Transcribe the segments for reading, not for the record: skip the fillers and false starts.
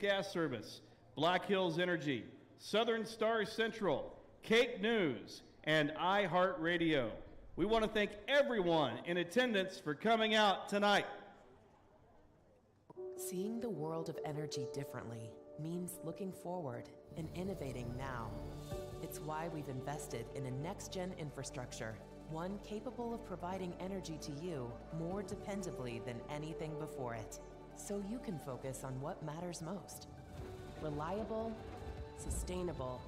Gas Service, Black Hills Energy, Southern Star Central, Cake News, and iHeartRadio. We want to thank everyone in attendance for coming out tonight. Seeing the world of energy differently means looking forward and innovating now. It's why we've invested in a next-gen infrastructure, one capable of providing energy to you more dependably than anything before it, so you can focus on what matters most. Reliable, sustainable,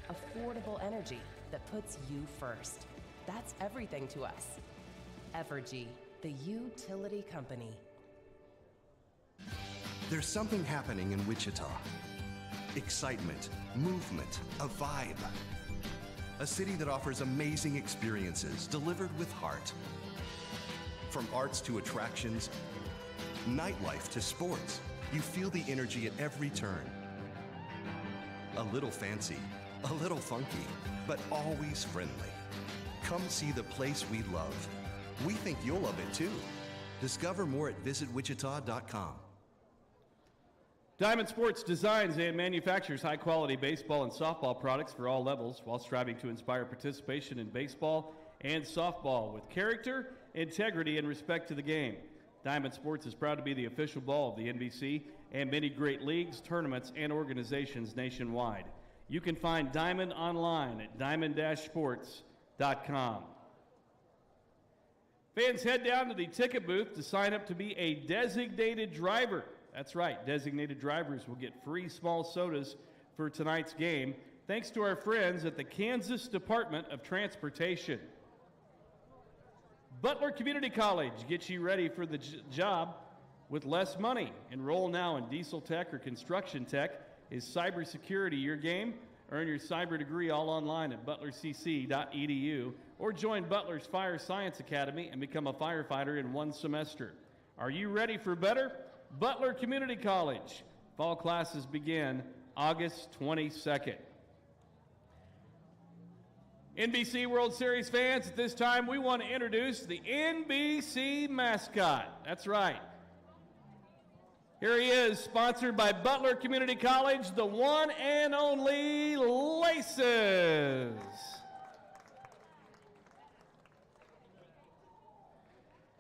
affordable energy that puts you first. That's everything to us. Evergy, the utility company. There's something happening in Wichita. Excitement, movement, a vibe. A city that offers amazing experiences delivered with heart. From arts to attractions, nightlife to sports, you feel the energy at every turn. A little fancy, a little funky, but always friendly. Come see the place we love. We think you'll love it too. Discover more at visitwichita.com. Diamond Sports designs and manufactures high-quality baseball and softball products for all levels while striving to inspire participation in baseball and softball with character, integrity, and respect to the game. Diamond Sports is proud to be the official ball of the NBC and many great leagues, tournaments, and organizations nationwide. You can find Diamond online at diamond-sports.com. Fans, head down to the ticket booth to sign up to be a designated driver. That's right, designated drivers will get free small sodas for tonight's game, thanks to our friends at the Kansas Department of Transportation. Butler Community College gets you ready for the job with less money. Enroll now in diesel tech or construction tech. Is cybersecurity your game? Earn your cyber degree all online at butlercc.edu or join Butler's Fire Science Academy and become a firefighter in one semester. Are you ready for better? Butler Community College. Fall classes begin August 22nd. NBC World Series fans, at this time we want to introduce the NBC mascot. That's right. Here he is, sponsored by Butler Community College, the one and only Laces.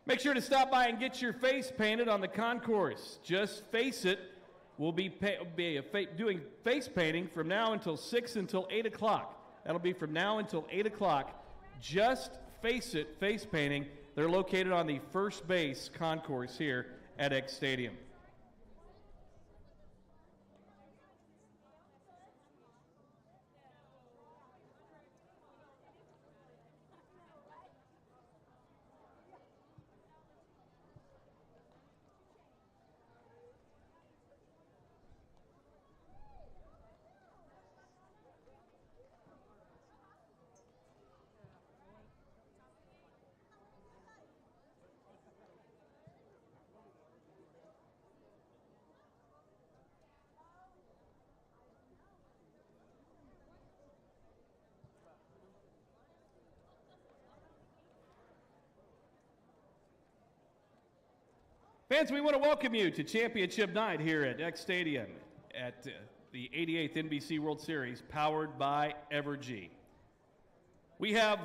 Make sure to stop by and get your face painted on the concourse. Just Face It will be doing face painting from now until 6 until 8 o'clock. That'll be from now until 8 o'clock. Just Face It face painting. They're located on the first base concourse here at X Stadium. Fans, we want to welcome you to Championship Night here at X Stadium at the 88th NBC World Series, powered by Evergy. We have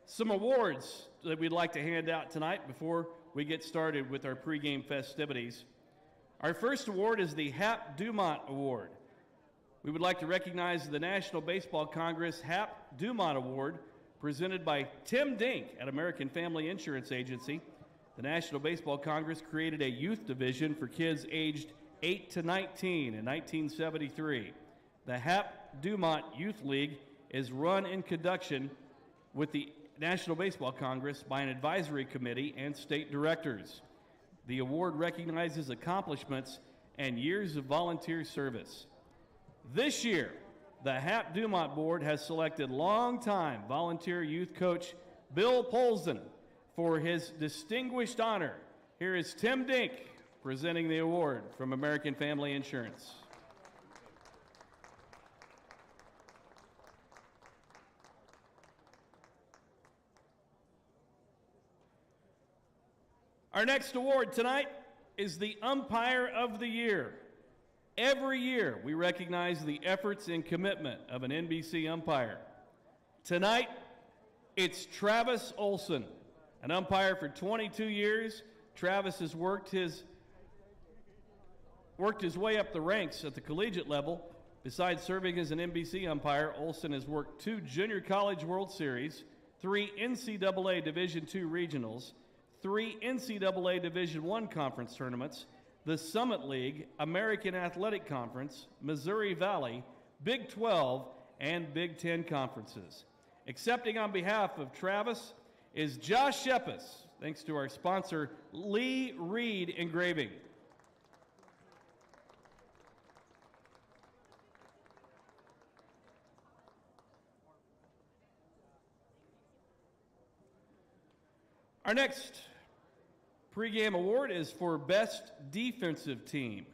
some awards that we'd like to hand out tonight before we get started with our pregame festivities. Our first award is the Hap Dumont Award. We would like to recognize the National Baseball Congress Hap Dumont Award, presented by Tim Dink at American Family Insurance Agency. The National Baseball Congress created a youth division for kids aged 8 to 19 in 1973. The Hap Dumont Youth League is run in conjunction with the National Baseball Congress by an advisory committee and state directors. The award recognizes accomplishments and years of volunteer service. This year, the Hap Dumont Board has selected longtime volunteer youth coach Bill Polson for his distinguished honor. Here is Tim Dink presenting the award from American Family Insurance. Our next award tonight is the Umpire of the Year. Every year, we recognize the efforts and commitment of an NBC umpire. Tonight, it's Travis Olson, an umpire for 22 years. Travis has worked his way up the ranks at the collegiate level. Besides serving as an NBC umpire, Olson has worked 2 Junior College World Series, 3 NCAA Division II regionals, 3 NCAA Division I conference tournaments, the Summit League, American Athletic Conference, Missouri Valley, Big 12, and Big 10 conferences. Accepting on behalf of Travis is Josh Shepis, thanks to our sponsor, Lee Reed Engraving. Our next pregame award is for Best Defensive Team.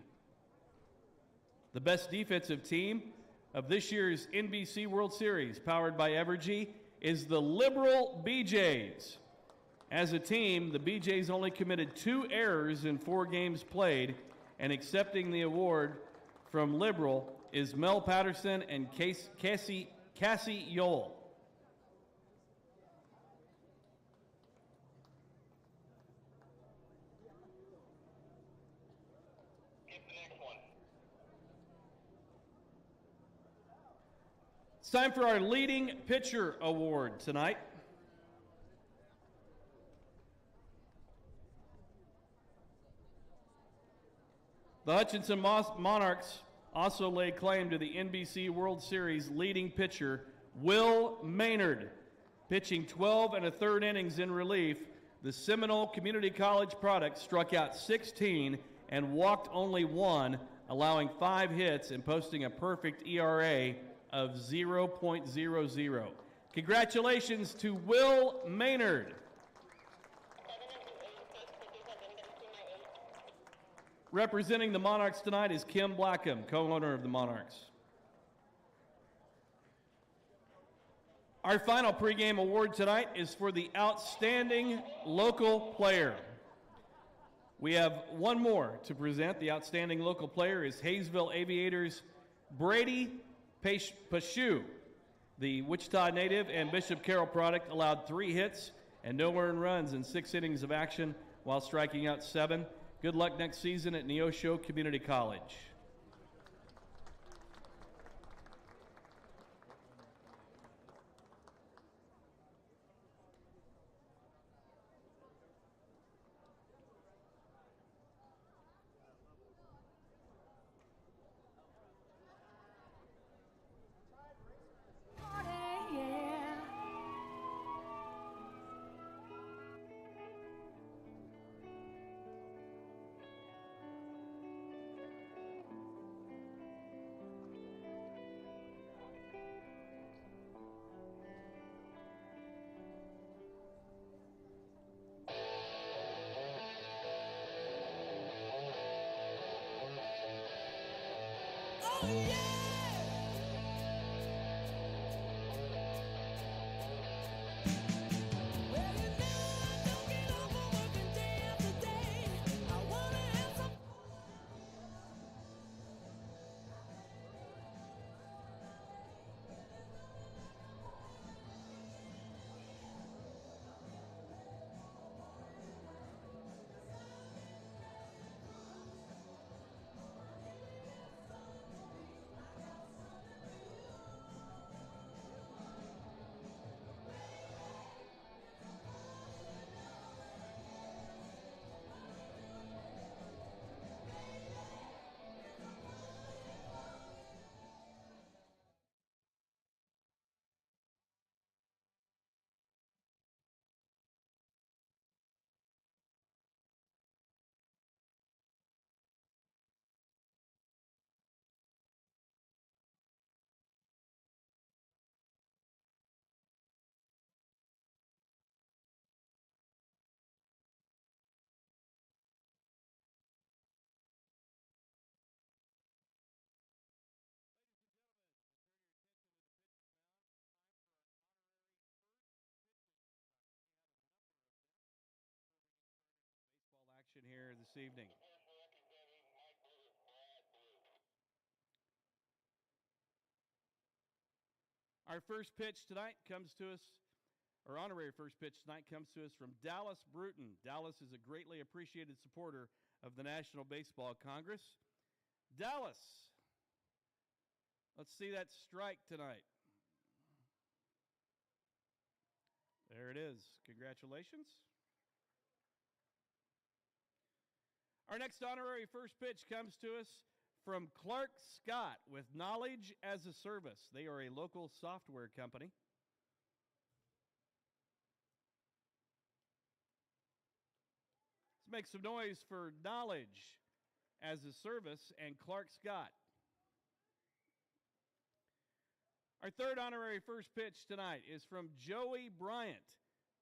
The best defensive team of this year's NBC World Series, powered by Evergy, is the Liberal BJs. As a team, the BJs only committed 2 errors in 4 games played, and accepting the award from Liberal is Mel Patterson and Cassie Yoel. It's time for our Leading Pitcher Award tonight. The Hutchinson Monarchs also lay claim to the NBC World Series leading pitcher, Will Maynard. Pitching 12 1/3 innings in relief, the Seminole Community College product struck out 16 and walked only 1, allowing 5 hits and posting a perfect ERA of 0.00. Congratulations to Will Maynard. Representing the Monarchs tonight is Kim Blackham, co-owner of the Monarchs. Our final pregame award tonight is for the Outstanding Local Player. We have one more to present. The Outstanding Local Player is Hayesville Aviators' Brady Pashu. The Wichita native and Bishop Carroll product allowed 3 hits and no earned runs in 6 innings of action while striking out 7. Good luck next season at Neosho Community College. Here this evening. Our first pitch tonight comes to us, our honorary first pitch tonight comes to us from Dallas Bruton. Dallas is a greatly appreciated supporter of the National Baseball Congress. Dallas, let's see that strike tonight. There it is. Congratulations. Our next honorary first pitch comes to us from Clark Scott with Knowledge as a Service. They are a local software company. Let's make some noise for Knowledge as a Service and Clark Scott. Our third honorary first pitch tonight is from Joey Bryant.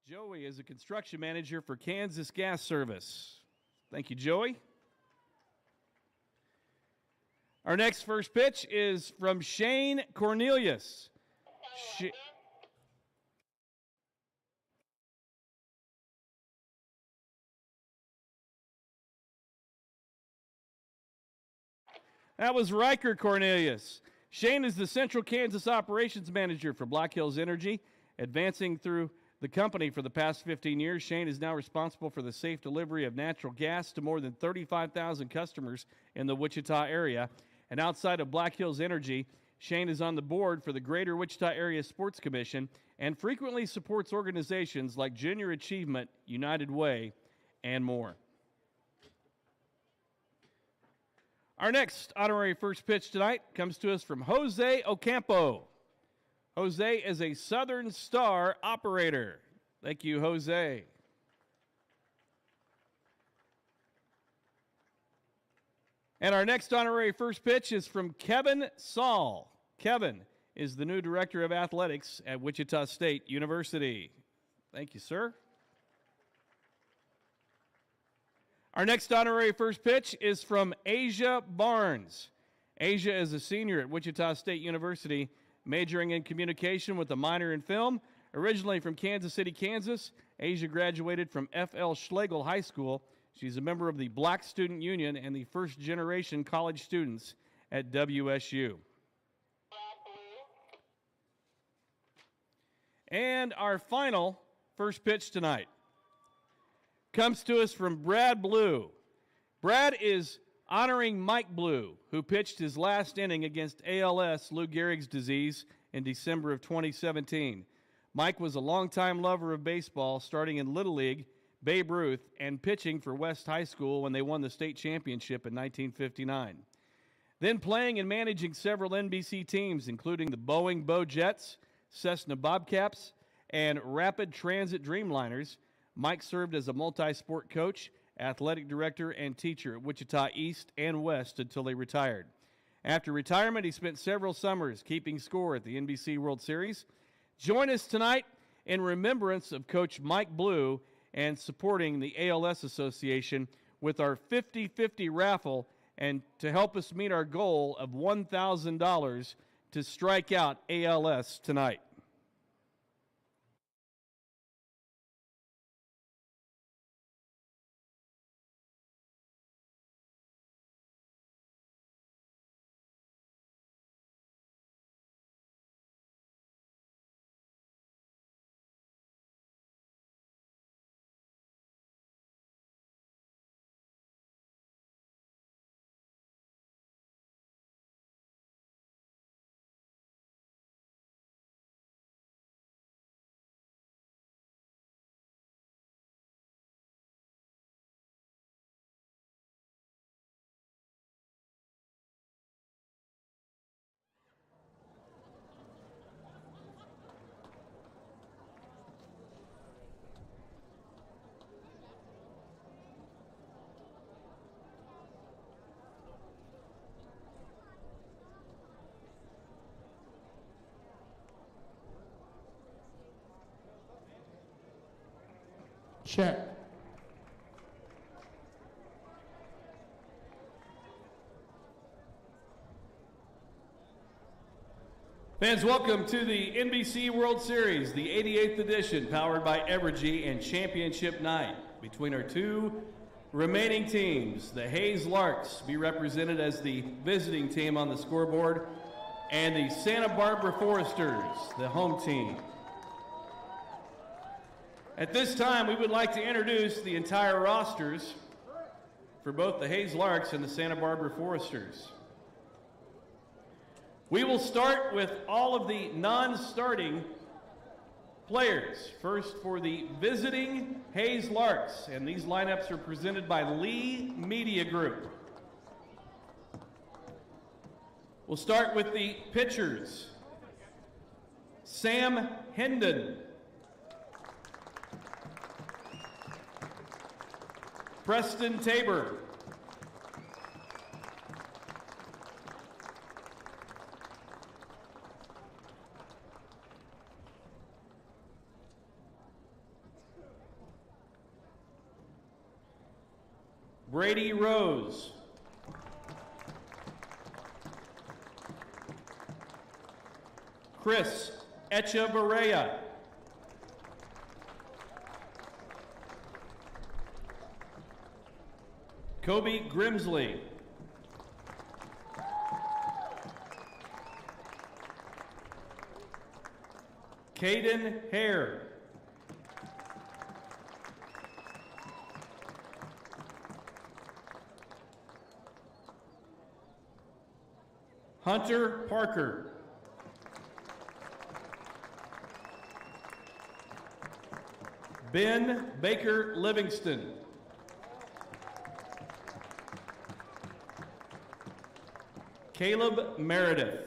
Joey is a construction manager for Kansas Gas Service. Thank you, Joey. Our next first pitch is from Shane Cornelius. That was Riker Cornelius. Shane is the Central Kansas Operations Manager for Black Hills Energy. Advancing through the company for the past 15 years, Shane is now responsible for the safe delivery of natural gas to more than 35,000 customers in the Wichita area. And outside of Black Hills Energy, Shane is on the board for the Greater Wichita Area Sports Commission and frequently supports organizations like Junior Achievement, United Way, and more. Our next honorary first pitch tonight comes to us from Jose Ocampo. Jose is a Southern Star operator. Thank you, Jose. And our next honorary first pitch is from Kevin Saul. Kevin is the new Director of Athletics at Wichita State University. Thank you, sir. Our next honorary first pitch is from Asia Barnes. Asia is a senior at Wichita State University, majoring in communication with a minor in film. Originally from Kansas City, Kansas, Asia graduated from F.L. Schlegel High School. She's a member of the Black Student Union and the first-generation college students at WSU. And our final first pitch tonight comes to us from Brad Blue. Brad is honoring Mike Blue, who pitched his last inning against ALS, Lou Gehrig's disease, in December of 2017. Mike was a longtime lover of baseball, starting in Little League, Babe Ruth, and pitching for West High School when they won the state championship in 1959. Then playing and managing several NBC teams, including the Boeing Bo Jets, Cessna Bobcats, and Rapid Transit Dreamliners, Mike served as a multi-sport coach, athletic director, and teacher at Wichita East and West until he retired. After retirement, he spent several summers keeping score at the NBC World Series. Join us tonight in remembrance of Coach Mike Blue and supporting the ALS Association with our 50-50 raffle, and to help us meet our goal of $1,000 to strike out ALS tonight. Check. Fans, welcome to the NBC World Series, the 88th edition, powered by Evergy, and championship night between our two remaining teams. The Hayes Larks be represented as the visiting team on the scoreboard. and the Santa Barbara Foresters, the home team. At this time, we would like to introduce the entire rosters for both the Hayes Larks and the Santa Barbara Foresters. We will start with all of the non-starting players. First for the visiting Hayes Larks, and these lineups are presented by Lee Media Group. We'll start with the pitchers. Sam Hendon. Preston Tabor. Brady Rose. Chris Echevarria. Kobe Grimsley. Caden Hare. Hunter Parker. Ben Baker Livingston. Caleb Meredith.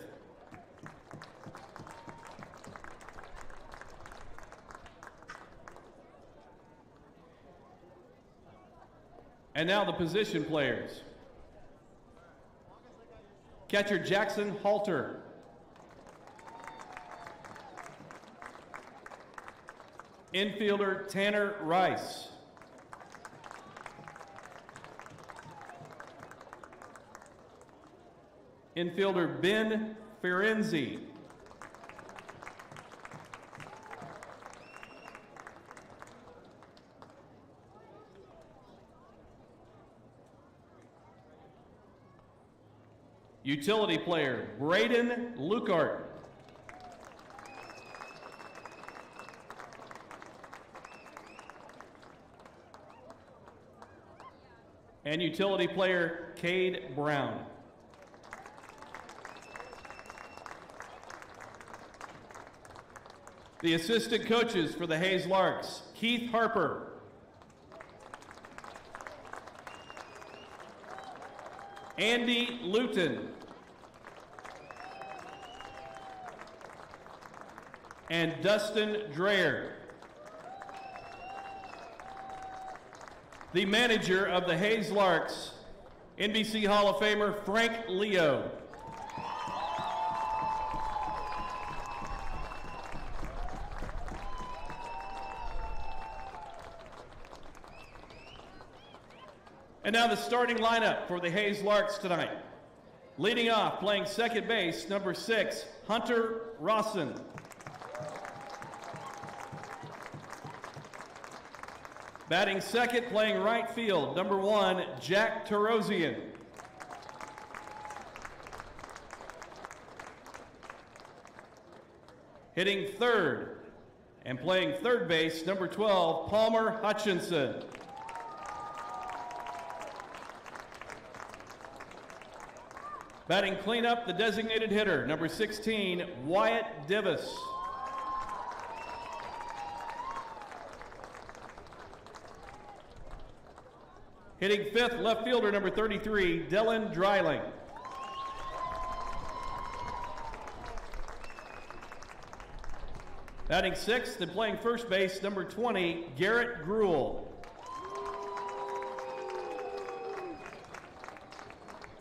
And now the position players. Catcher Jackson Halter. Infielder Tanner Rice. Infielder Ben Ferenzi. Utility player Braden Lukart. And utility player Cade Brown. The assistant coaches for the Hayes Larks, Keith Harper. Andy Luton. And Dustin Dreher. The manager of the Hayes Larks, NBC Hall of Famer Frank Leo. And now the starting lineup for the Hayes Larks tonight. Leading off, playing second base, number 6, Hunter Rawson. Batting second, playing right field, number 1, Jack Tarosian. Hitting third and playing third base, number 12, Palmer Hutchinson. Batting cleanup, the designated hitter, number 16, Wyatt Divis. Hitting fifth, left fielder, number 33, Dylan Dreiling. Batting sixth and playing first base, number 20, Garrett Gruel.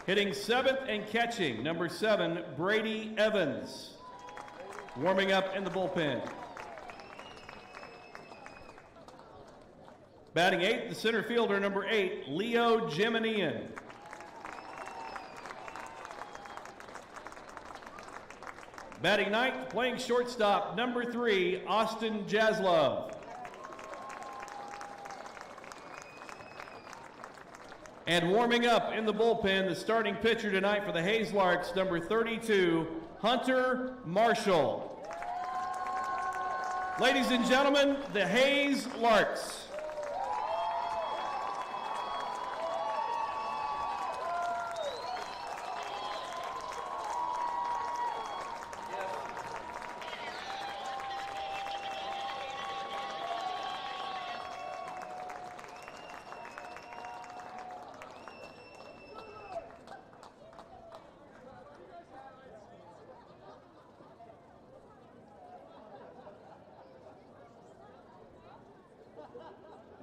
Hitting seventh and catching, number 7, Brady Evans. Warming up in the bullpen. Batting eighth, the center fielder, number 8, Leo Geminian. Batting ninth, playing shortstop, number 3, Austin Jaslove. And warming up in the bullpen, the starting pitcher tonight for the Hayes Larks, number 32, Hunter Marshall. Ladies and gentlemen, the Hayes Larks.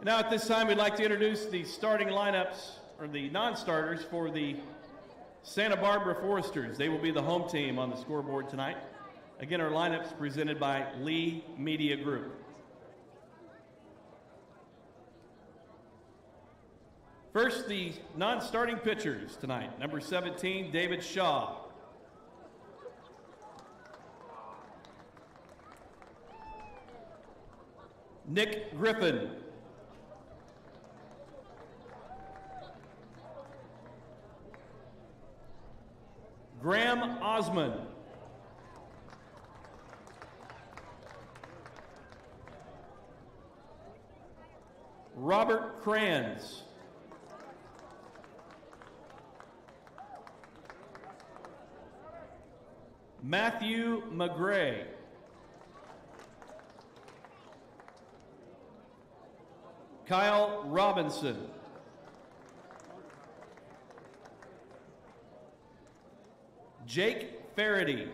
Now at this time, we'd like to introduce the starting lineups, or the non-starters, for the Santa Barbara Foresters. They will be the home team on the scoreboard tonight. Again, our lineups presented by Lee Media Group. First, the non-starting pitchers tonight. Number 17, David Shaw. Nick Griffin. Graham Osmond. Robert Kranz. Matthew McGray. Kyle Robinson. Jake Faraday.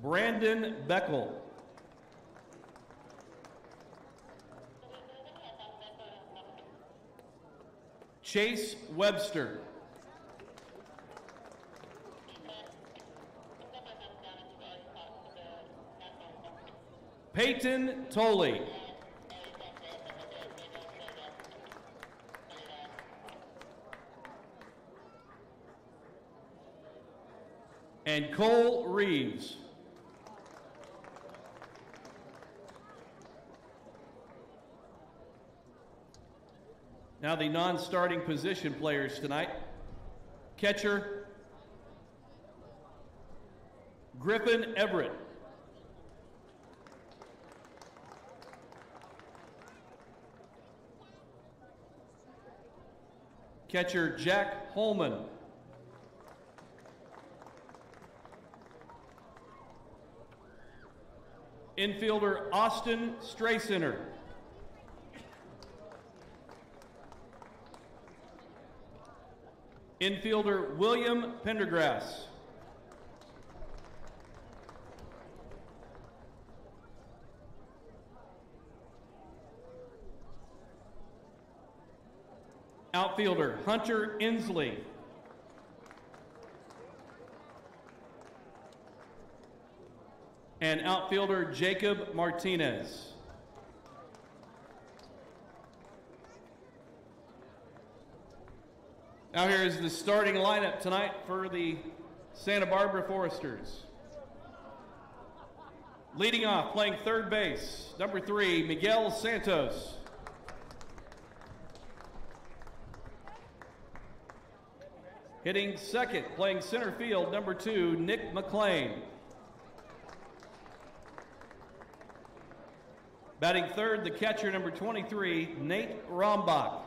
Brandon Beckel. Chase Webster. Peyton Tolley. And Cole Reeves. Now the non-starting position players tonight. Catcher, Griffin Everett. Catcher, Jack Holman. Infielder, Austin Stracenter. Infielder, William Pendergrass. Outfielder, Hunter Inslee. And outfielder, Jacob Martinez. Now here is the starting lineup tonight for the Santa Barbara Foresters. Leading off, playing third base, number 3, Miguel Santos. Hitting second, playing center field, number 2, Nick McLean. Batting third, the catcher, number 23, Nate Rombach.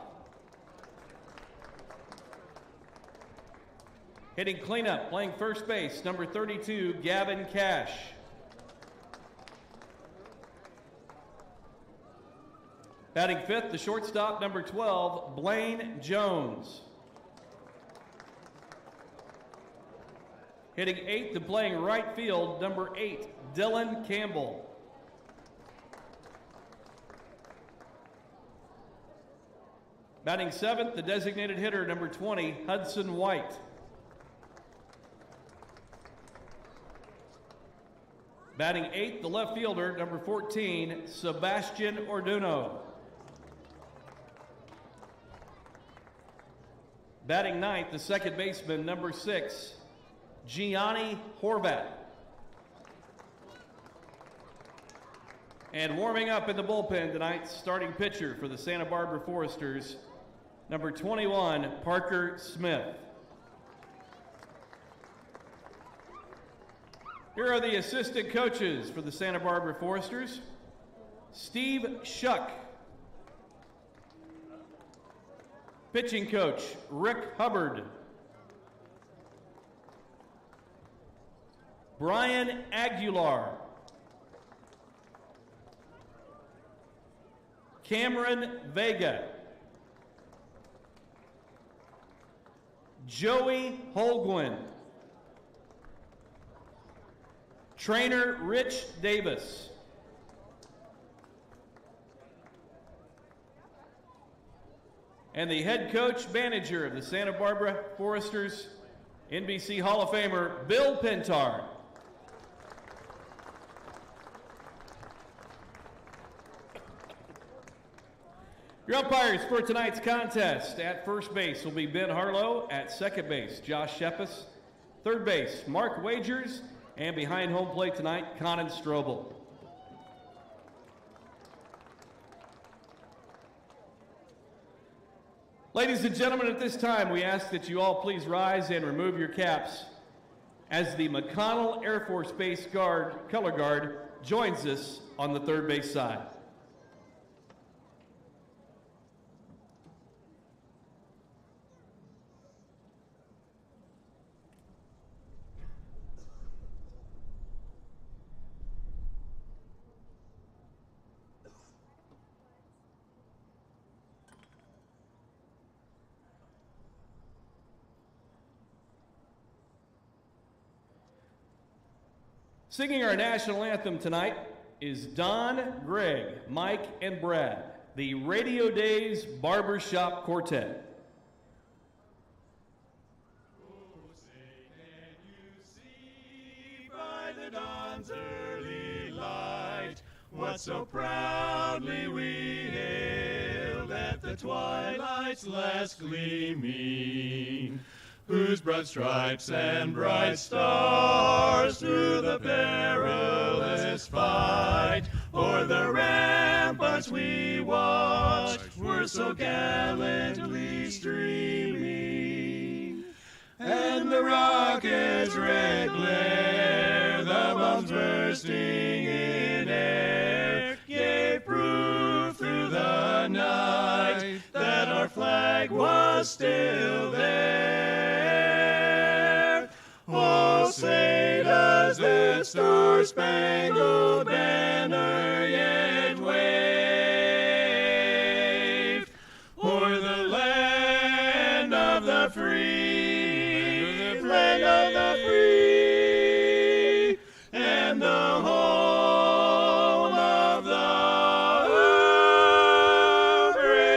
Hitting cleanup, playing first base, number 32, Gavin Cash. Batting fifth, the shortstop, number 12, Blaine Jones. Hitting eighth and playing right field, number 8, Dylan Campbell. Batting seventh, the designated hitter, number 20, Hudson White. Batting eighth, the left fielder, number 14, Sebastian Orduno. Batting ninth, the second baseman, number 6, Gianni Horvat. And warming up in the bullpen tonight, starting pitcher for the Santa Barbara Foresters, Number 21, Parker Smith. Here are the assistant coaches for the Santa Barbara Foresters. Steve Shuck. Pitching coach, Rick Hubbard. Brian Aguilar. Cameron Vega. Joey Holguin. Trainer Rich Davis. And the head coach manager of the Santa Barbara Foresters, NBC Hall of Famer, Bill Pintar. Your umpires for tonight's contest: at first base will be Ben Harlow, at second base, Josh Shepis, third base, Mark Wagers, and behind home plate tonight, Conan Strobel. Ladies and gentlemen, at this time, we ask that you all please rise and remove your caps as the McConnell Air Force Base Guard, color guard, joins us on the third base side. Singing our national anthem tonight is Don, Greg, Mike, and Brad, the Radio Days Barbershop Quartet. Oh, say, can you see by the dawn's early light what so proudly we hailed at the twilight's last gleaming, whose broad stripes and bright stars through the perilous fight o'er the ramparts we watched were so gallantly streaming, and the rocket's red glare, the bombs bursting in air, gave proof through the night that our flag was still there. Oh, say does that star-spangled banner yet wave o'er the land of the free, land of the free, and the home of the brave.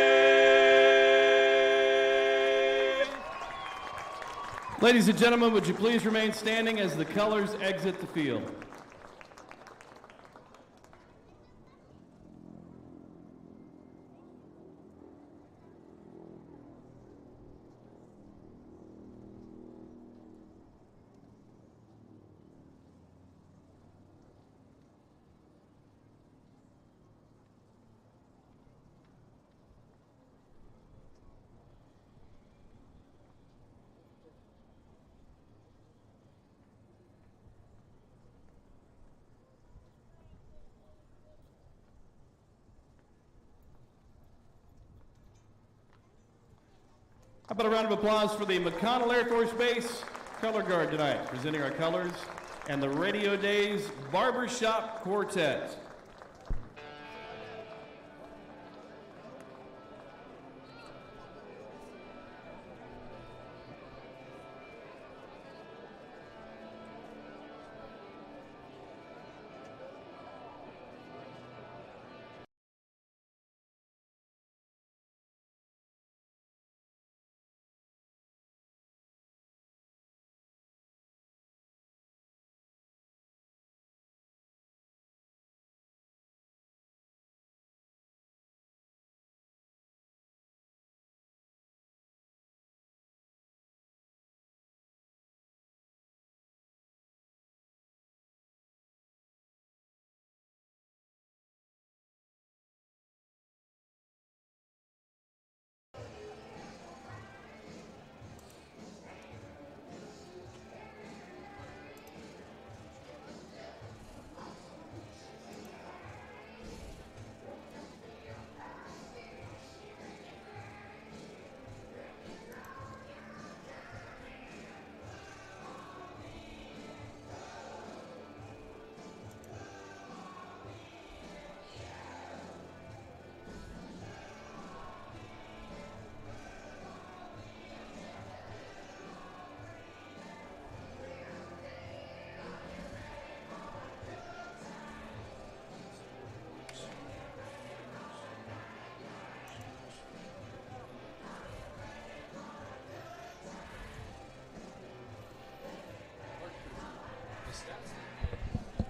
Ladies and gentlemen, would you please remain standing as the colors exit the field? How about a round of applause for the McConnell Air Force Base Color Guard tonight, presenting our colors, and the Radio Days Barbershop Quartet.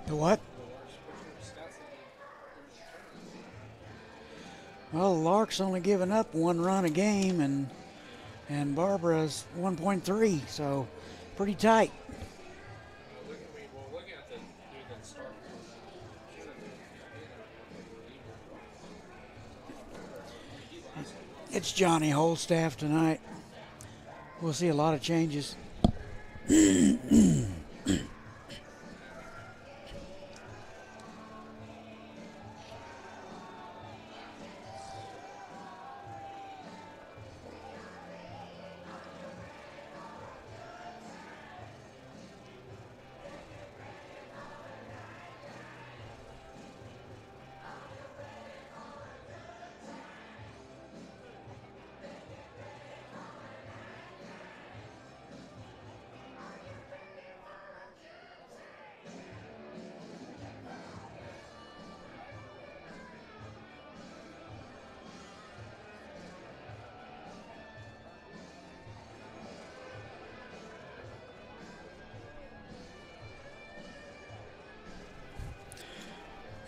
The what? Well, Larks only giving up 1 run a game, and Barbara's 1.3, so pretty tight. It's Johnny Holstaff tonight. We'll see a lot of changes.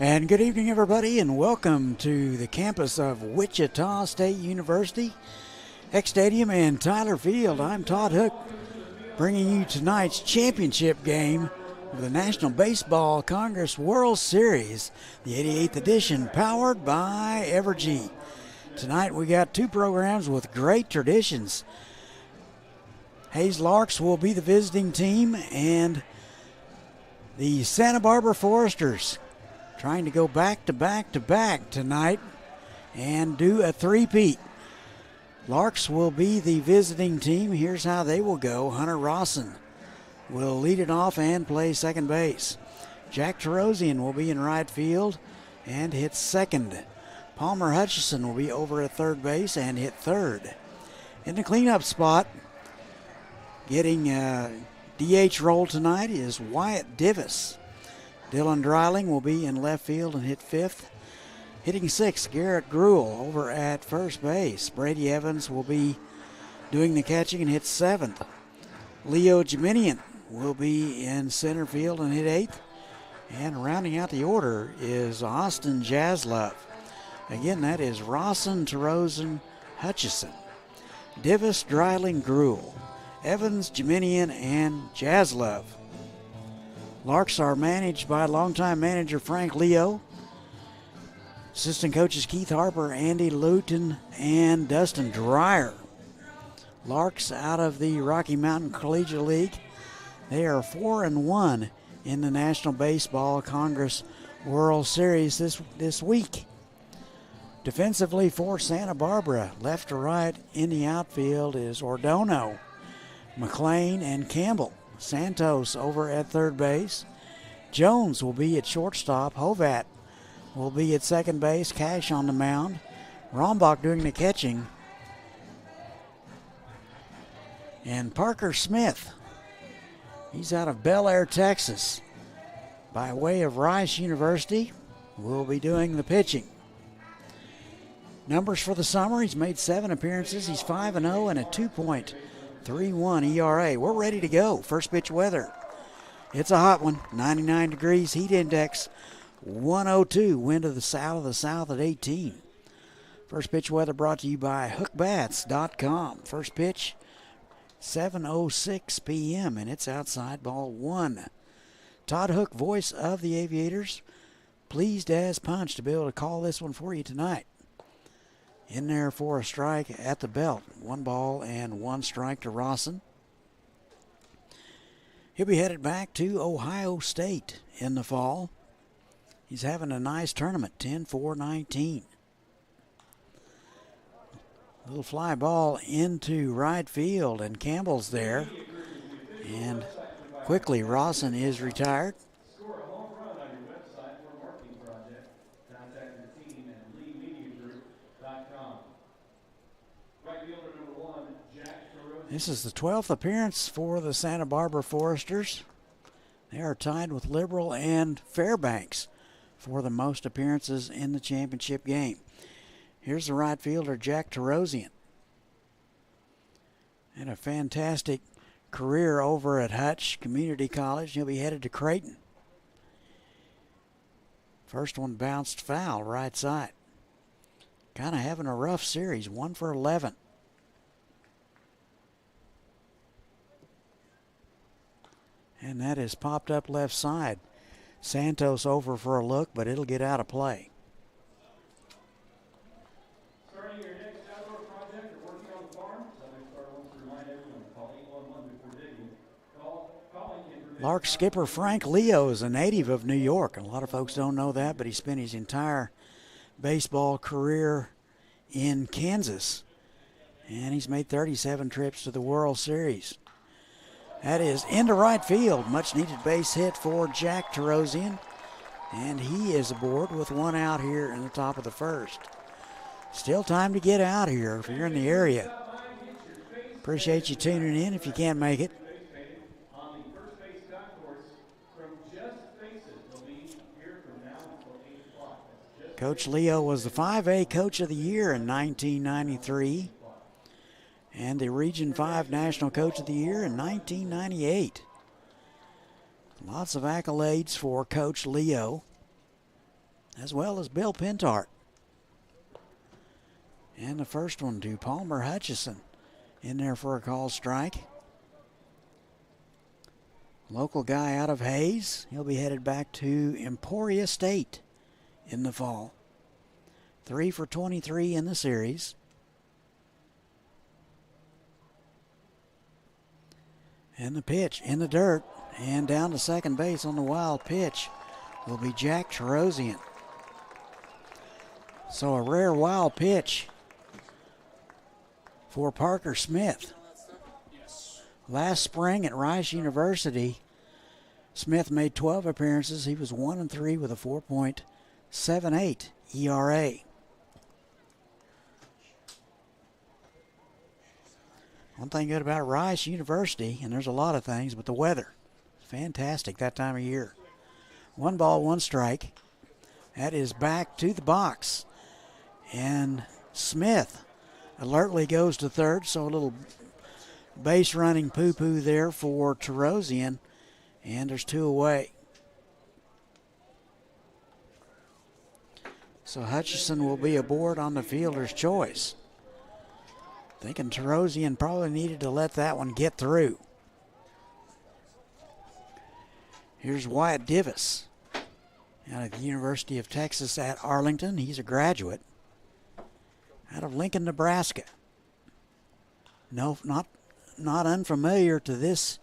And good evening, everybody, and welcome to the campus of Wichita State University, X Stadium and Tyler Field. I'm Todd Hook, bringing you tonight's championship game of the National Baseball Congress World Series, the 88th edition, powered by Evergy. Tonight we got 2 programs with great traditions. Hayes Larks will be the visiting team, and the Santa Barbara Foresters trying to go back to back to back tonight and do a three-peat. Larks will be the visiting team. Here's how they will go. Hunter Rawson will lead it off and play second base. Jack Tarosian will be in right field and hit second. Palmer Hutchison will be over at third base and hit third. In the cleanup spot, getting DH role tonight is Wyatt Divis. Dylan Dreiling will be in left field and hit fifth. Hitting sixth, Garrett Gruel over at first base. Brady Evans will be doing the catching and hit seventh. Leo Jiminian will be in center field and hit eighth. And rounding out the order is Austin Jaslove. Again, that is Rawson, Tarosian, Hutchison, Divis, Dreiling, Gruel, Evans, Jiminian, and Jaslove. Larks are managed by longtime manager Frank Leo. Assistant coaches Keith Harper, Andy Luton, and Dustin Dreyer. Larks out of the Rocky Mountain Collegiate League. They are 4-1 in the National Baseball Congress World Series this week. Defensively for Santa Barbara, left to right in the outfield is Ordono, McLean, and Campbell. Santos over at third base. Jones will be at shortstop. Hovat will be at second base. Cash on the mound. Rombach doing the catching. And Parker Smith, he's out of Bel Air, Texas, by way of Rice University, will be doing the pitching. Numbers for the summer: he's made 7 appearances. He's 5-0 and a 2.31 ERA. We're ready to go. First pitch weather. It's a hot one. 99 degrees. Heat index 102. Wind of the south at 18. First pitch weather brought to you by hookbats.com. First pitch 7:06 p.m. and it's outside, ball 1. Todd Hook, voice of the Aviators, pleased as punch to be able to call this one for you tonight. In there for a strike at the belt. 1 ball and 1 strike to Rawson. He'll be headed back to Ohio State in the fall. He's having a nice tournament, 10-4-19. Little fly ball into right field, and Campbell's there. And quickly, Rawson is retired. This is the 12th appearance for the Santa Barbara Foresters. They are tied with Liberal and Fairbanks for the most appearances in the championship game. Here's the right fielder, Jack Tarosian. Had a fantastic career over at Hutch Community College. He'll be headed to Creighton. First one bounced foul, right side. Kind of having a rough series, 1 for 11. And that is popped up left side. Santos over for a look, but it'll get out of play. Starting your next outdoor project or working on the farm, Southern Star wants to remind everyone to call 811 before digging. Calling can prevent... Larks skipper Frank Leo is a native of New York. A lot of folks don't know that, but he spent his entire baseball career in Kansas. And he's made 37 trips to the World Series. That is into right field. Much needed base hit for Jack Tarosian. And he is aboard with one out here in the top of the first. Still time to get out here if you're in the area. Appreciate you tuning in if you can't make it. Coach Leo was the 5A Coach of the Year in 1993. And the Region 5 National Coach of the Year in 1998. Lots of accolades for Coach Leo, as well as Bill Pintart. And the first one to Palmer Hutchison, in there for a call strike. Local guy out of Hayes. He'll be headed back to Emporia State in the fall. 3 for 23 in the series. And the pitch in the dirt and down to second base on the wild pitch will be Jack Tarosian. So a rare wild pitch for Parker Smith. Last spring at Rice University, Smith made 12 appearances. He was 1-3 with a 4.78 ERA. One thing good about Rice University, and there's a lot of things, but the weather. Fantastic that time of year. 1 ball, 1 strike. That is back to the box. And Smith alertly goes to third, so a little base running poo-poo there for Tarosian. And there's 2 away. So Hutchison will be aboard on the fielder's choice. Thinking Tarosian probably needed to let that one get through. Here's Wyatt Divis out of the University of Texas at Arlington. He's a graduate out of Lincoln, Nebraska. No, not unfamiliar to this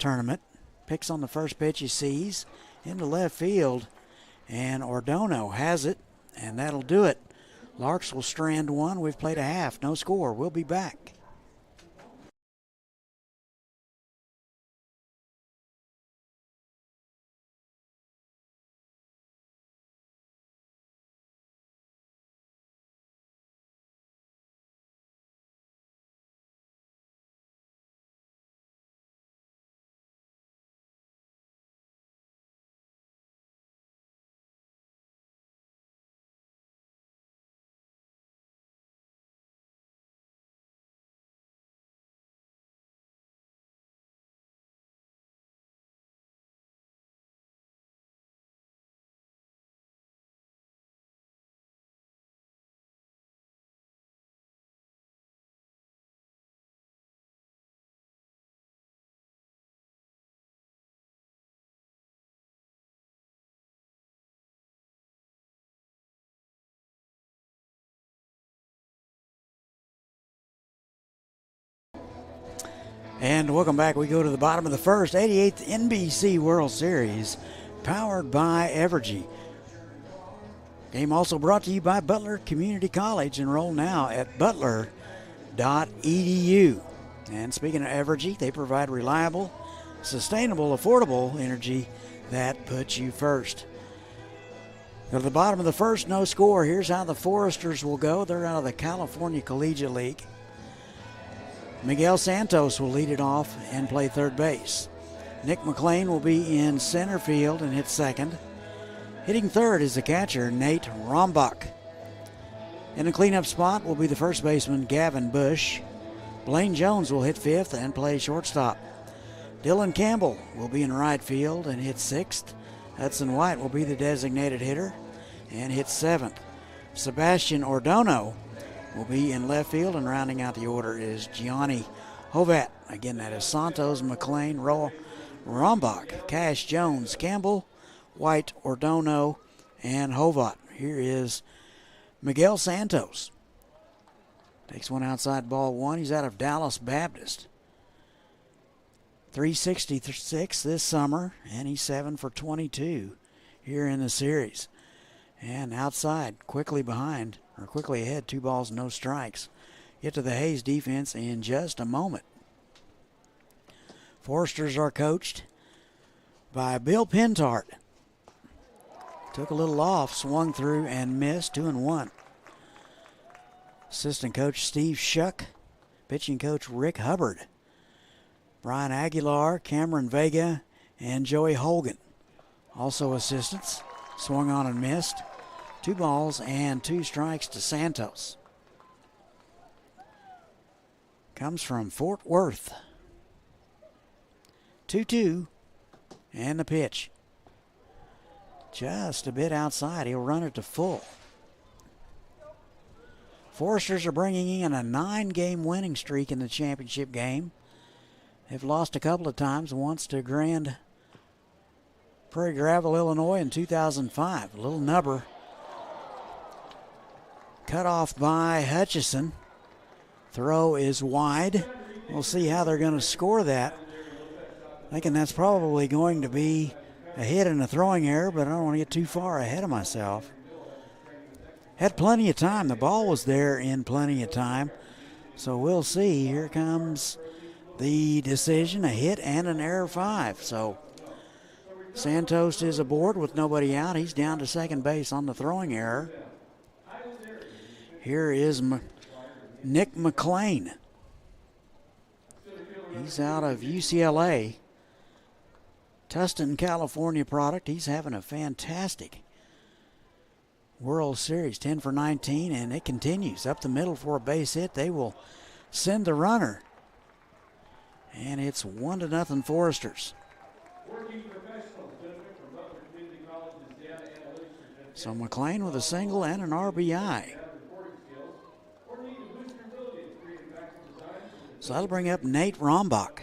tournament. Picks on the first pitch he sees into left field, and Ordono has it, and that'll do it. Larks will strand 1. We've played a half. No score. We'll be back. And welcome back. We go to the bottom of the first, 88th NBC World Series, powered by Evergy. Game also brought to you by Butler Community College. Enroll now at butler.edu. And speaking of Evergy, they provide reliable, sustainable, affordable energy that puts you first. Go to the bottom of the first, no score. Here's how the Foresters will go. They're out of the California Collegiate League. Miguel Santos will lead it off and play third base. Nick McLean will be in center field and hit second. Hitting third is the catcher, Nate Rombach. In the cleanup spot will be the first baseman, Gavin Bush. Blaine Jones will hit fifth and play shortstop. Dylan Campbell will be in right field and hit sixth. Hudson White will be the designated hitter. and hits 7th. Sebastian Ordono will be in left field, and rounding out the order is Gianni Hovat. Again, that is Santos, McLean, Rombach, Cash, Jones, Campbell, White, Ordono, and Hovat. Here is Miguel Santos. Takes one outside, ball 1. He's out of Dallas Baptist. 366 this summer, and he's 7 for 22 here in the series. And outside, quickly ahead, 2 balls, no strikes. Get to the Hayes defense in just a moment. Foresters are coached by Bill Pintart. Took a little off, swung through and missed, 2-1. Assistant coach Steve Shuck, pitching coach Rick Hubbard, Brian Aguilar, Cameron Vega, and Joey Holgan. Also assistants, swung on and missed. 2 balls and 2 strikes to Santos. Comes from Fort Worth. 2-2, and the pitch. Just a bit outside. He'll run it to full. Foresters are bringing in a 9-game winning streak in the championship game. They've lost a couple of times, once to Grand Prairie Gravel, Illinois in 2005. A little nubber. Cut off by Hutchison. Throw is wide. We'll see how they're going to score that. Thinking that's probably going to be a hit and a throwing error, but I don't want to get too far ahead of myself. Had plenty of time. The ball was there in plenty of time. So we'll see. Here comes the decision, a hit and an error 5. So Santos is aboard with nobody out. He's down to second base on the throwing error. Here is Nick McLean. He's out of UCLA. Tustin, California product. He's having a fantastic World Series, 10 for 19, and it continues up the middle for a base hit. They will send the runner, and it's 1-0 Foresters. So McLean with a single and an RBI. So that'll bring up Nate Rombach.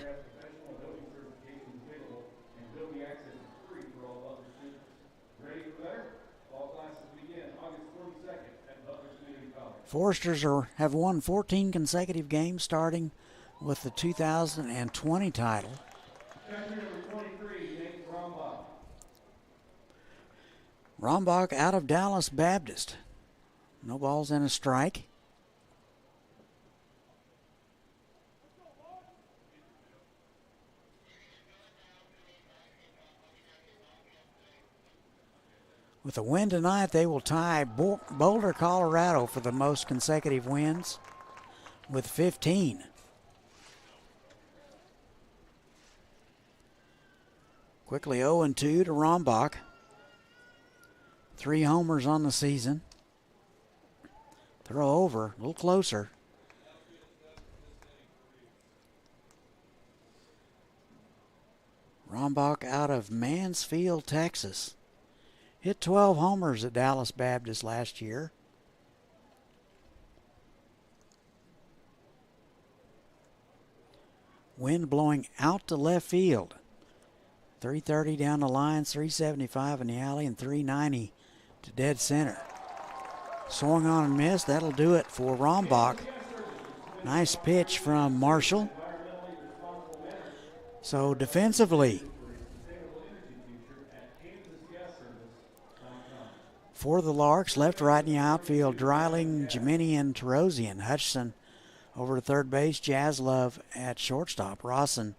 Foresters have won 14 consecutive games, starting with the 2020 title. Rombach out of Dallas Baptist. No balls and a strike. With a win tonight, they will tie Boulder, Colorado for the most consecutive wins with 15. Quickly 0-2 to Rombach. 3 homers on the season. Throw over, a little closer. Rombach out of Mansfield, Texas. Hit 12 homers at Dallas Baptist last year. Wind blowing out to left field. 330 down the line, 375 in the alley, and 390 to dead center. Swung on and missed. That'll do it for Rombach. Nice pitch from Marshall. So defensively, for the Larks, left, right in the outfield, Dreiling, Gemini, and Tarosian. Hutchison over to third base, Jaslove at shortstop, Rawson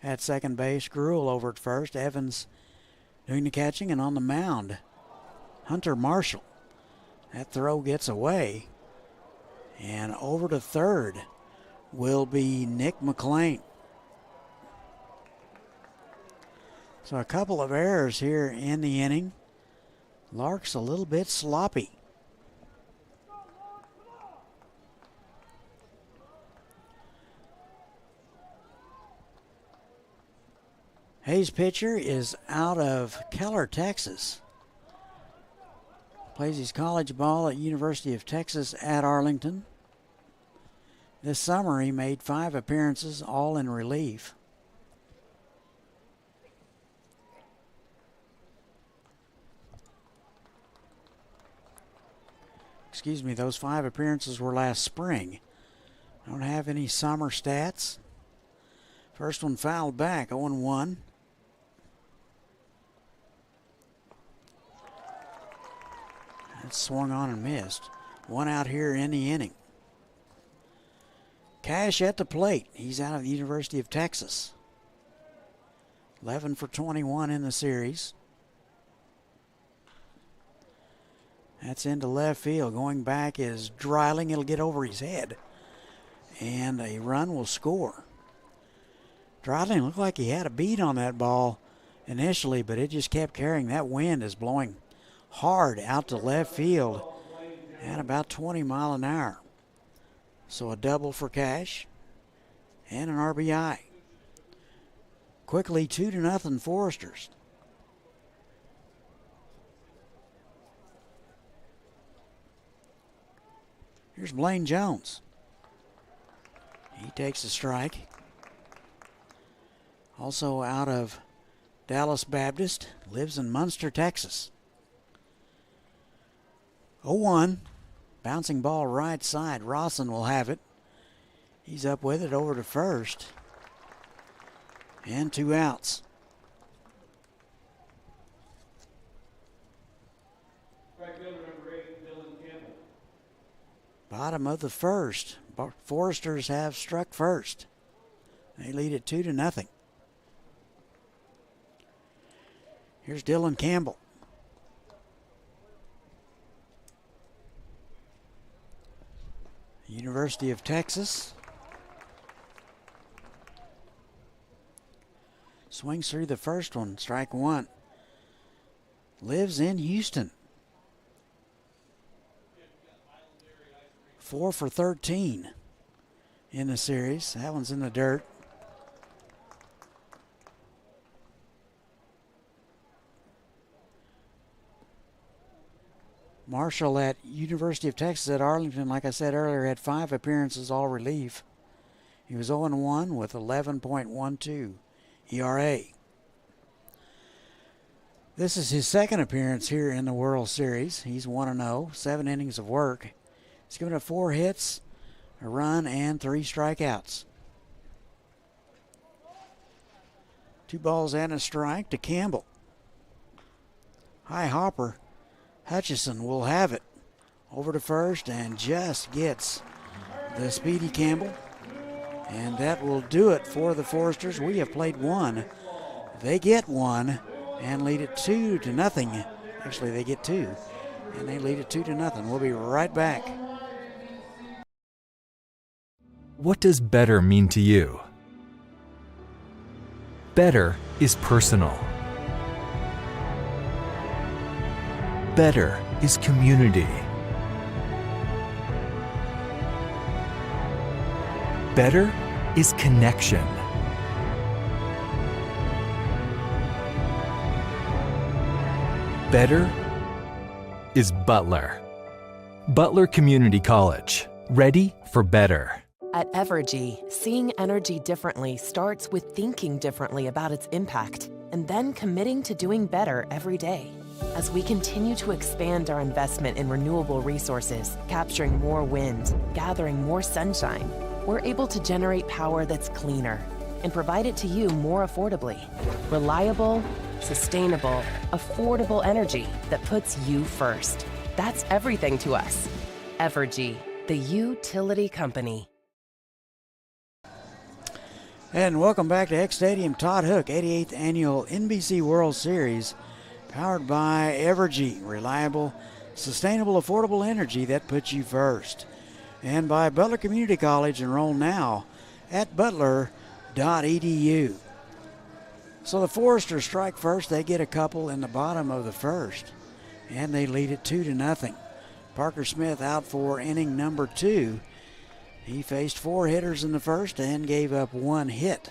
at second base, Gruel over at first, Evans doing the catching, and on the mound, Hunter Marshall. That throw gets away, and over to third will be Nick McLean. So a couple of errors here in the inning. Larks a little bit sloppy. Hayes pitcher is out of Keller, Texas. Plays his college ball at University of Texas at Arlington. This summer he made 5 appearances, all in relief. Excuse me, those 5 appearances were last spring. Don't have any summer stats. First one fouled back, 0-1. That swung on and missed. 1 out here in the inning. Cash at the plate. He's out of the University of Texas. 11 for 21 in the series. That's into left field. Going back is Dreiling. It'll get over his head. And a run will score. Dreiling looked like he had a beat on that ball initially, but it just kept carrying. That wind is blowing hard out to left field at about 20 miles an hour. So a double for Cash and an RBI. Quickly 2-0 Foresters. Here's Blaine Jones. He takes a strike. Also out of Dallas Baptist, lives in Munster, Texas. 0-1. Bouncing ball right side. Rawson will have it. He's up with it over to first. And 2 outs. Bottom of the first. Foresters have struck first. They lead it 2-0. Here's Dylan Campbell. University of Texas. Swings through the first one, strike 1. Lives in Houston. 4 for 13 in the series. That one's in the dirt. Marshall at University of Texas at Arlington, like I said earlier, had 5 appearances, all relief. He was 0-1 with 11.12 ERA. This is his second appearance here in the World Series. He's 1-0, 7 innings of work. He's given up 4 hits, a run, and 3 strikeouts. 2 balls and a strike to Campbell. High hopper. Hutchison will have it. Over to first and just gets the speedy Campbell. And that will do it for the Foresters. We have played 1. They get 1 and lead it 2-0. Actually, they get 2 and they lead it 2-0. We'll be right back. What does better mean to you? Better is personal. Better is community. Better is connection. Better is Butler. Butler Community College. Ready for better. At Evergy, seeing energy differently starts with thinking differently about its impact and then committing to doing better every day. As we continue to expand our investment in renewable resources, capturing more wind, gathering more sunshine, we're able to generate power that's cleaner and provide it to you more affordably. Reliable, sustainable, affordable energy that puts you first. That's everything to us. Evergy, the utility company. And welcome back to X Stadium. Todd Hook, 88th Annual NBC World Series, powered by Evergy, reliable, sustainable, affordable energy that puts you first. And by Butler Community College, enroll now at butler.edu. So the Foresters strike first. They get a couple in the bottom of the first, and they lead it 2-0. Parker Smith out for inning number 2. He faced 4 hitters in the first and gave up 1 hit.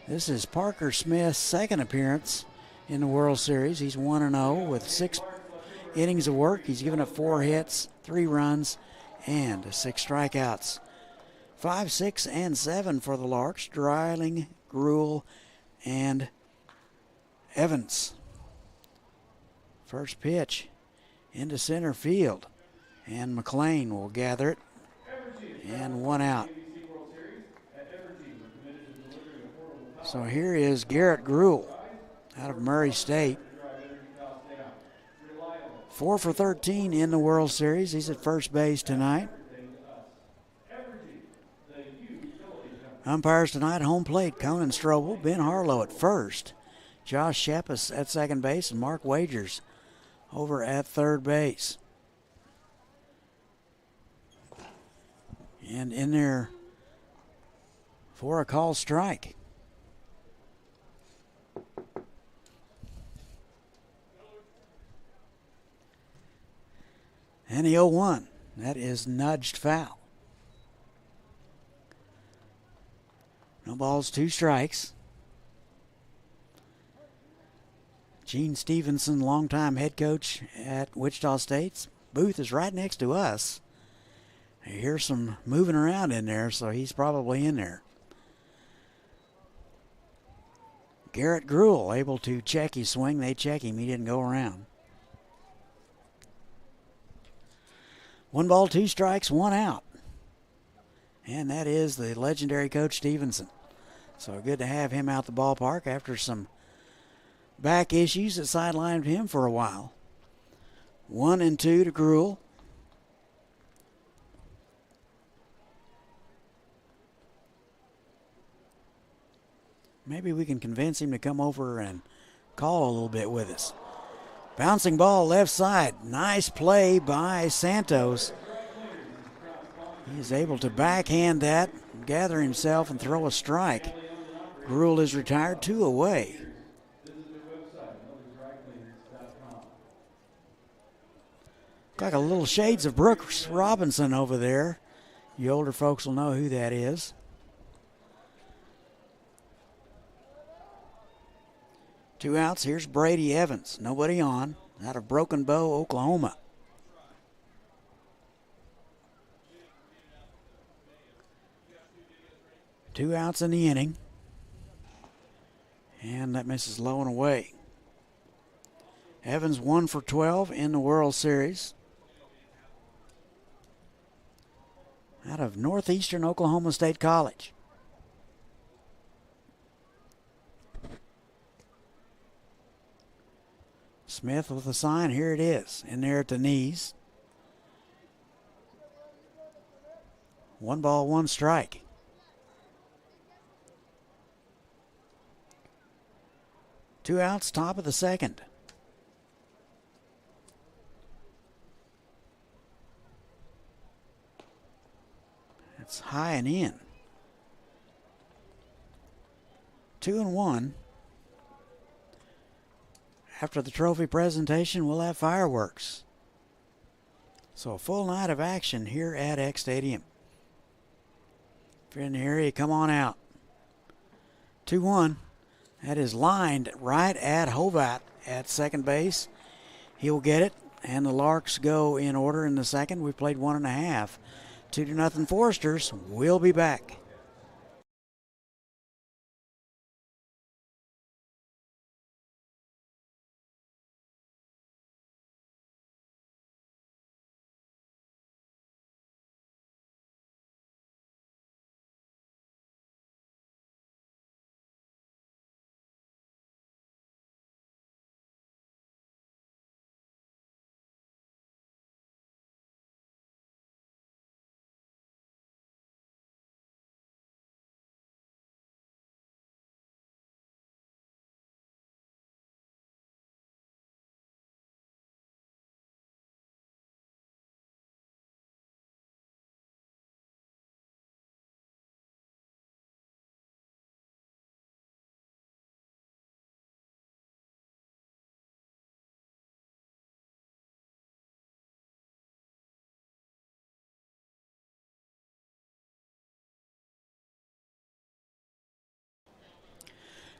This is Parker Smith's second appearance in the World Series. He's 1-0 with 6 innings of work. He's given up 4 hits, 3 runs, and 6 strikeouts. 5, 6, and 7 for the Larks. Dreiling, Gruel, and Evans. First pitch into center field, and McLean will gather it, and 1 out. So here is Garrett Gruel out of Murray State. 4 for 13 in the World Series. He's at first base tonight. Umpires tonight, home plate, Conan Strobel, Ben Harlow at first, Josh Shepis at second base, and Mark Wagers over at third base. And in there for a call strike. And the 0-1, that is nudged foul. No balls, 2 strikes. Gene Stevenson, longtime head coach at Wichita State's booth, is right next to us. I hear some moving around in there, so he's probably in there. Garrett Gruel able to check his swing. They check him. He didn't go around. 1 ball, 2 strikes, 1 out. And that is the legendary Coach Stevenson. So good to have him out the ballpark after some back issues that sidelined him for a while. 1 and 2 to Gruel. Maybe we can convince him to come over and call a little bit with us. Bouncing ball left side. Nice play by Santos. He is able to backhand that, gather himself, and throw a strike. Gruel is retired, 2 away. Like a little shades of Brooks Robinson over there. You older folks will know who that is. Two outs. Here's Brady Evans. Nobody on. Out of Broken Bow, Oklahoma. Two outs in the inning. And that misses low and away. Evans 1 for 12 in the World Series. Out of Northeastern Oklahoma State College. Smith with a sign. Here it is. In there at the knees. 1 ball, 1 strike. Two outs, top of the second. That's high and in. 2-1. After the trophy presentation, we'll have fireworks. So a full night of action here at X Stadium. If you're in the area, come on out. 2-1. That is lined right at Hovat at second base. He'll get it, and the Larks go in order in the second. We've played 1.5. 2-0 Foresters. We'll be back.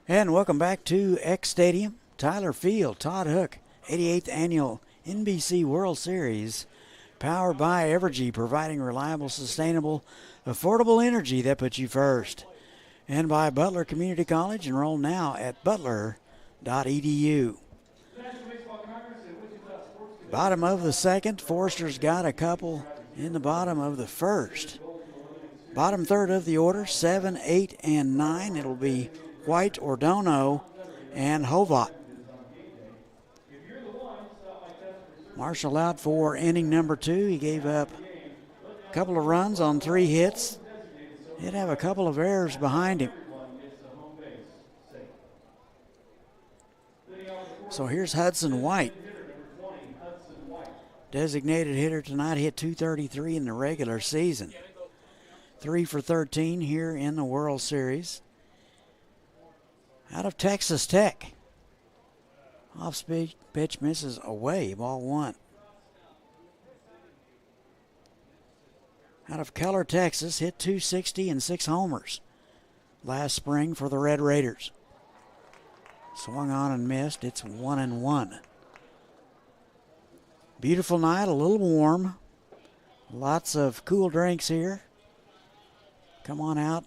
And welcome back to X Stadium, Tyler Field, Todd Hook, 88th Annual NBC World Series, powered by Evergy, providing reliable, sustainable, affordable energy that puts you first. And by Butler Community College, enroll now at butler.edu. Bottom of the second, Forster's got a couple in the bottom of the first. Bottom third of the order, 7, 8, and 9. It'll be White, Ordono, and Hovat. Marshall out for inning number 2. He gave up a couple of runs on 3 hits. He'd have a couple of errors behind him. So here's Hudson White. Designated hitter tonight, hit .233 in the regular season. 3 for 13 here in the World Series. Out of Texas Tech. Off-speed pitch misses away, ball 1. Out of Keller, Texas, hit .260 and 6 homers last spring for the Red Raiders. Swung on and missed. It's 1-1. Beautiful night, a little warm. Lots of cool drinks here. Come on out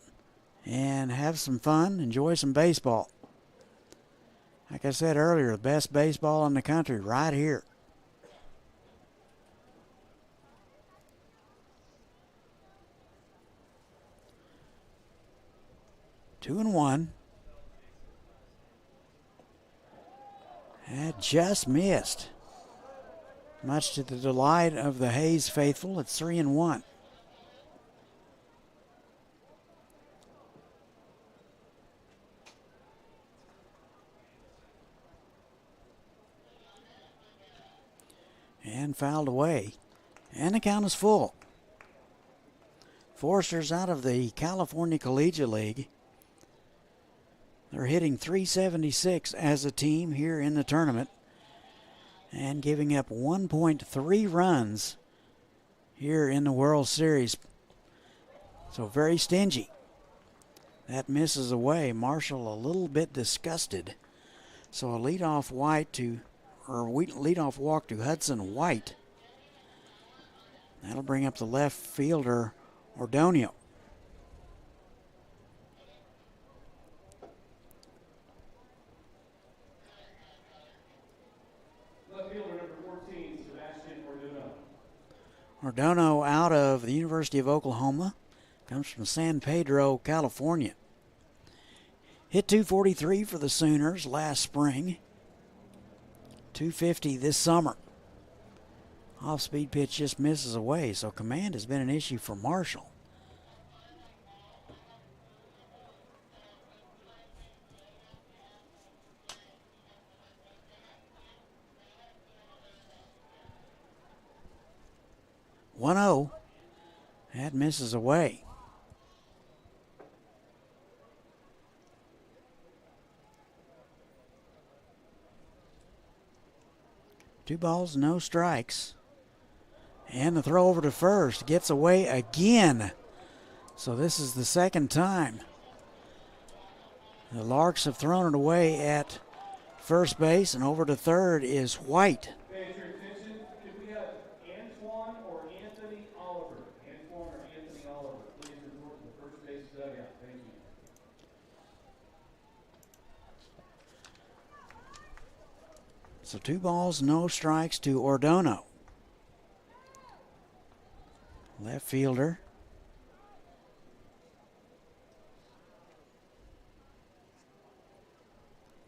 and have some fun. Enjoy some baseball. Like I said earlier, the best baseball in the country right here. Two and one. That just missed. Much to the delight of the Hayes faithful, it's 3-1. And fouled away. And the count is full. Forster's out of the California Collegiate League. They're hitting .376 as a team here in the tournament and giving up 1.3 runs here in the World Series. So very stingy. That misses away. Marshall a little bit disgusted. So a leadoff walk to Hudson White. That'll bring up the left fielder, Ordonio. Ordono out of the University of Oklahoma. Comes from San Pedro, California. Hit .243 for the Sooners last spring. .250 this summer. Off-speed pitch just misses away, so command has been an issue for Marshall. .1-0. That misses away. Two balls, no strikes. And the throw over to first gets away again. So this is the second time. The Larks have thrown it away at first base, and over to third is White. So 2 balls, no strikes to Ordono. Left fielder.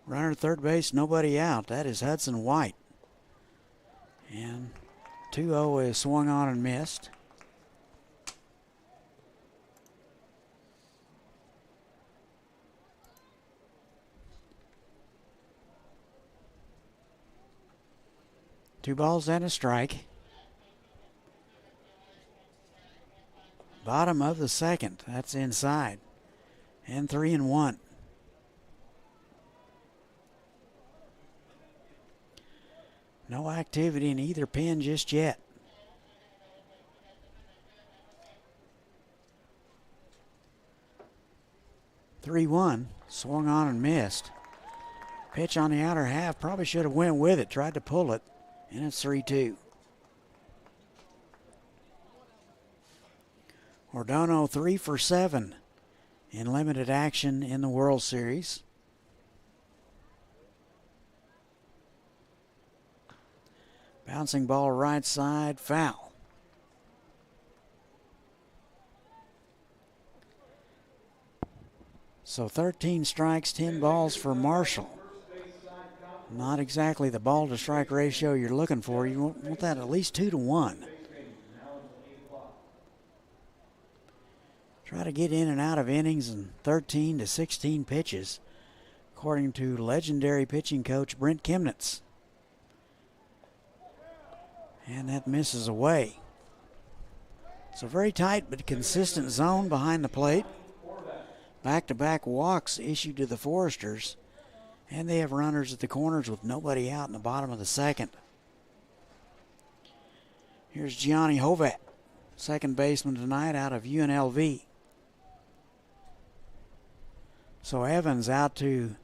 Runner at third base, nobody out. That is Hudson White. And 2-0 is swung on and missed. Two balls and a strike. Bottom of the second. That's inside. And 3-1. No activity in either pen just yet. .3-1. Swung on and missed. Pitch on the outer half. Probably should have went with it. Tried to pull it. And it's 3-2. Ordono 3 for 7 in limited action in the World Series. Bouncing ball right side, foul. So 13 strikes, 10 balls for Marshall. Not exactly the ball to strike ratio you're looking for. You want that at least 2-1. Try to get in and out of innings in 13 to 16 pitches, according to legendary pitching coach Brent Kimnitz. And that misses away. So very tight but consistent zone behind the plate. Back-to-back walks issued to the Foresters. And they have runners at the corners with nobody out in the bottom of the second. Here's Gianni Hovat, second baseman tonight out of UNLV. So Evans out to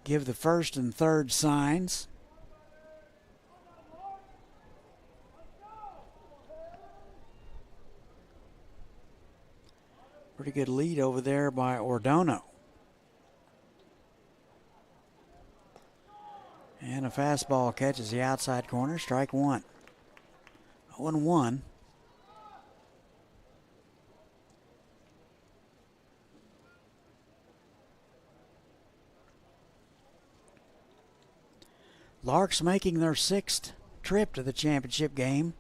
give the first and third signs. Pretty good lead over there by Ordono. And a fastball catches the outside corner, strike one. 0-1. Larks making their sixth trip to the championship game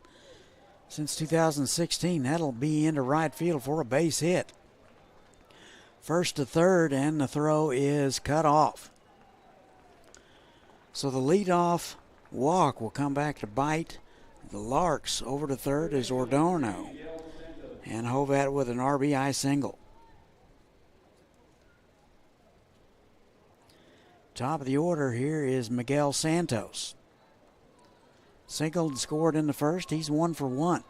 since 2016. That'll be into right field for a base hit. First to third, and the throw is cut off. So the leadoff walk will come back to bite the Larks. Over to third is Ordono. And Hovat with an RBI single. Top of the order here is Miguel Santos. Singled and scored in the first. He's 1 for 1.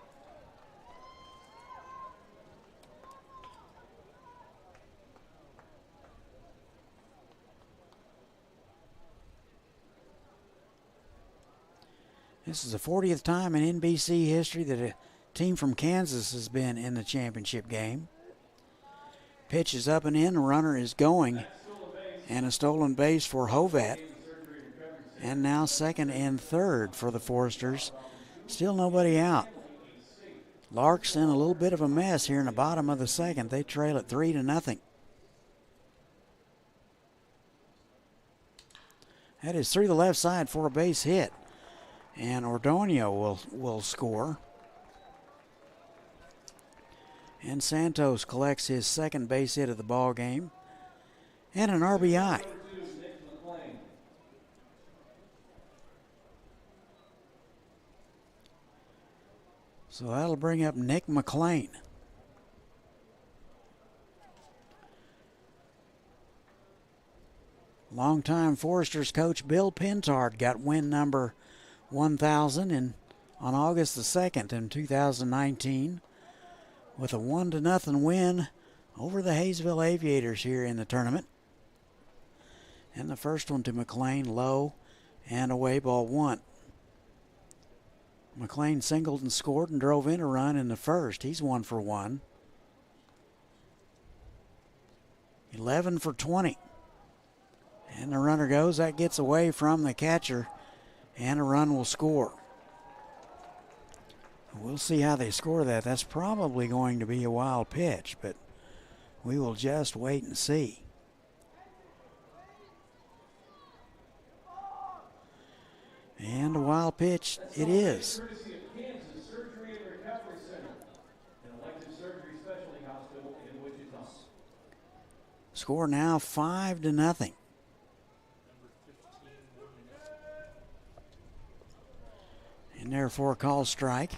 This is the 40th time in NBC history that a team from Kansas has been in the championship game. Pitch is up and in, the runner is going, and a stolen base for Hovat. And now second and third for the Foresters. Still nobody out. Larks in a little bit of a mess here in the bottom of the second. They trail it 3-0. That is through the left side for a base hit. And Ordono will score. And Santos collects his second base hit of the ball game and an RBI. So that'll bring up Nick McLean. Longtime Foresters coach Bill Pintard got win number 1,000 on August the 2nd in 2019 with a 1-0 win over the Hayesville Aviators here in the tournament. And the first one to McLean, low and away, ball one. McLean singled and scored and drove in a run in the first. He's 1 for 1. 11 for 20. And the runner goes. That gets away from the catcher. And a run will score. We'll see how they score that. That's probably going to be a wild pitch, but we will just wait and see. And a wild pitch it is. Score now 5-0. And therefore called strike.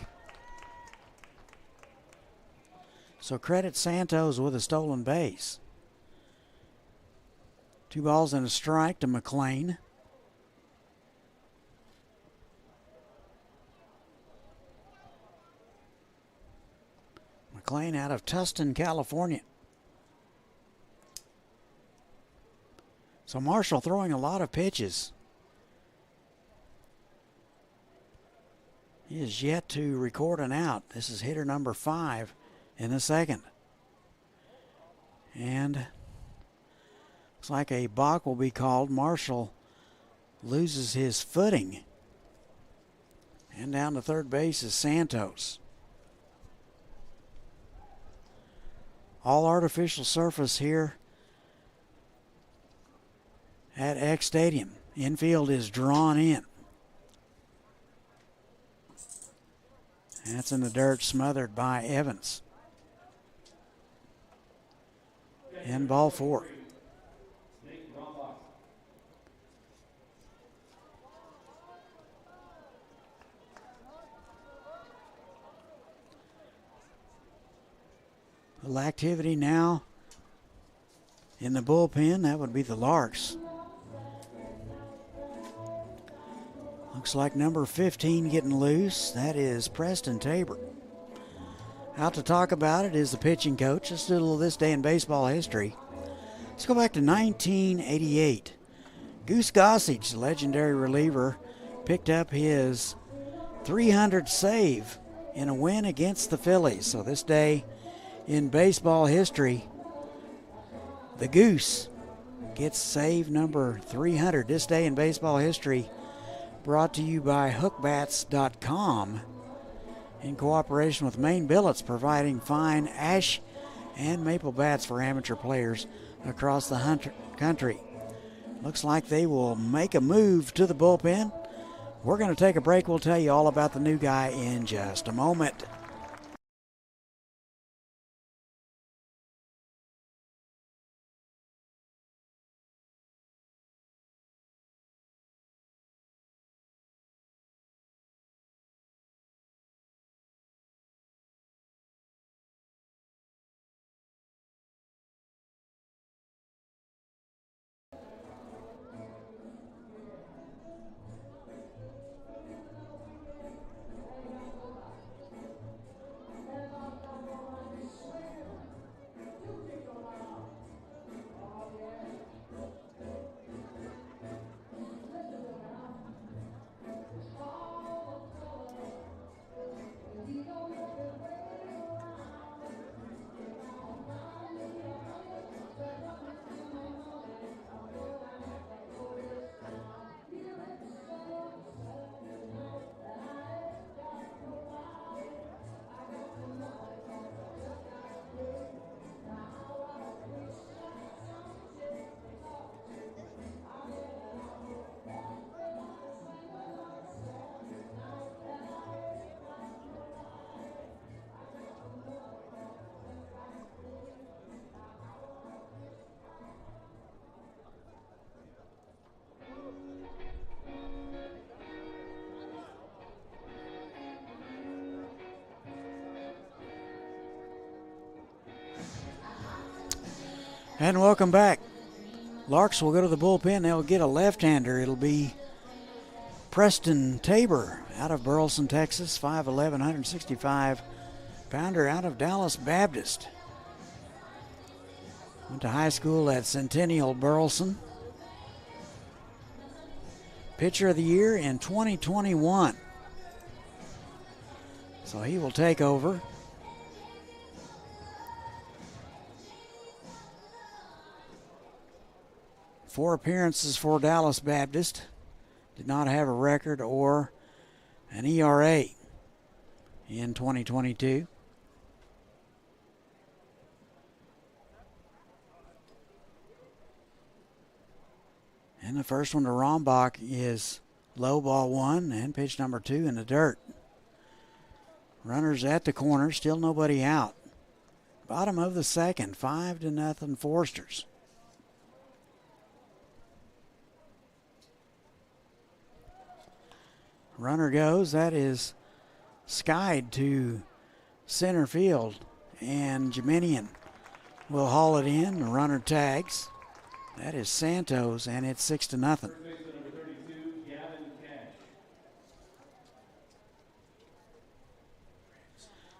So credit Santos with a stolen base. 2 balls and a strike to McLean. McLean out of Tustin, California. So Marshall throwing a lot of pitches. He is yet to record an out. This is hitter number 5 in the second. And looks like a balk will be called. Marshall loses his footing. And down to third base is Santos. All artificial surface here at X Stadium. Infield is drawn in. That's in the dirt, smothered by Evans. And ball 4. A little activity now in the bullpen. That would be the Larks. Looks like number 15 getting loose. That is Preston Tabor. Out to talk about it is the pitching coach. Let's do a little this day in baseball history. Let's go back to 1988. Goose Gossage, the legendary reliever, picked up his 300th save in a win against the Phillies. So this day in baseball history, the Goose gets save number 300. This day in baseball history, brought to you by hookbats.com in cooperation with Maine Billets, providing fine ash and maple bats for amateur players across the country. Looks like they will make a move to the bullpen. We're going to take a break. We'll tell you all about the new guy in just a moment. And welcome back. Larks will go to the bullpen. They'll get a left-hander. It'll be Preston Tabor out of Burleson, Texas, 5'11", 165-pounder out of Dallas Baptist. Went to high school at Centennial Burleson. Pitcher of the Year in 2021. So he will take over. Four appearances for Dallas Baptist. Did not have a record or an ERA in 2022. And the first one to Rombach is low, ball 1, and pitch number 2 in the dirt. Runners at the corner, still nobody out. Bottom of the second, 5-0 Forsters. Runner goes. That is skied to center field, and Jeminian will haul it in. The runner tags. That is Santos, and it's 6-0.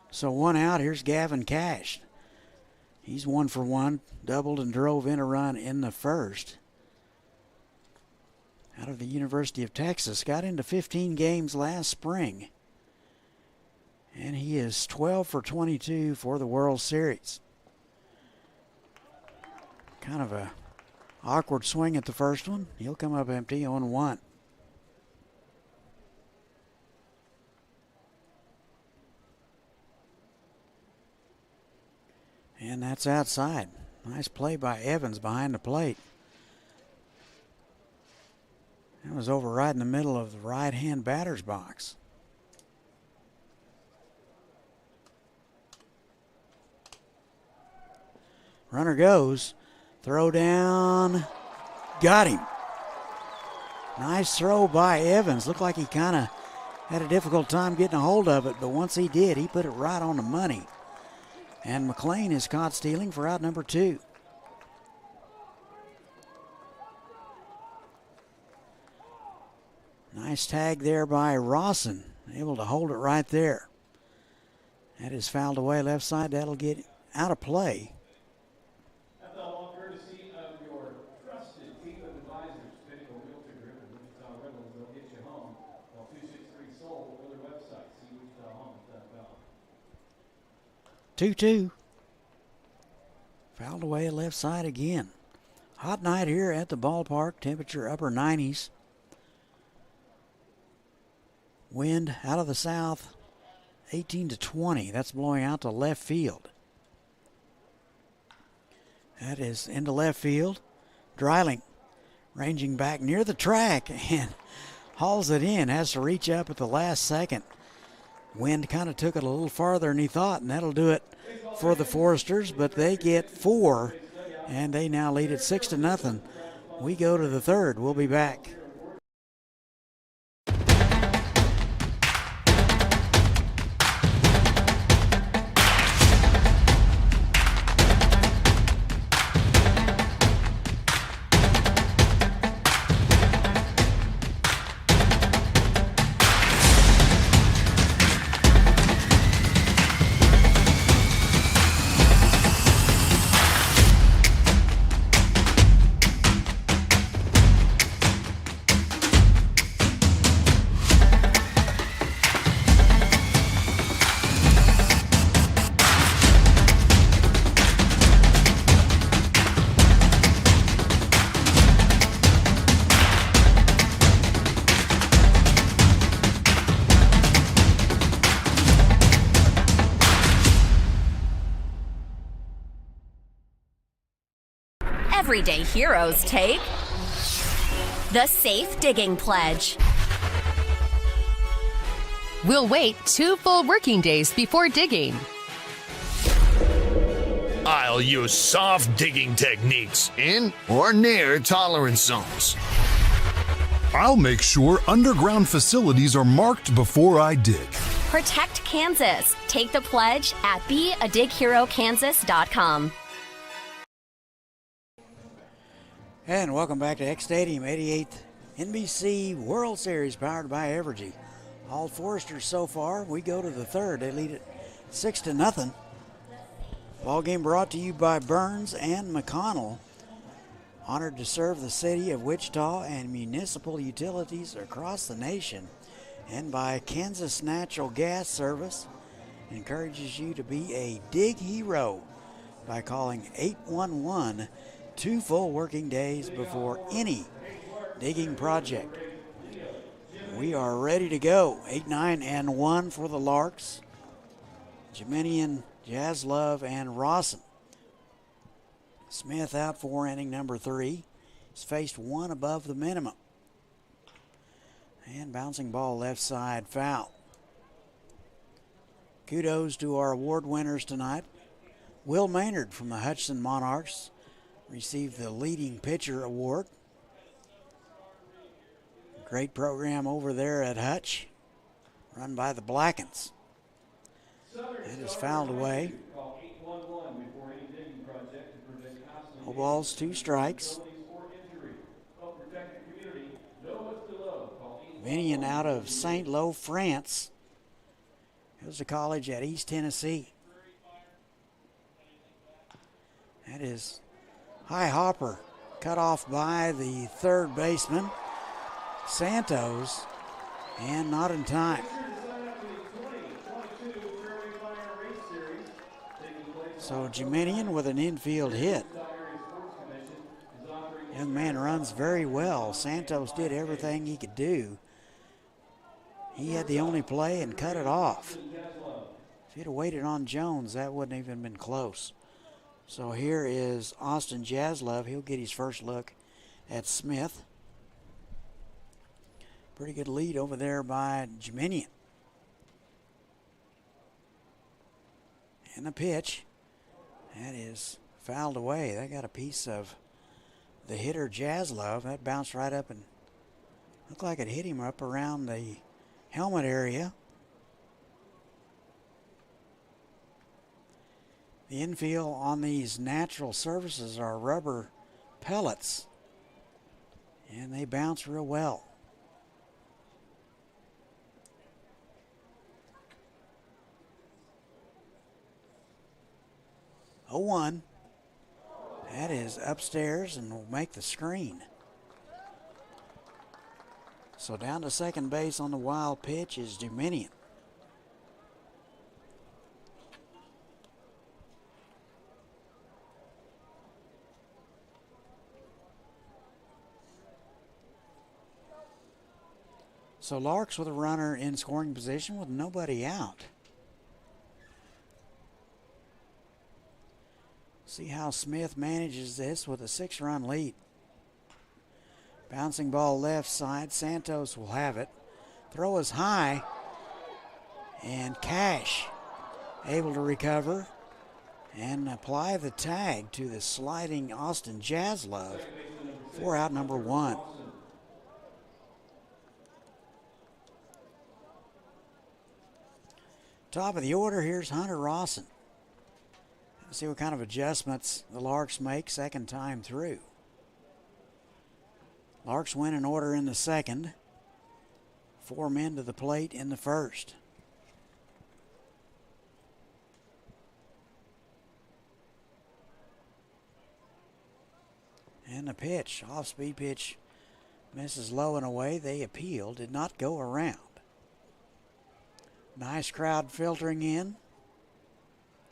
So one out. Here's Gavin Cash. He's 1 for 1, doubled and drove in a run in the first. Out of the University of Texas, got into 15 games last spring. And he is 12 for 22 for the World Series. Kind of a awkward swing at the first one. He'll come up empty, 0-1. And that's outside. Nice play by Evans behind the plate. That was over right in the middle of the right-hand batter's box. Runner goes. Throw down. Got him. Nice throw by Evans. Looked like he kind of had a difficult time getting a hold of it, but once he did, he put it right on the money. And McLean is caught stealing for out number 2. Nice tag there by Rawson. Able to hold it right there. That is fouled away left side. That'll get out of play. That's all courtesy of your trusted team of advisors, Pinnacle Realty Group and Wichita Rentals. They'll get you home. Call 263-SOLD or their website, cwichitahomes.com. 2-2. Fouled away left side again. Hot night here at the ballpark. Temperature upper 90s. Wind out of the south, 18 to 20. That's blowing out to left field. That is into left field. Dreiling ranging back near the track and hauls it in. Has to reach up at the last second. Wind kind of took it a little farther than he thought, and that'll do it for the Foresters, but they get 4, and they now lead it 6-0. We go to the third. We'll be back. Everyday heroes take the Safe Digging Pledge. We'll wait 2 full working days before digging. I'll use soft digging techniques in or near tolerance zones. I'll make sure underground facilities are marked before I dig. Protect Kansas. Take the pledge at beadigherokansas.com. And welcome back to X Stadium, 88th NBC World Series powered by Evergy. All Foresters so far. We go to the third. They lead it 6-0. Ball game brought to you by Burns and McConnell. Honored to serve the city of Wichita and municipal utilities across the nation. And by Kansas Natural Gas Service. Encourages you to be a dig hero by calling 811 2 full working days before any digging project. We are ready to go. 8-9-1 for the Larks. Jeminian, Jaslove, and Rawson. Smith out for inning number 3. He's faced 1 above the minimum. And bouncing ball left side foul. Kudos to our award winners tonight. Will Maynard from the Hutchinson Monarchs received the leading pitcher award. Great program over there at Hutch, run by the Blackens. That is fouled away. No balls, 2 strikes. Vinian out of St. Lo, France. Goes to college at East Tennessee. That is high hopper, cut off by the third baseman, Santos, and not in time. So Jumenian with an infield hit. Young man runs very well. Santos did everything he could do. He had the only play and cut it off. If he'd have waited on Jones, that wouldn't even been close. So here is Austin Jaslove. He'll get his first look at Smith. Pretty good lead over there by Jumenian. And the pitch. That is fouled away. That got a piece of the hitter Jaslove. That bounced right up and looked like it hit him up around the helmet area. The infield on these natural surfaces are rubber pellets, and they bounce real well. Oh, 1. That is upstairs and will make the screen. So down to second base on the wild pitch is Jumenian. So Larks with a runner in scoring position with nobody out. See how Smith manages this with a 6-run lead. Bouncing ball left side. Santos will have it. Throw is high. And Cash able to recover and apply the tag to the sliding Austin Jaslove for out number 1. Top of the order, here's Hunter Rawson. Let's see what kind of adjustments the Larks make second time through. Larks win an order in the second. 4 men to the plate in the first. And the pitch, off-speed pitch, misses low and away. They appeal, did not go around. Nice crowd filtering in.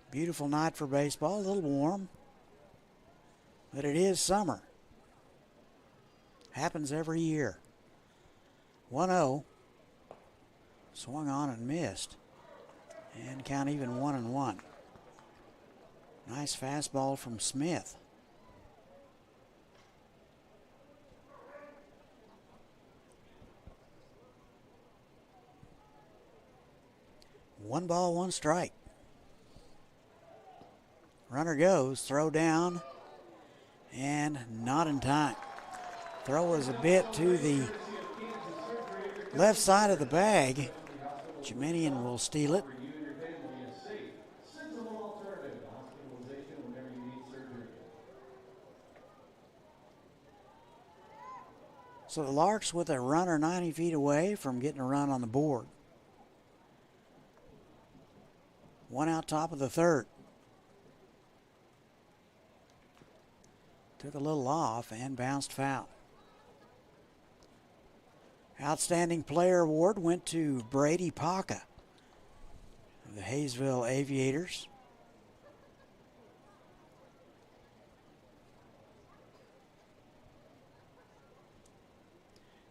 Beautiful night for baseball, a little warm, but it is summer. Happens every year. 1-0. Swung on and missed. And count even 1-1. Nice fastball from Smith. One ball, one strike. Runner goes, throw down, and not in time. Throw is a bit to the left side of the bag. Jumenian will steal it. So the Larks with a runner 90 feet away from getting a run on the board. One out top of the third. Took a little off and bounced foul. Outstanding Player Award went to Brady Paca of the Hayesville Aviators.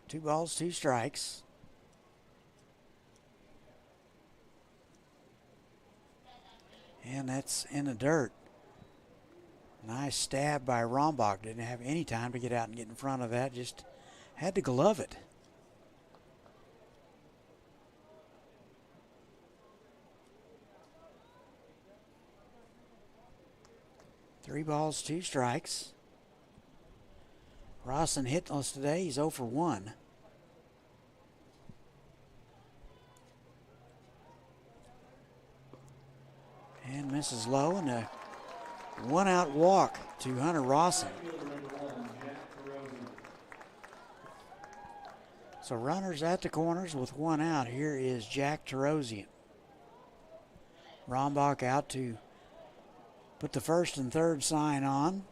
Two balls, two strikes. And that's in the dirt. Nice stab by Rombach. Didn't have any time to get out and get in front of that. Just had to glove it. Three balls, two strikes. Rawson hitless today. He's 0 for 1. And misses low, and a one-out walk to Hunter Rawson. So runners at the corners with one out. Here is Jack Tarosian. Rombach out to put the first and third sign on.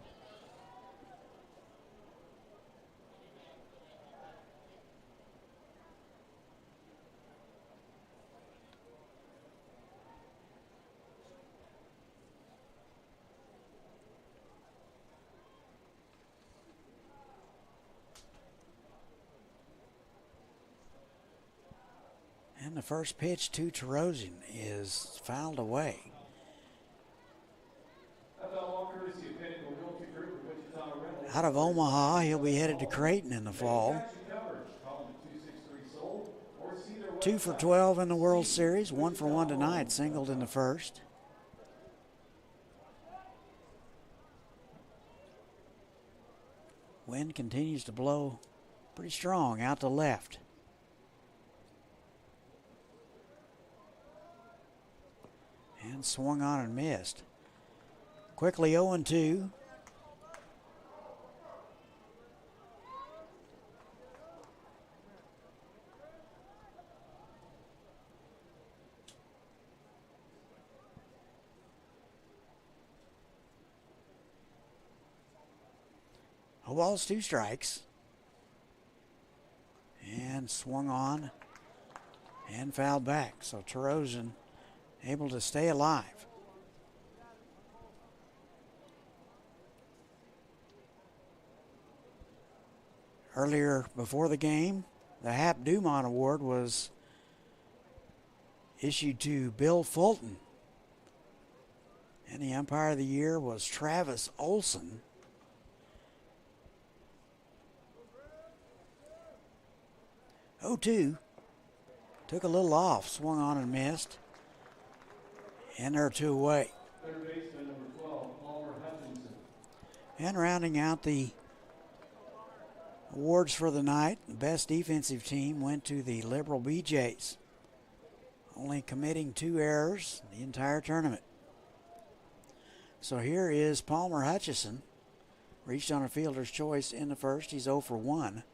And the first pitch to Terosian is fouled away. Out of Omaha, he'll be headed to Creighton in the fall. 2 for 12 in the World Series, 1 for 1 tonight, singled in the first. Wind continues to blow pretty strong out to left. And swung on and missed. Quickly 0-2. No balls, 2 strikes. And swung on and fouled back. So Terosian able to stay alive. Earlier before the game, the Hap Dumont Award was issued to Bill Fulton. And the umpire of the year was Travis Olson. Oh, 2. Took a little off, swung on and missed. And there are 2 away. Third baseman number 12, Palmer Hutchinson. And rounding out the awards for the night, the best defensive team went to the Liberal BJs, only committing 2 errors the entire tournament. So here is Palmer Hutchison, reached on a fielder's choice in the first. He's 0 for 1.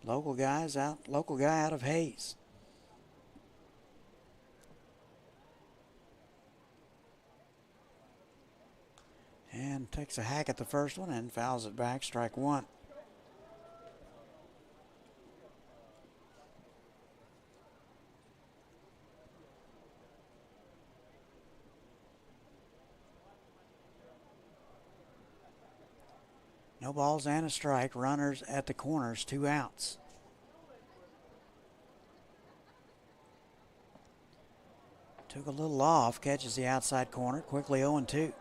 Local guy out of Hayes. And takes a hack at the first one and fouls it back, strike 1. No balls and a strike. Runners at the corners, 2 outs. Took a little off, catches the outside corner, quickly 0-2.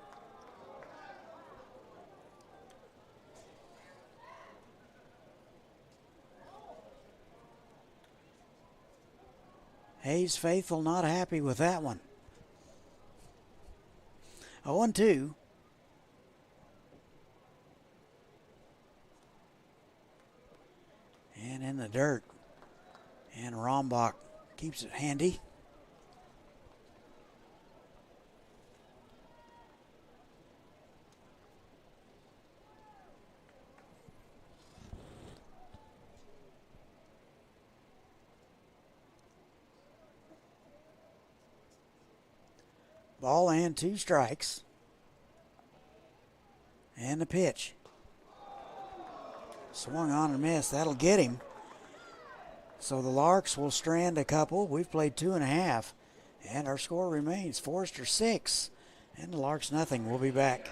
Hayes faithful not happy with that one. 0-2. And in the dirt. And Rombach keeps it handy. Ball and 2 strikes. And the pitch. Swung on and missed. That'll get him. So the Larks will strand a couple. We've played 2.5. And our score remains Forester 6. And the Larks nothing. We'll be back.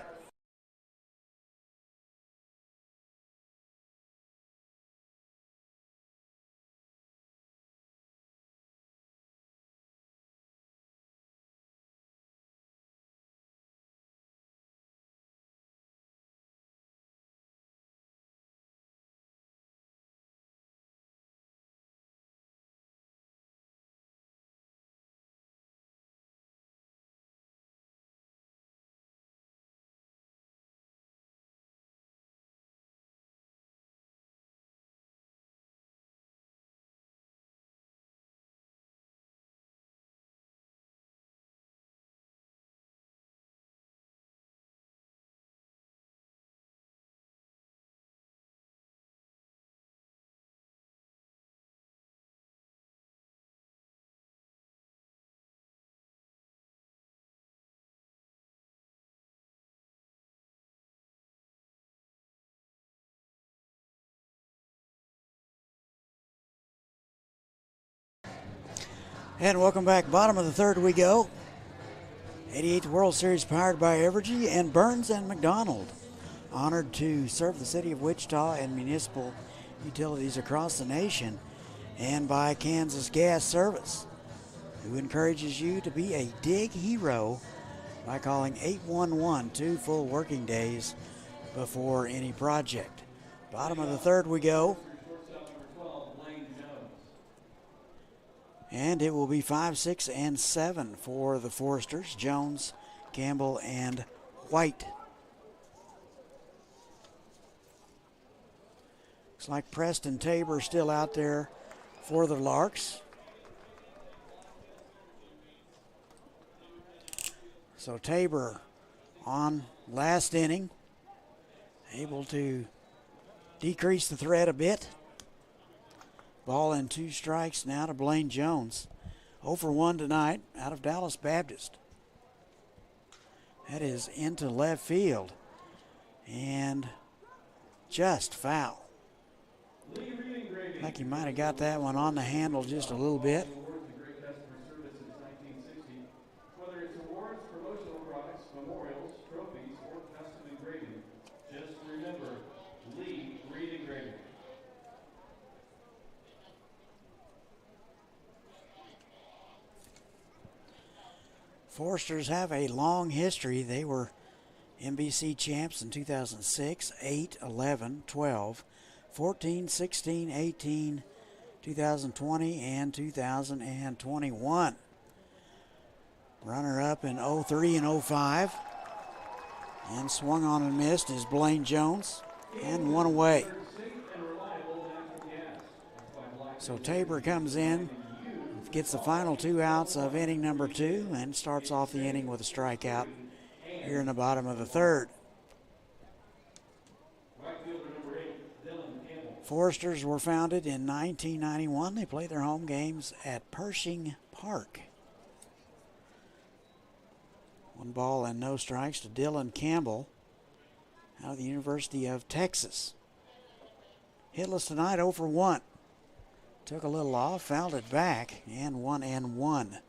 And welcome back. Bottom of the third we go. 88th World Series powered by Evergy and Burns and McDonald. Honored to serve the city of Wichita and municipal utilities across the nation. and by Kansas Gas Service, who encourages you to be a dig hero by calling 811 2 full working days before any project. Bottom of the third we go. And it will be 5, 6, and 7 for the Foresters, Jones, Campbell, and White. Looks like Preston Tabor still out there for the Larks. So Tabor on last inning, able to decrease the threat a bit. Ball and 2 strikes now to Blaine Jones. 0 for 1 tonight out of Dallas Baptist. That is into left field and just foul. Like he might have got that one on the handle just a little bit. Foresters have a long history. They were NBC champs in 2006, 8, 11, 12, 14, 16, 18, 2020, and 2021. Runner-up in 03 and 05. And swung on and missed is Blaine Jones, and one away. So Tabor comes in, gets the final 2 outs of inning number 2, and starts off the inning with a strikeout here in the bottom of the third. Foresters were founded in 1991. They play their home games at Pershing Park. 1 ball and no strikes to Dylan Campbell out of the University of Texas. Hitless tonight, 0 for 1. Took a little off, fouled it back, and 1-1.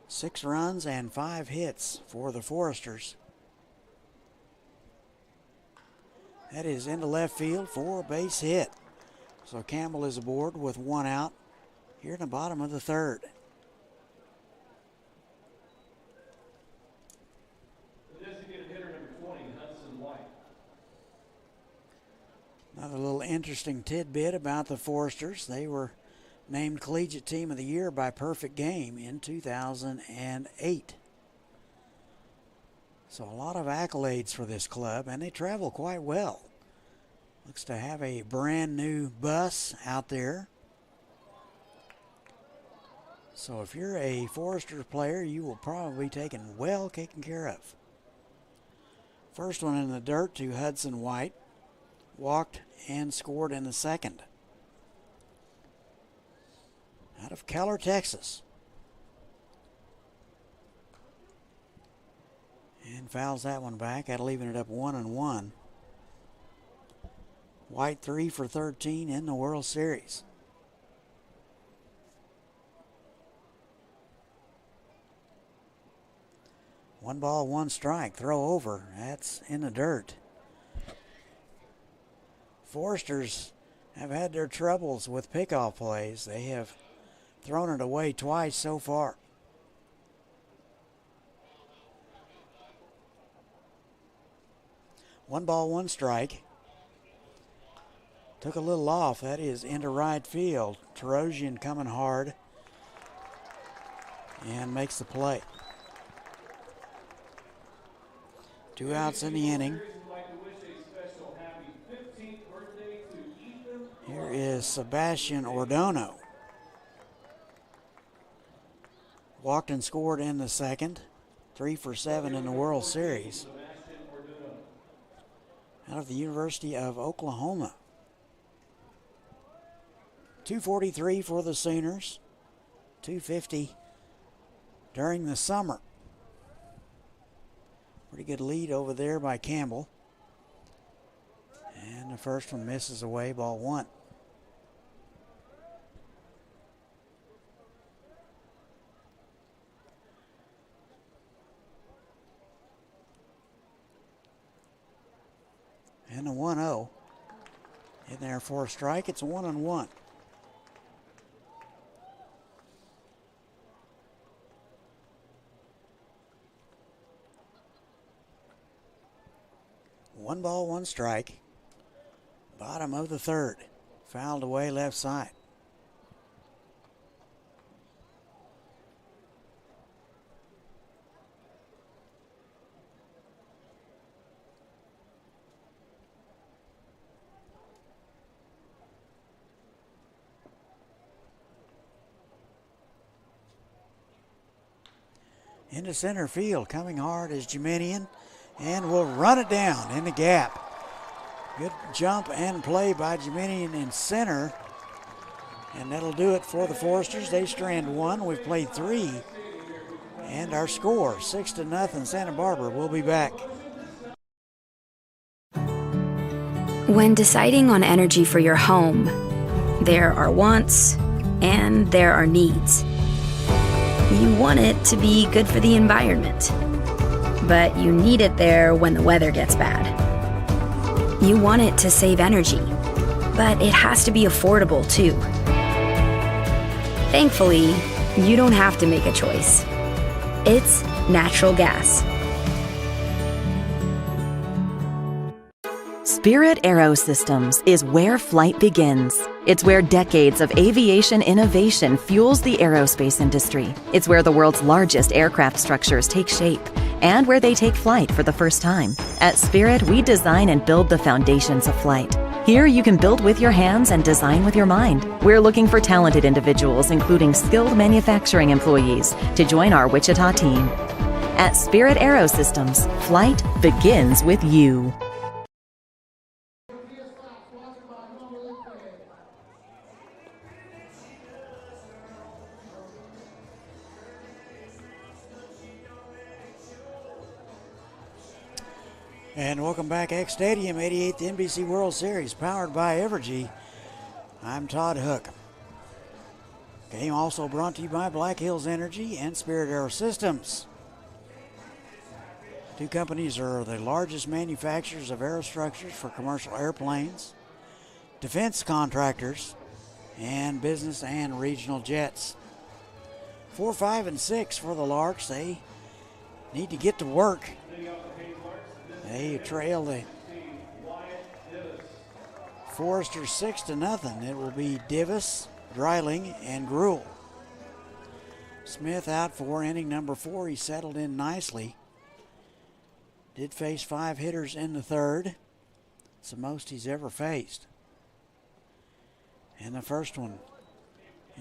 Six runs and 5 hits for the Foresters. That is into left field for a base hit. So Campbell is aboard with 1 out here in the bottom of the third. Another little interesting tidbit about the Foresters. They were named Collegiate Team of the Year by Perfect Game in 2008. So a lot of accolades for this club, and they travel quite well. Looks to have a brand new bus out there. So if you're a Foresters player, you will probably be taken care of. First one in the dirt to Hudson White. Walked and scored in the second. Out of Keller, Texas. And fouls that one back. That'll leaving it up 1-1. White 3 for 13 in the World Series. One ball, 1 strike. Throw over. That's in the dirt. Foresters have had their troubles with pickoff plays. They have thrown it away twice so far. One ball, 1 strike. Took a little off. That is into right field. Terosian coming hard and makes the play. 2 outs in the inning. Here is Sebastian Ordono. Walked and scored in the second. 3 for 7 in the World Series. Out of the University of Oklahoma. 243 for the Sooners. 250 during the summer. Pretty good lead over there by Campbell. And the first one misses away, ball 1. And a 1-0. In there for a strike. It's 1-1. One ball, one strike. Bottom of the third. Fouled away left side. Into center field, coming hard is Jeminian, and will run it down in the gap. Good jump and play by Jeminian in center, and that'll do it for the Foresters. They strand one. We've played three, and our score 6-0 Santa Barbara. We'll be back. When deciding on energy for your home, there are wants and there are needs. You want it to be good for the environment, but you need it there when the weather gets bad. You want it to save energy, but it has to be affordable too. Thankfully, you don't have to make a choice. It's natural gas. Spirit Aerosystems is where flight begins. It's where decades of aviation innovation fuels the aerospace industry. It's where the world's largest aircraft structures take shape and where they take flight for the first time. At Spirit, we design and build the foundations of flight. Here, you can build with your hands and design with your mind. We're looking for talented individuals, including skilled manufacturing employees, to join our Wichita team. At Spirit Aerosystems, flight begins with you. And welcome back, X Stadium, 88th NBC World Series, powered by Evergy. I'm Todd Hook. Game also brought to you by Black Hills Energy and Spirit Aerosystems. Two companies are the largest manufacturers of aerostructures for commercial airplanes, defense contractors, and business and regional jets. 4, 5, and 6 for the Larks. They need to get to work. They trail the Foresters 6-0. It will be Divis, Dreiling, and Gruel. Smith out for inning number 4. He settled in nicely. Did face 5 hitters in the third. It's the most he's ever faced. And the first one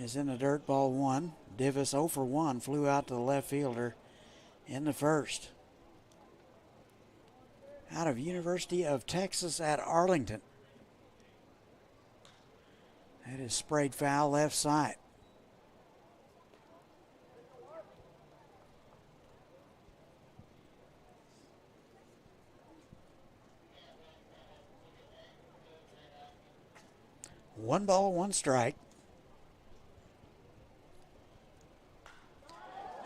is in the dirt, ball 1. Divis 0 for 1, flew out to the left fielder in the first. Out of University of Texas at Arlington. That is sprayed foul left side. One ball, one strike.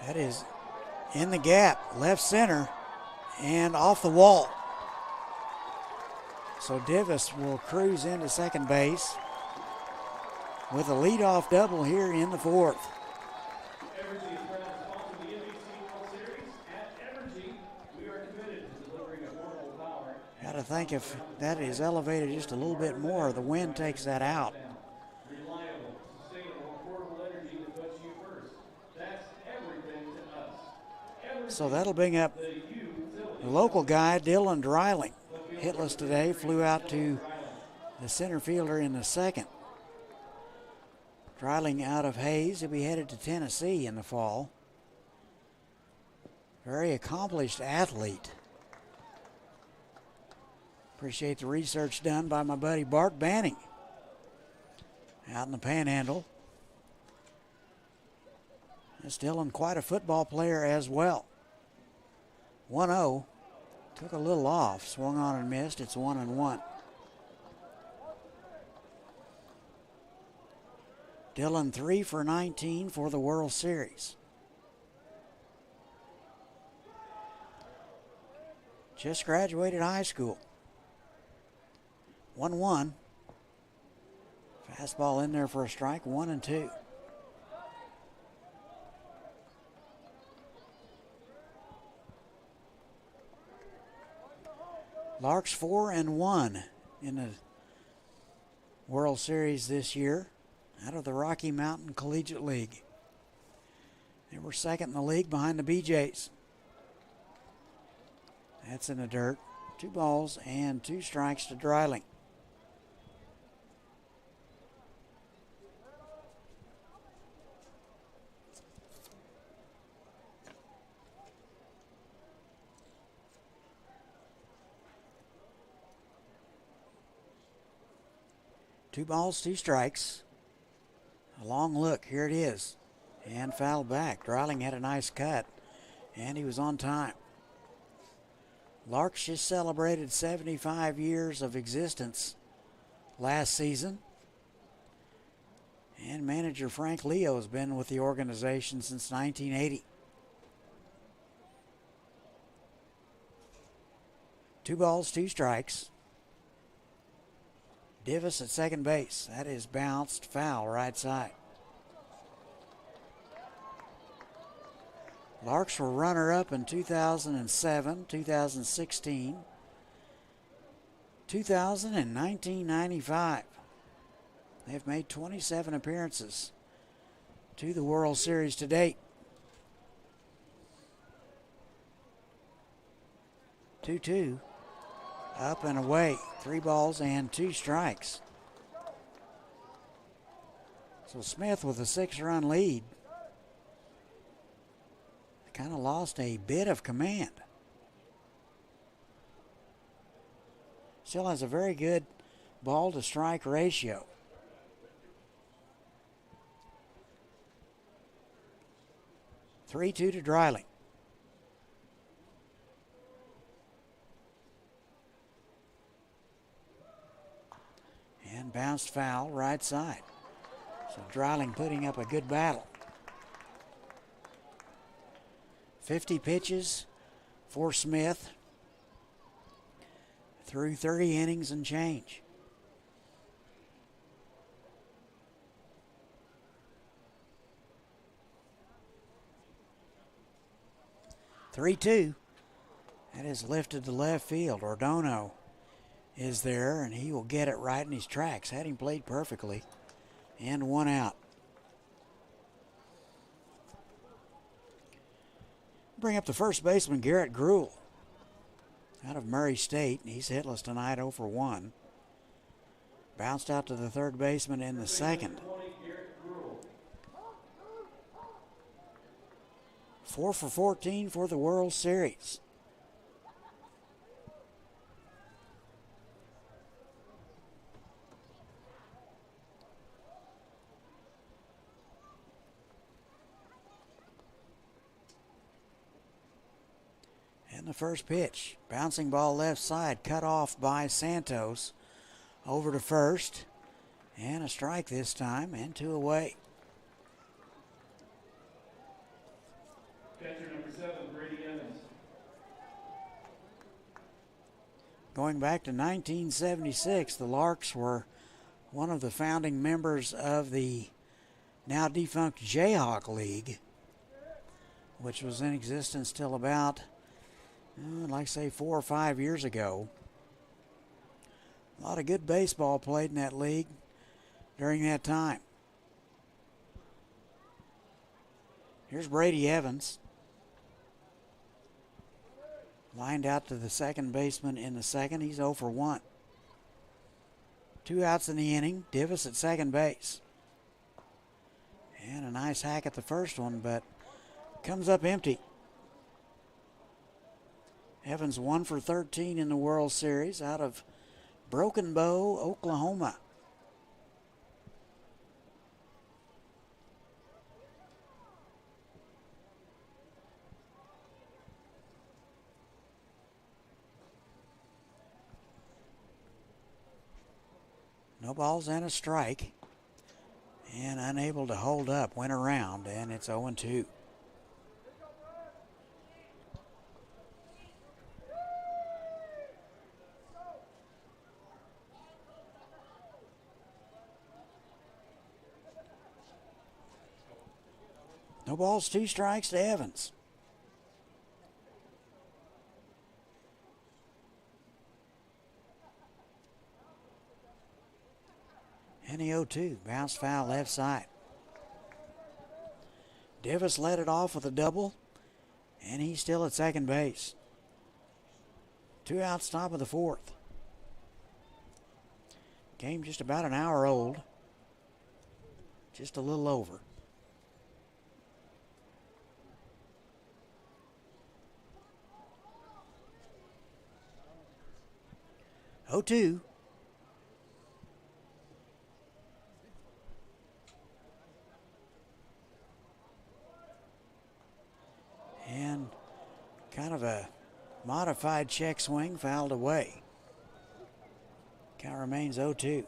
That is in the gap, left center, and off the wall. So Divis will cruise into second base with a leadoff double here in the fourth. Got to think if that is elevated just a little bit more, the wind takes that out. So that'll bring up the local guy, Dylan Dreiling. Hitless today, flew out to the center fielder in the second. Dreiling out of Hayes. He'll be headed to Tennessee in the fall. Very accomplished athlete. Appreciate the research done by my buddy Bart Banning out in the Panhandle. That's Dylan, quite a football player as well. 1-0. Took a little off, swung on and missed. It's 1-1. Dylan 3 for 19 for the World Series. Just graduated high school. 1-1. Fastball in there for a strike, 1-2. Larks 4-1 in the World Series this year out of the Rocky Mountain Collegiate League. They were second in the league behind the BJs. That's in the dirt. 2 balls and 2 strikes to Dreiling. Two balls, 2 strikes. A long look, here it is. And fouled back. Dreiling had a nice cut, and he was on time. Larks just celebrated 75 years of existence last season. And manager Frank Leo has been with the organization since 1980. 2 balls, 2 strikes. Divis at second base. That is bounced foul right side. Larks were runner-up in 2007, 2016, 2000, and 1995. They've made 27 appearances to the World Series to date. 2-2. Up and away. 3 balls and 2 strikes. So Smith with a 6-run lead kind of lost a bit of command. Still has a very good ball to strike ratio. Three-two to Dreiling. And bounced foul right side. So Dreiling putting up a good battle. 50 pitches for Smith through 30 innings and change. Three-two. That is lifted to left field. Ordono is there, and he will get it right in his tracks. Had him played perfectly. And 1 out. Bring up the first baseman, Garrett Gruhl, out of Murray State. He's hitless tonight, 0 for 1. Bounced out to the third baseman in the second. 4 for 14 for the World Series. And the first pitch, bouncing ball left side, cut off by Santos. Over to first, and a strike this time, and 2 away. Catcher number 7, Brady Evans. Going back to 1976, the Larks were one of the founding members of the now defunct Jayhawk League, which was in existence till about, I'd like to say 4 or 5 years ago. A lot of good baseball played in that league during that time. Here's Brady Evans. Lined out to the second baseman in the second. He's 0 for 1. 2 outs in the inning. Divis at second base. And a nice hack at the first one, but comes up empty. Evans 1 for 13 in the World Series out of Broken Bow, Oklahoma. No balls and a strike. And unable to hold up, went around, and it's 0-2. No balls, 2 strikes to Evans. And the 0-2, bounce foul left side. Davis led it off with a double, and he's still at second base. 2 outs, top of the 4th. Game just about an hour old. Just a little over. Oh, 2. And kind of a modified check swing, fouled away. Count remains 0-2.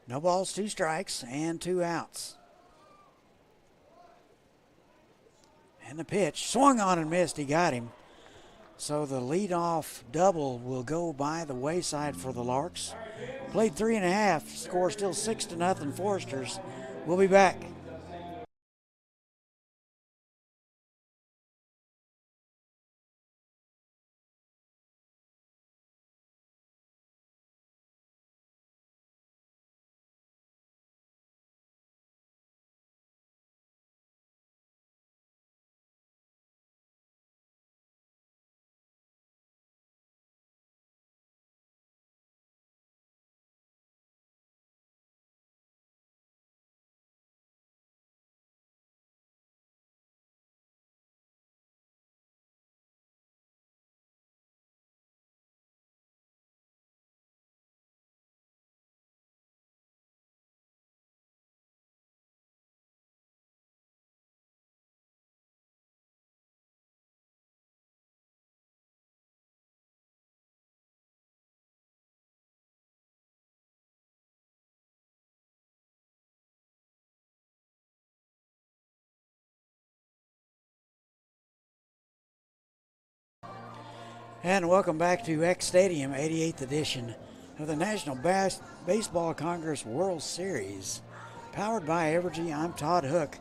No balls, 2 strikes, and 2 outs. And the pitch, swung on and missed. He got him. So the leadoff double will go by the wayside for the Larks. Played 3.5, score still 6-0 Foresters. We'll be back. And welcome back to X Stadium, 88th edition of the National Baseball Congress World Series. Powered by Evergy, I'm Todd Hook,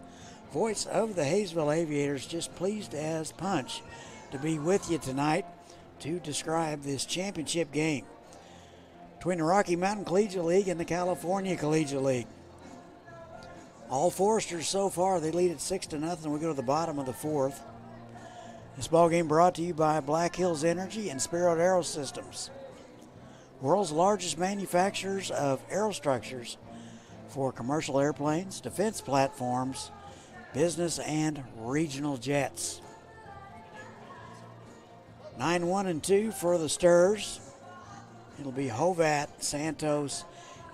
voice of the Hayesville Aviators, just pleased as punch to be with you tonight to describe this championship game between the Rocky Mountain Collegiate League and the California Collegiate League. All Foresters so far, they lead at 6-0. We go to the bottom of the 4th. This ball game brought to you by Black Hills Energy and Spirit Aerosystems, world's largest manufacturers of aerostructures for commercial airplanes, defense platforms, business and regional jets. 9-1-2 for the Stirs. It'll be Hovat, Santos,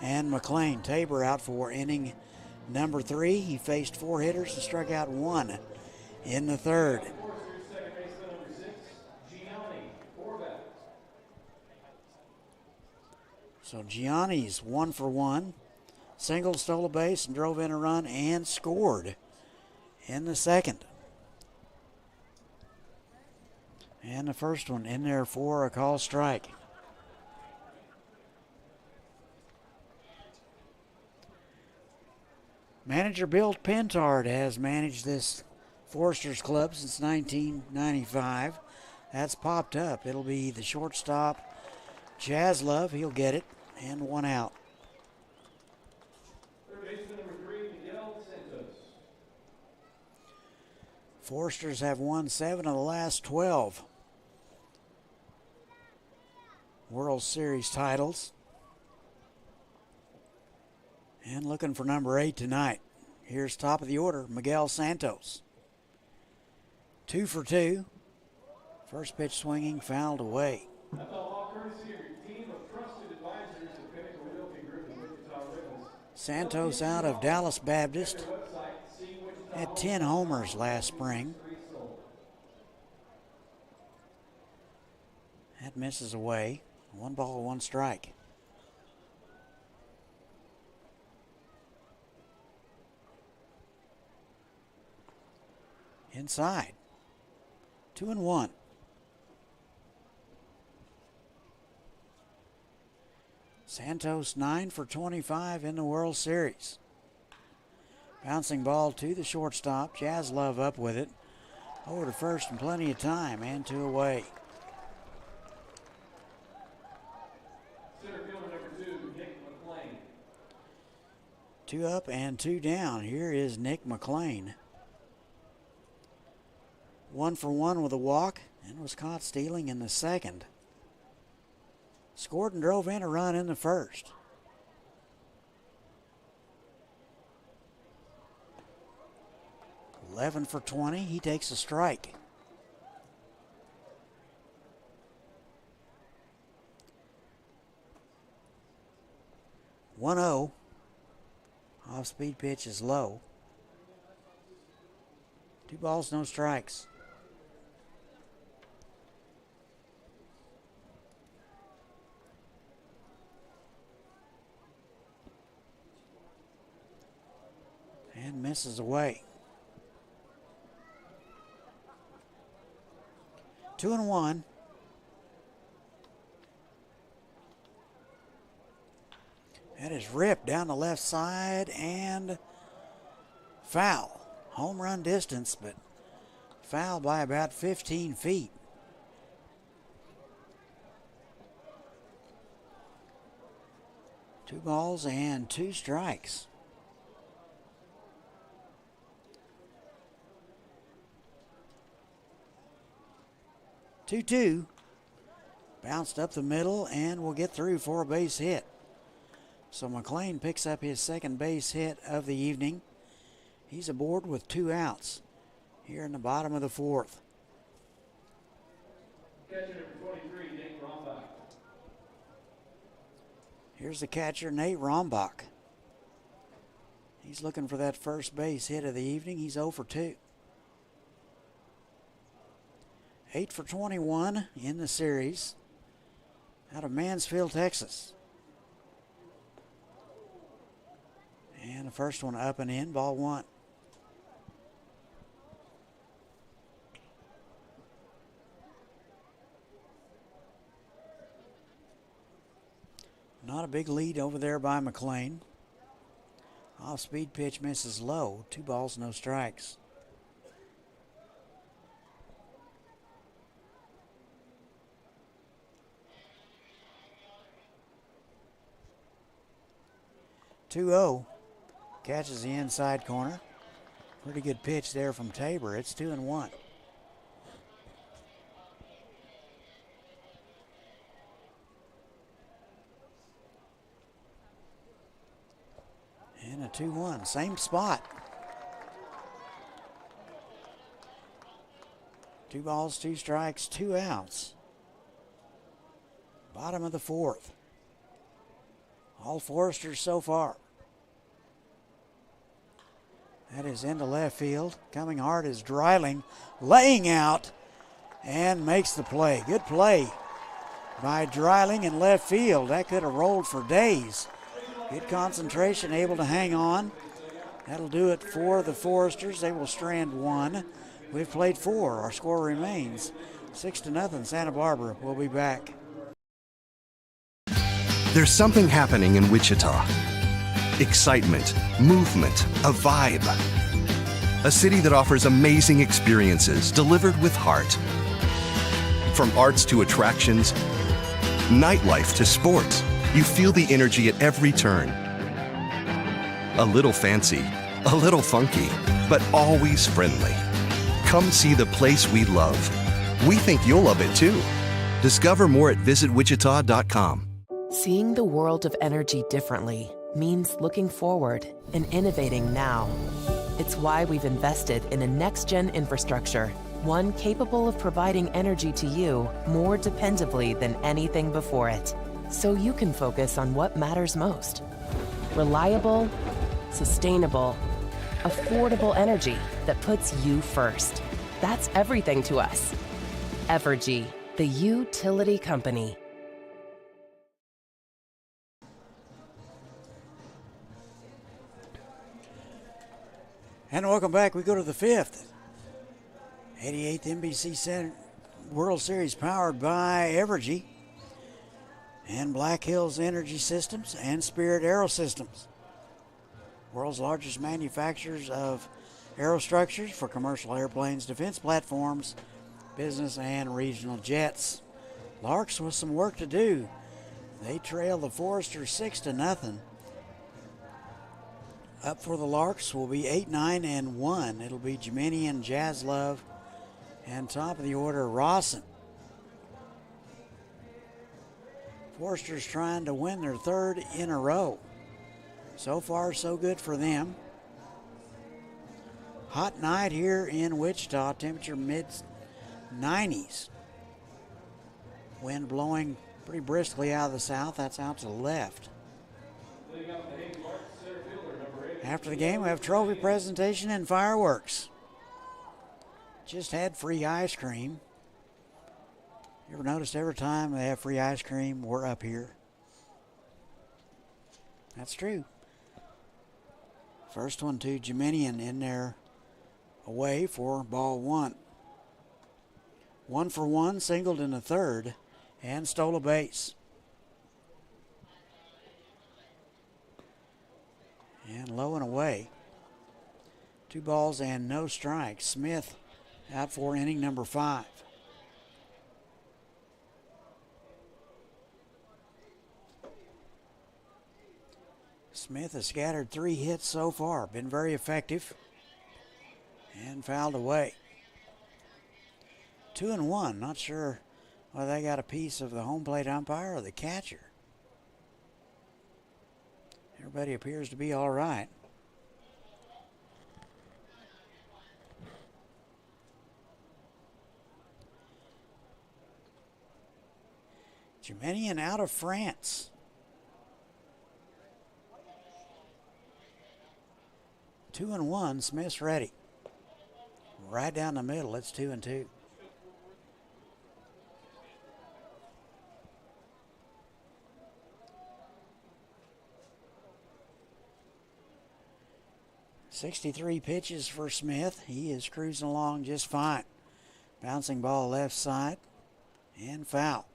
and McLean. Tabor out for inning number 3. He faced 4 hitters and struck out 1 in the 3rd. So Gianni's 1 for 1. Single, stole a base, and drove in a run and scored in the 2nd. And the first one in there for a call strike. Manager Bill Pentard has managed this Foresters club since 1995. That's popped up. It'll be the shortstop, Jaslove. He'll get it, and 1 out. Third baseman number 3, Miguel Santos. Foresters have won 7 of the last 12 World Series titles. And looking for number 8 tonight. Here's top of the order, Miguel Santos. 2 for 2. First pitch swinging, fouled away. Santos out of Dallas Baptist. Had 10 homers last spring. That misses away. 1 ball, 1 strike. Inside. 2-1. Santos 9 for 25 in the World Series. Bouncing ball to the shortstop. Jazz Love up with it. Over to first and plenty of time, and 2 away. Center fielder number 2, Nick McLean. 2 up and 2 down. Here is Nick McLean. 1 for 1 with a walk and was caught stealing in the second. Scored and drove in a run in the first. $11 for 20. He takes a strike. (1-0). Off-speed pitch is low. 2 balls, no strikes. And misses away. 2-1. That is ripped down the left side and foul. Home run distance, but foul by about 15 feet. Two balls and 2 strikes. (2-2). Bounced up the middle and will get through for a base hit. So McLean picks up his second base hit of the evening. He's aboard with 2 outs here in the bottom of the 4th. Catcher number 23, Nate Rombach. Here's the catcher, Nate Rombach. He's looking for that first base hit of the evening. He's 0 for 2. 8 for 21 in the series out of Mansfield, Texas. And the first one up and in, ball 1. Not a big lead over there by McLean. Off-speed pitch misses low. 2 balls, no strikes. (2-0). Catches the inside corner. Pretty good pitch there from Tabor. It's 2-1. And a 2-1. Same spot. 2 balls, 2 strikes, 2 outs. Bottom of the 4th. All Foresters so far. That is into left field. Coming hard is Dreiling, laying out and makes the play. Good play by Dreiling in left field. That could have rolled for days. Good concentration, able to hang on. That'll do it for the Foresters. They will strand 1. We've played 4. Our score remains 6-0 Santa Barbara. We'll be back. There's something happening in Wichita. Excitement, movement, a vibe. A city that offers amazing experiences delivered with heart. From arts to attractions, nightlife to sports, you feel the energy at every turn. A little fancy, a little funky, but always friendly. Come see the place we love. We think you'll love it too. Discover more at visitwichita.com. Seeing the world of energy differently means looking forward and innovating now. It's why we've invested in a next-gen infrastructure, one capable of providing energy to you more dependably than anything before it, so you can focus on what matters most. Reliable, sustainable, affordable energy that puts you first. That's everything to us. Evergy, the utility company. And welcome back. We go to the 5th. 88th NBC World Series powered by Evergy and Black Hills Energy Systems and Spirit Aero Systems. World's largest manufacturers of aerostructures for commercial airplanes, defense platforms, business and regional jets. Larks with some work to do. They trail the Foresters 6-0. Up for the Larks will be 8-9-1. It'll be Jiminian, Jaslove, and top of the order, Rawson. Foresters trying to win their third in a row. So far, so good for them. Hot night here in Wichita, temperature mid-90s. Wind blowing pretty briskly out of the south, that's out to the left. After the game, we have trophy presentation and fireworks. Just had free ice cream. You ever noticed every time they have free ice cream, we're up here? That's true. First one to Jiminian in there away for ball one. 1 for 1, singled in the third, and stole a base. And low and away. 2 balls and no strikes. Smith out for inning number 5. Smith has scattered 3 hits so far, been very effective, and fouled away. 2-1, not sure whether they got a piece of the home plate umpire or the catcher. Everybody appears to be all right. Jiminian out of France. Two and one, Smith's ready. Right down the middle, it's 2-2. .63 pitches for Smith. He is cruising along just fine. Bouncing ball left side and foul.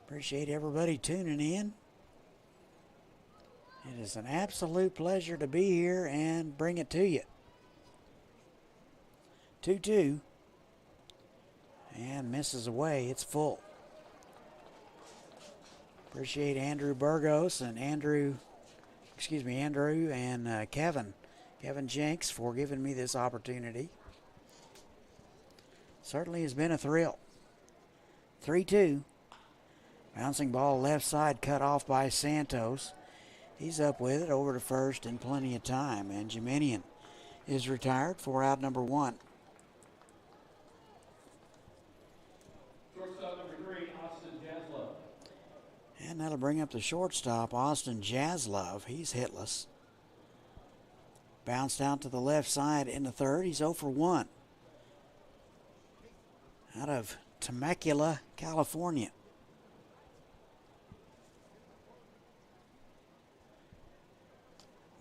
Appreciate everybody tuning in. It is an absolute pleasure to be here and bring it to you. 2-2. And misses away. It's full. Appreciate Andrew Burgos and Andrew and Kevin Jenks for giving me this opportunity. Certainly has been a thrill. 3-2. Bouncing ball left side cut off by Santos. He's up with it over to first in plenty of time. And Jiminian is retired for out number 1. Shortstop number 3, Austin Jaslove. And that'll bring up the shortstop, Austin Jaslove. He's hitless. Bounced out to the left side in the third. He's 0 for 1. Out of Temecula, California.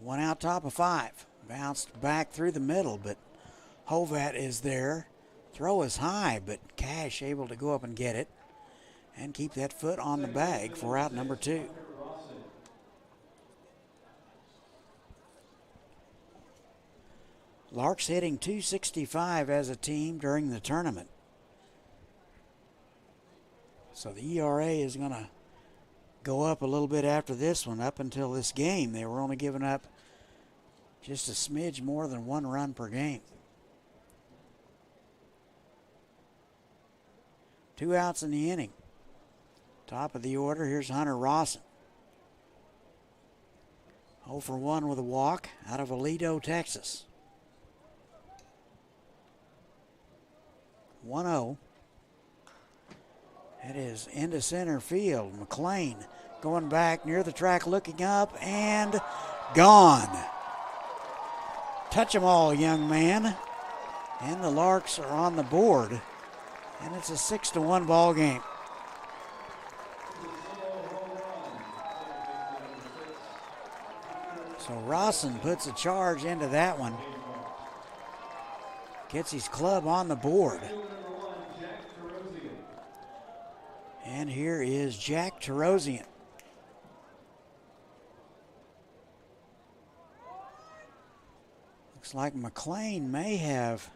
One out, top of 5. Bounced back through the middle, but Hovat is there. Throw is high, but Cash able to go up and get it and keep that foot on the bag for out number 2. Larks hitting .265 as a team during the tournament. So the ERA is going to go up a little bit after this one. Up until this game, they were only giving up just a smidge more than 1 run per game. 2 outs in the inning. Top of the order, here's Hunter Rawson. 0 for 1 with a walk out of Aledo, Texas. 1-0. It is into center field. McLean going back near the track, looking up, and gone. Touch 'em all, young man. And the Larks are on the board. And it's a 6-1 ball game. So Rawson puts a charge into that one. Gets his club on the board. And here is Jack Tarosian. Looks like McLean may have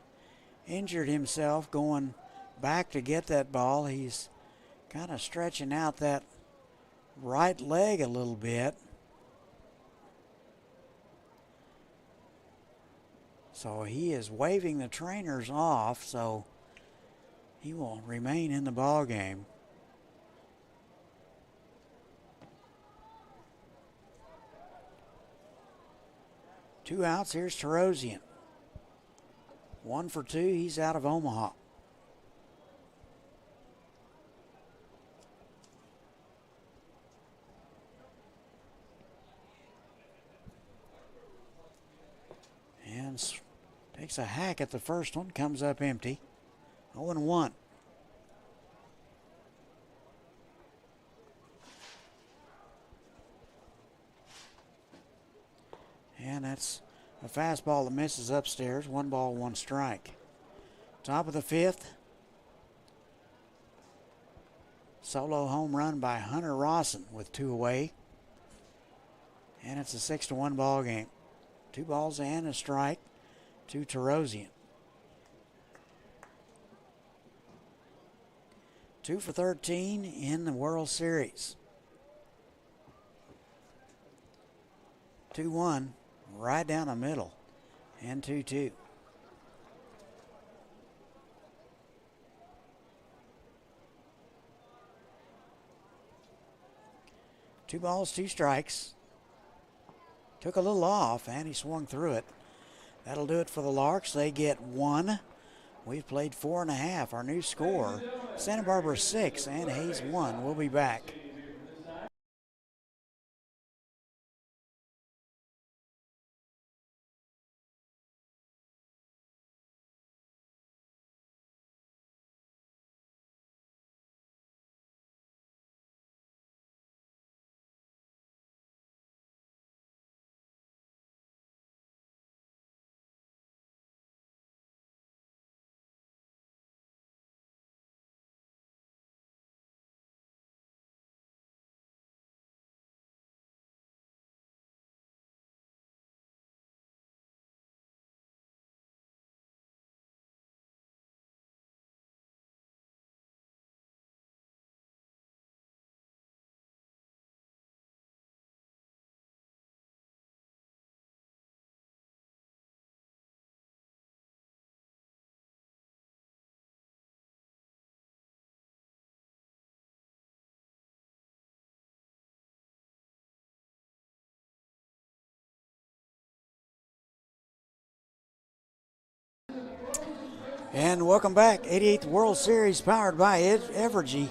injured himself going back to get that ball. He's kind of stretching out that right leg a little bit. So he is waving the trainers off, so he will remain in the ball game. Two outs, here's Tarosian. 1 for 2, he's out of Omaha. And takes a hack at the first one, comes up empty. 0-1. And that's a fastball that misses upstairs. 1 ball, 1 strike. Top of the 5th. Solo home run by Hunter Rawson with 2 away. And it's a 6-1 ball game. 2 balls and a strike to Tarosian. 2 for 13 in the World Series. 2-1. Right down the middle, and 2-2. Two balls, 2 strikes. Took a little off, and he swung through it. That'll do it for the Larks. They get 1. We've played 4.5. Our new score, Santa Barbara 6 and Hayes 1. We'll be back. And welcome back. 88th World Series powered by Evergy.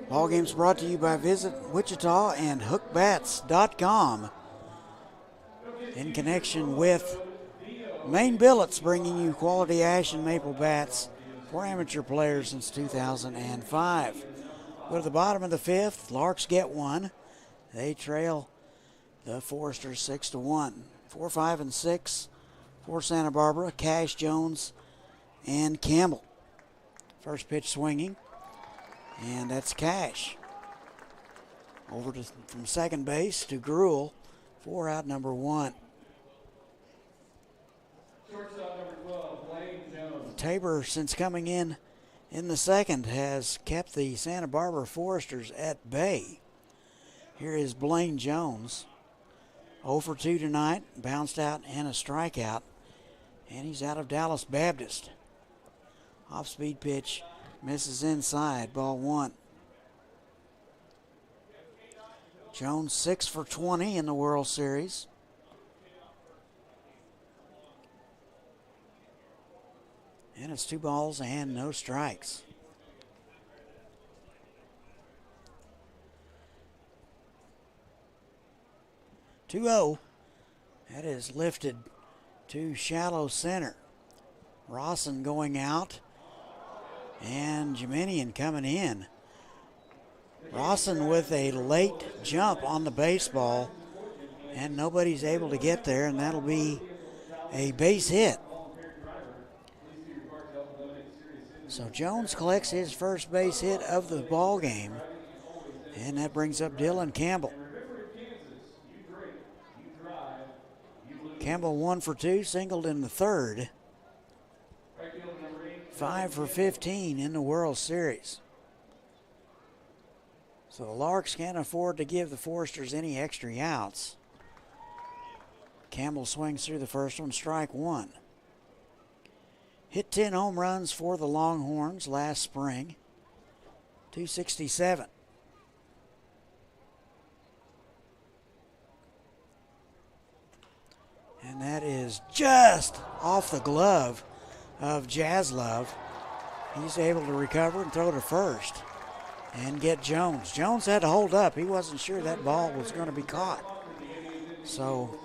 Ball games brought to you by Visit Wichita and hookbats.com. In connection with Maine Billets, bringing you quality ash and maple bats for amateur players since 2005. Go to the bottom of the 5th. Larks get 1. They trail the Foresters 6-1. 4, 5, and 6 for Santa Barbara. Cash, Jones, and Campbell. First pitch swinging, and that's Cash. Over from second base to Gruel for out number 1. Tabor, since coming in the second, has kept the Santa Barbara Foresters at bay. Here is Blaine Jones. 0 for 2 tonight, bounced out and a strikeout, and he's out of Dallas Baptist. Off-speed pitch, misses inside, ball 1. Jones 6 for 20 in the World Series. And it's 2 balls and no strikes. (2-0). That is lifted to shallow center. Rawson going out. And Jeminian coming in. Rawson with a late jump on the baseball. and nobody's able to get there, and that'll be a base hit. So Jones collects his first base hit of the ball game, and that brings up Dylan Campbell. Campbell 1 for 2, singled in the third. 5 for 15 in the World Series. So the Larks can't afford to give the Foresters any extra outs. Campbell swings through the first one, strike one. Hit 10 home runs for the Longhorns last spring. 267. And that is just off the glove of Jaslove. He's able to recover and throw to first and get Jones. Jones had to hold up. He wasn't sure that ball was going to be caught. So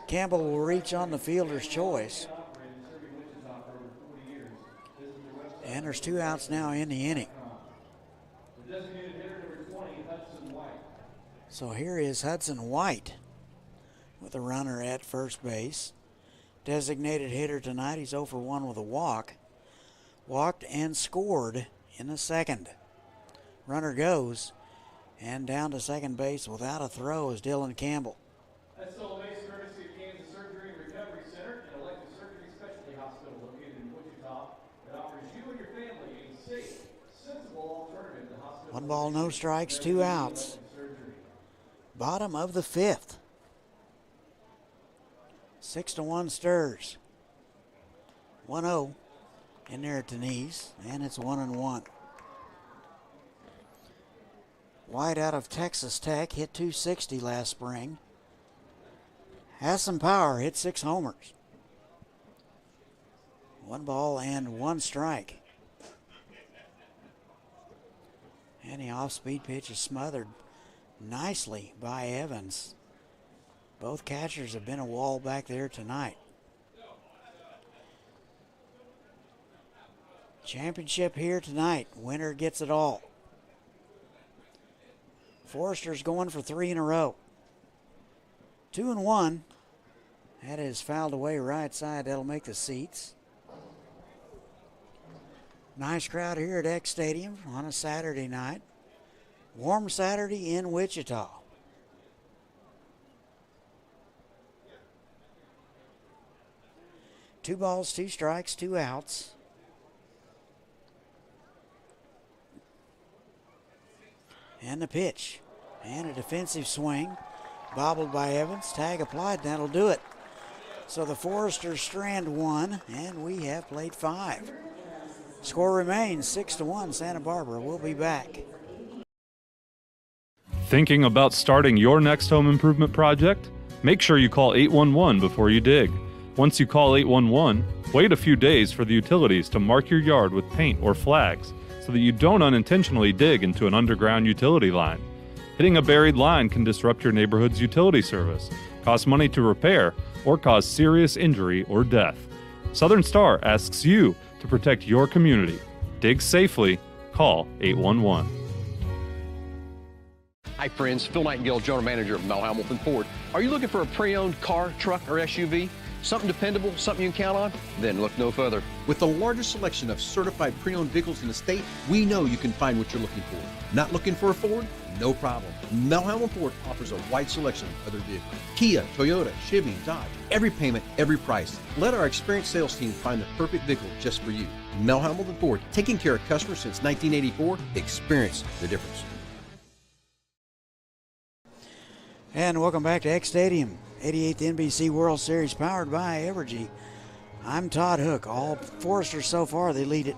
Campbell will reach on the fielder's choice. And there's 2 outs now in the inning. So here is Hudson White with a runner at first base. Designated hitter tonight. He's 0 for 1 with a walk. Walked and scored in the second. Runner goes, and down to second base without a throw is Dylan Campbell. That's still a base courtesy of Kansas Surgery and Recovery Center, an elective surgery specialty hospital located in Wichita that offers you and your family a safe, sensible alternative to hospital. 1 ball, no strikes, 2 outs. Bottom of the 5th. 6-1 Sturs. 1-0 in there at Denise, and it's 1-1. White out of Texas Tech, hit 260 last spring. Has some power, hit 6 homers. 1 ball and 1 strike. And the off-speed pitch is smothered nicely by Evans. Both catchers have been a wall back there tonight. Championship here tonight. Winner gets it all. Forrester's going for 3 in a row. 2-1. That is fouled away right side. That'll make the seats. Nice crowd here at X Stadium on a Saturday night. Warm Saturday in Wichita. Two balls, 2 strikes, 2 outs. And the pitch. And a defensive swing. Bobbled by Evans. Tag applied. That'll do it. So the Foresters strand 1, and we have played 5. Score remains 6-1 Santa Barbara. We'll be back. Thinking about starting your next home improvement project? Make sure you call 811 before you dig. Once you call 811, wait a few days for the utilities to mark your yard with paint or flags so that you don't unintentionally dig into an underground utility line. Hitting a buried line can disrupt your neighborhood's utility service, cost money to repair, or cause serious injury or death. Southern Star asks you to protect your community. Dig safely. Call 811. Hi friends, Phil Nightingale, General Manager of Mel Hamilton Ford. Are you looking for a pre-owned car, truck, or SUV? Something dependable, something you can count on? Then look no further. With the largest selection of certified pre-owned vehicles in the state, we know you can find what you're looking for. Not looking for a Ford? No problem. Mel Hamilton Ford offers a wide selection of other vehicles. Kia, Toyota, Chevy, Dodge. Every payment, every price. Let our experienced sales team find the perfect vehicle just for you. Mel Hamilton Ford, taking care of customers since 1984. Experience the difference. And welcome back to X Stadium, 88th NBC World Series, powered by Evergy. I'm Todd Hook. All Foresters so far, they lead it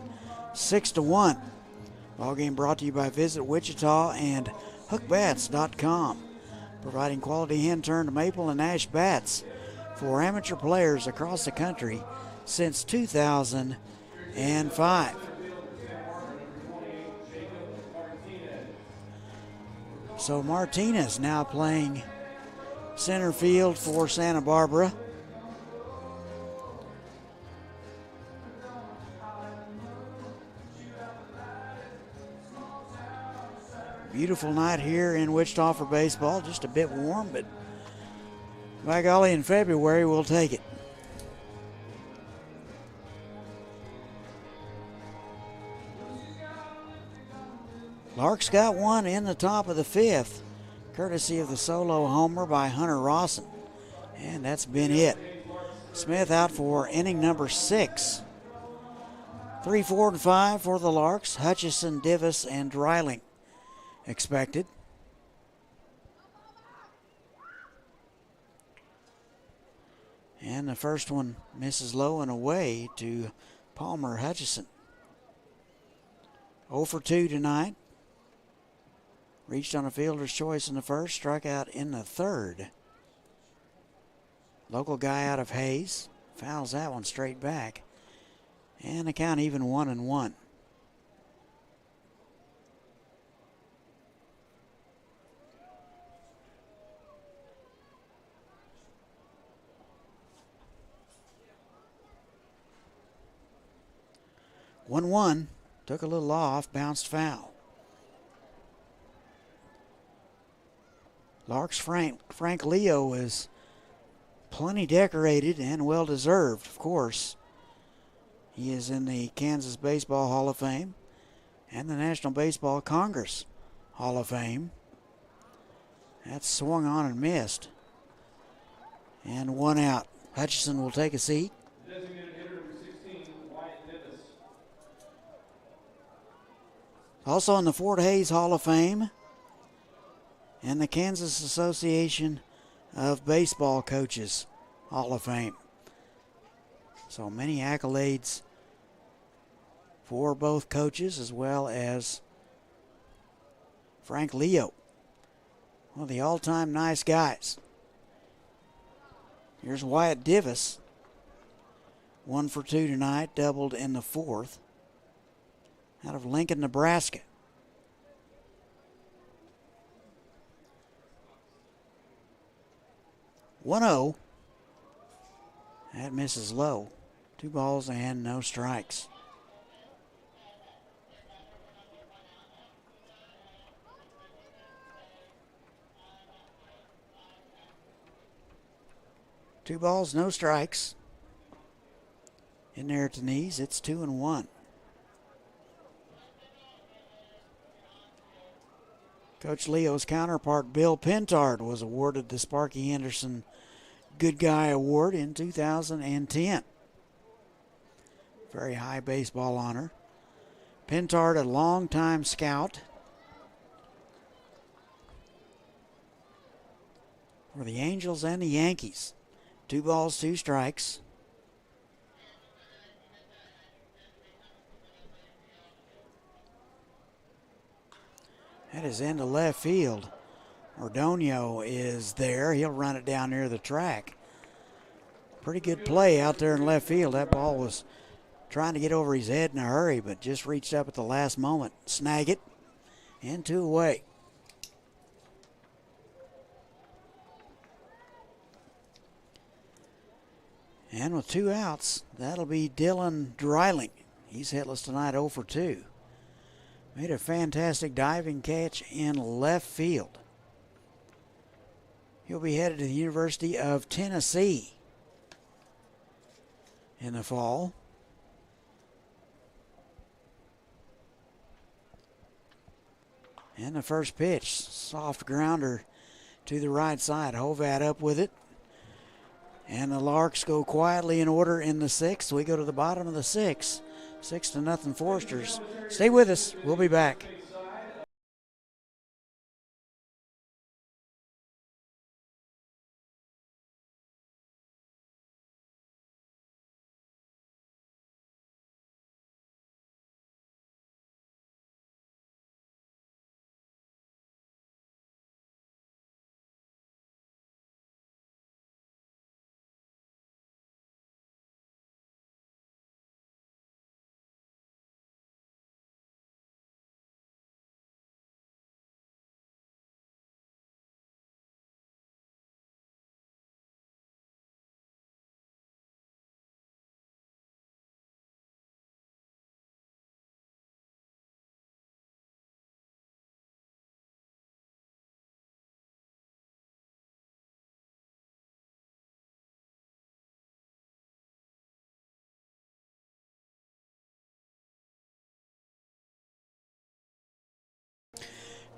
6-1. Ball game brought to you by Visit Wichita and hookbats.com, providing quality hand-turned maple and ash bats for amateur players across the country since 2005. So Martinez now playing center field for Santa Barbara. Beautiful night here in Wichita for baseball. Just a bit warm, but By golly, in February, we'll take it. Larks got one in the top of the 5th, courtesy of the solo homer by Hunter Rawson. And that's been it. Smith out for inning number 6. 3, 4, and 5 for the Larks. Hutchison, Divis, and Dreiling expected. And the first one misses low and away to Palmer Hutchison. 0 for 2 tonight. Reached on a fielder's choice in the first, struck out in the third. Local guy out of Hayes fouls that one straight back. And the count even 1-1. One, took a little off, bounced foul. Larks Frank Leo is plenty decorated and well deserved, of course. He is in the Kansas Baseball Hall of Fame and the National Baseball Congress Hall of Fame. That's swung on and missed. And one out. Hutchison will take a seat. Designated hitter number 16, Wyatt Davis. Also in the Fort Hays Hall of Fame and the Kansas Association of Baseball Coaches Hall of Fame. So many accolades for both coaches as well as Frank Leo, one of the all-time nice guys. Here's Wyatt Divis, 1 for 2 tonight, doubled in the 4th, out of Lincoln, Nebraska. 1-0. That misses low. 2 balls and no strikes. Two balls, no strikes. In there at the knees, it's 2-1. Coach Leo's counterpart, Bill Pentard, was awarded the Sparky Henderson Good Guy Award in 2010. Very high baseball honor. Pentard, a longtime scout for the Angels and the Yankees. 2 balls, 2 strikes. That is into left field. Ordonio is there. He'll run it down near the track. Pretty good play out there in left field. That ball was trying to get over his head in a hurry, but just reached up at the last moment. Snag it. And 2 away. And with 2 outs, that'll be Dylan Dreiling. He's hitless tonight, 0 for 2. Made a fantastic diving catch in left field. He'll be headed to the University of Tennessee in the fall. And the first pitch, soft grounder to the right side. Hovat up with it. And the Larks go quietly in order in the 6th. We go to the bottom of the 6th. 6-0 Foresters. Stay with us. We'll be back.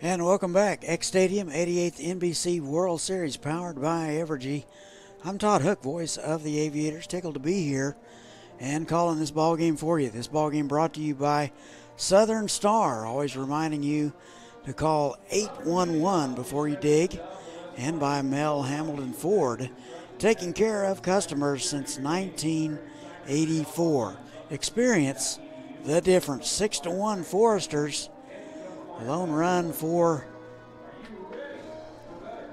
And welcome back. X Stadium, 88th NBC World Series, powered by Evergy. I'm Todd Hook, voice of the Aviators. Tickled to be here and calling this ball game for you. This ball game brought to you by Southern Star, always reminding you to call 811 before you dig, and by Mel Hamilton Ford, taking care of customers since 1984. Experience the difference. 6-1 Foresters. Lone run for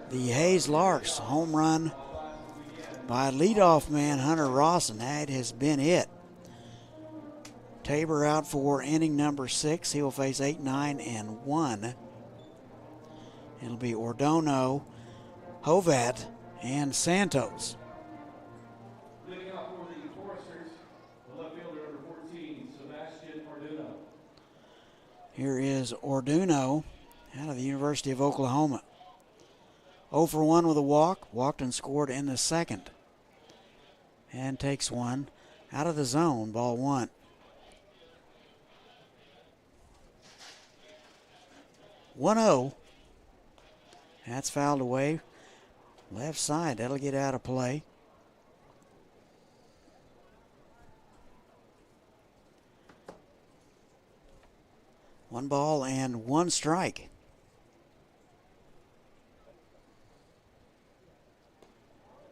the Hayes Larks. Home run by leadoff man Hunter Rawson. That has been it. Tabor out for inning number 6. He will face 8, 9, and 1. It'll be Ordono, Hovat, and Santos. Leading off for the Foresters, the left fielder number 14, Sebastian Orduno. Here is Orduno out of the University of Oklahoma. 0 for 1 with a walk. Walked and scored in the second. And takes one out of the zone. Ball 1. 1-0. That's fouled away. Left side. That'll get out of play. One ball and one strike.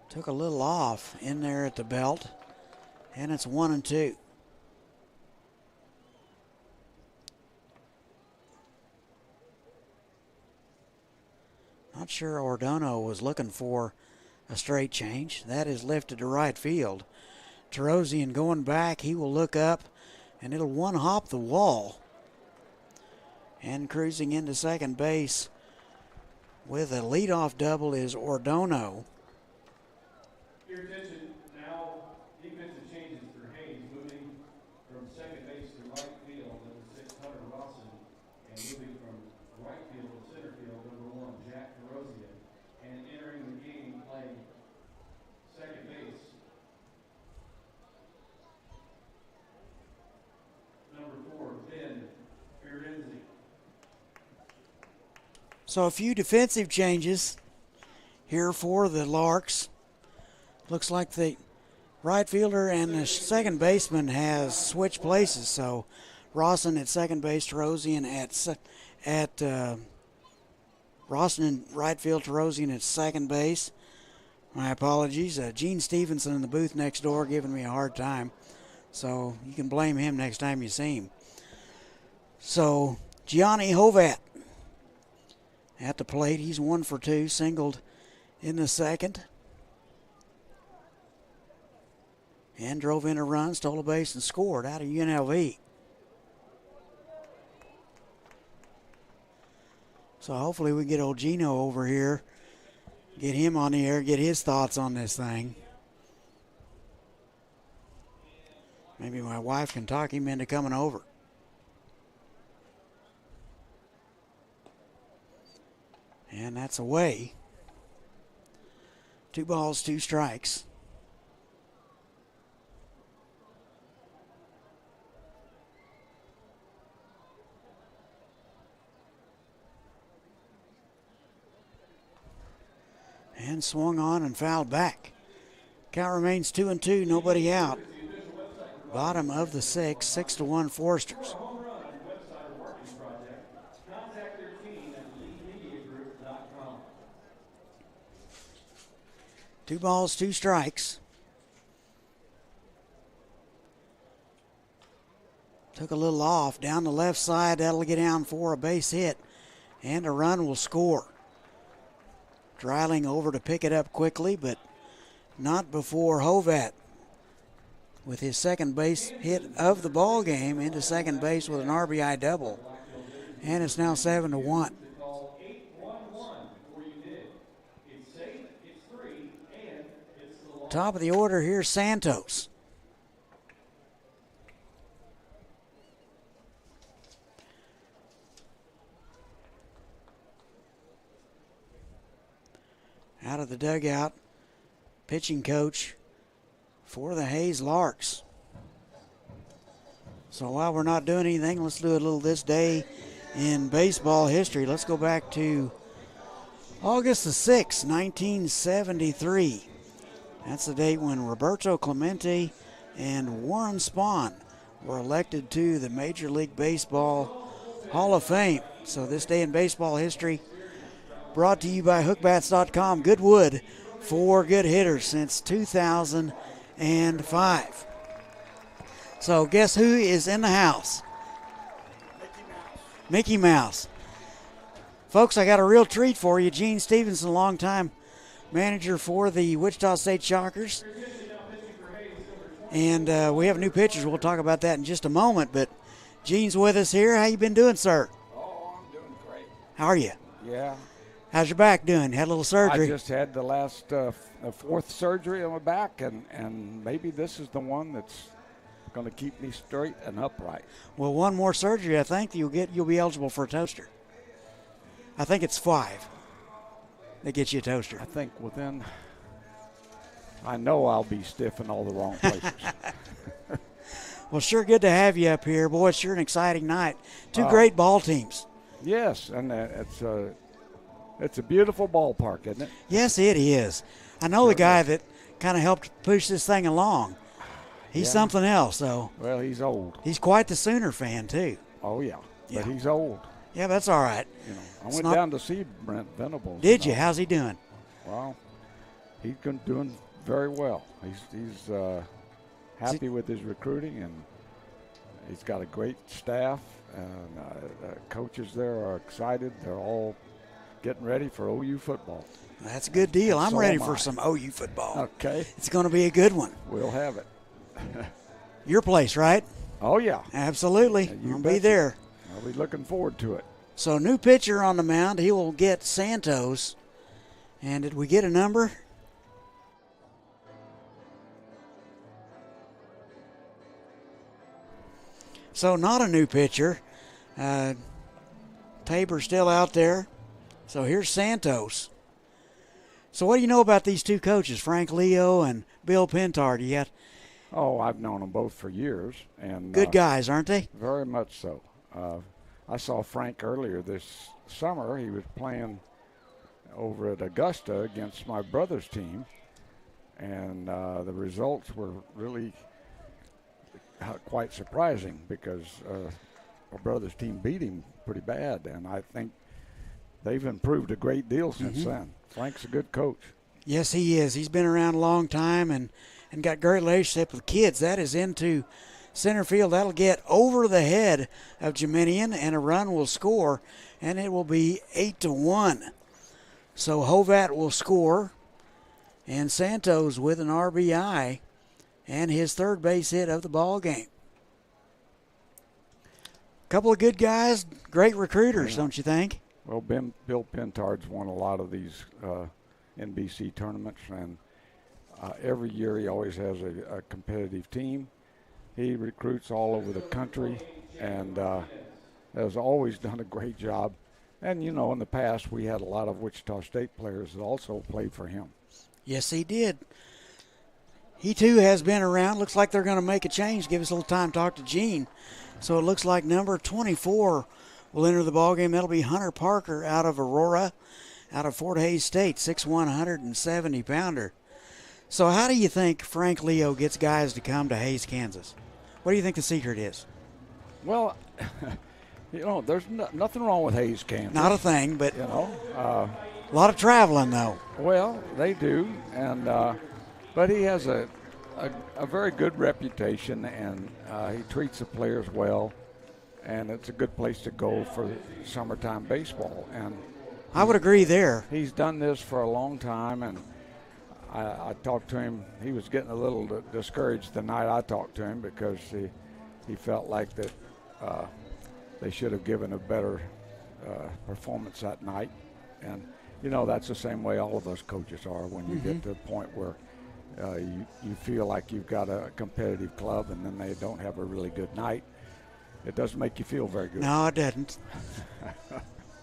Took a little off in there at the belt, and it's 1-2. Not sure Ordono was looking for a straight change. That is lifted to right field. Terosian going back. He will look up, and it'll one-hop the wall. And cruising into second base with a leadoff double is Ordono. Your attention now, defensive changes for Hayes, moving from second base to right field, number 6, Hunter Rawson, and moving from right field to center field, number 1, Jack Terosian, and entering the game playing second base, number 4, Ben Firenze. So a few defensive changes here for the Larks. Looks like the right fielder and the second baseman has switched places. So Rawson at second base, Terosian at Rawson in right field, Terosian at second base. My apologies. Gene Stevenson in the booth next door giving me a hard time. So you can blame him next time you see him. So Gianni Hovat at the plate. He's 1 for 2, singled in the second. And drove in a run, stole a base, and scored out of UNLV. So hopefully we get old Gino over here, get him on the air, get his thoughts on this thing. Maybe my wife can talk him into coming over. And that's away. 2 balls, 2 strikes. And swung on and fouled back. Count remains 2-2, nobody out. Bottom of the 6, 6-1 Foresters. 2 balls, 2 strikes. Took a little off down the left side. That'll get down for a base hit, and a run will score. Dreiling over to pick it up quickly, but not before Hovat with his second base hit of the ball game into second base with an RBI double. And it's now 7-1. Top of the order here, Santos. Out of the dugout, pitching coach for the Hayes Larks. So while we're not doing anything, let's do a little This Day in baseball history. Let's go back to August the 6th, 1973. That's the date when Roberto Clemente and Warren Spahn were elected to the Major League Baseball Hall of Fame. So this day in baseball history, brought to you by hookbats.com. Good wood for good hitters since 2005. So guess who is in the house? Mickey Mouse. Folks, I got a real treat for you. Gene Stevenson, longtime manager for the Wichita State Shockers. And we have new pitchers. We'll talk about that in just a moment. But Gene's with us here. How you been doing, sir? Oh, I'm doing great. How are you? Yeah. How's your back doing? Had a little surgery? I just had the last fourth surgery on my back, and maybe this is the one that's going to keep me straight and upright. Well, one more surgery, I think you'll be eligible for a toaster. I think it's 5 that gets you a toaster. I think I know I'll be stiff in all the wrong places. Well, sure good to have you up here. Boy, it's sure an exciting night. Two great ball teams. Yes, and it's a beautiful ballpark, isn't it? Yes, it is. I know the guy that kind of helped push this thing along. He's something else, though. Well, he's old. He's quite the Sooner fan, too. Oh, yeah. But he's old. Yeah, that's all right. You know, I went down to see Brent Venables. Did you? How's he doing? Well, he's doing very well. He's happy with his recruiting, and he's got a great staff, and coaches there are excited. They're all getting ready for OU football. That's a good deal. I'm ready for some OU football. Okay. It's going to be a good one. We'll have it. Your place, right? Oh, yeah. Absolutely. I'll be there. I'll be looking forward to it. So, new pitcher on the mound. He will get Santos. And did we get a number? So, not a new pitcher. Tabor's still out there. So, here's Santos. So, what do you know about these two coaches, Frank Leo and Bill Pintard? Oh, I've known them both for years. And good guys, aren't they? Very much so. I saw Frank earlier this summer. He was playing over at Augusta against my brother's team, and the results were really quite surprising because my brother's team beat him pretty bad, and I think they've improved a great deal since then. Frank's a good coach. Yes, he is. He's been around a long time and got great relationship with kids. That is into center field. That'll get over the head of Jeminian, and a run will score, and it will be 8-1. So Hovat will score, and Santos with an RBI and his third base hit of the ball game. Couple of good guys, great recruiters, don't you think? Well, Bill Pintard's won a lot of these NBC tournaments, and every year he always has a competitive team. He recruits all over the country and has always done a great job. And, you know, in the past we had a lot of Wichita State players that also played for him. Yes, he did. He, too, has been around. Looks like they're going to make a change. Give us a little time to talk to Gene. So it looks like number 24 will enter the ballgame. That'll be Hunter Parker out of Aurora, out of Fort Hays State, 6'1", 170-pounder. So how do you think Frank Leo gets guys to come to Hays, Kansas? What do you think the secret is? Well, you know, there's nothing wrong with Hays, Kansas. Not a thing, but you know, a lot of traveling though. Well, they do, and but he has a very good reputation, and he treats the players well, and it's a good place to go for summertime baseball. And I would agree there. He's done this for a long time, and I talked to him. He was getting a little discouraged the night I talked to him because he felt like that they should have given a better performance that night. And, you know, that's the same way all of us coaches are when you get to the point where you feel like you've got a competitive club and then they don't have a really good night. It doesn't make you feel very good. No, it doesn't.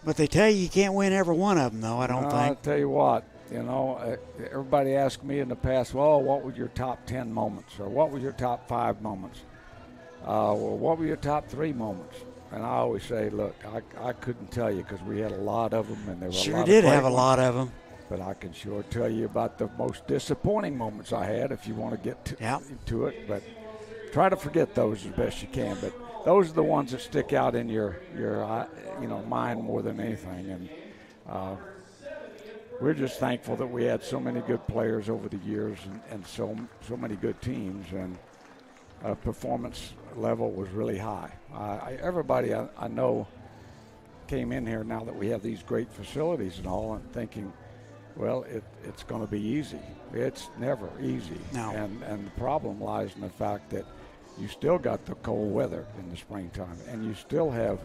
But they tell you can't win every one of them, though, I don't think. I'll tell you what. You know, everybody asked me in the past, well, what was your top 10 moments? Or what was your top 5 moments? Well, what were your top 3 moments? and I always say, look, I couldn't tell you because we had a lot of them, and there were Sure a lot did of have a lot of them. But I can sure tell you about the most disappointing moments I had if you want to get to it. But try to forget those as best you can. But those are the ones that stick out in your mind more than anything. And we're just thankful that we had so many good players over the years and so many good teams. And performance level was really high. Everybody I know came in here now that we have these great facilities and all, and thinking, well, it's going to be easy. It's never easy. No. And the problem lies in the fact that you still got the cold weather in the springtime, and you still have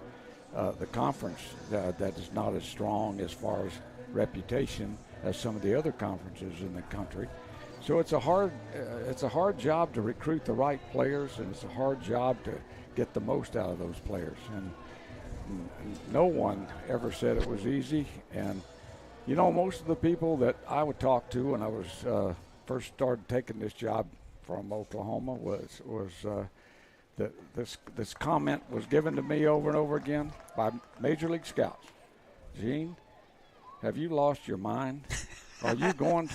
the conference that is not as strong as far as reputation as some of the other conferences in the country. So it's a hard job to recruit the right players, and it's a hard job to get the most out of those players. And no one ever said it was easy. And you know, most of the people that I would talk to when I was first started taking this job from Oklahoma was that this comment was given to me over and over again by Major League scouts. Gene, have you lost your mind? Are you going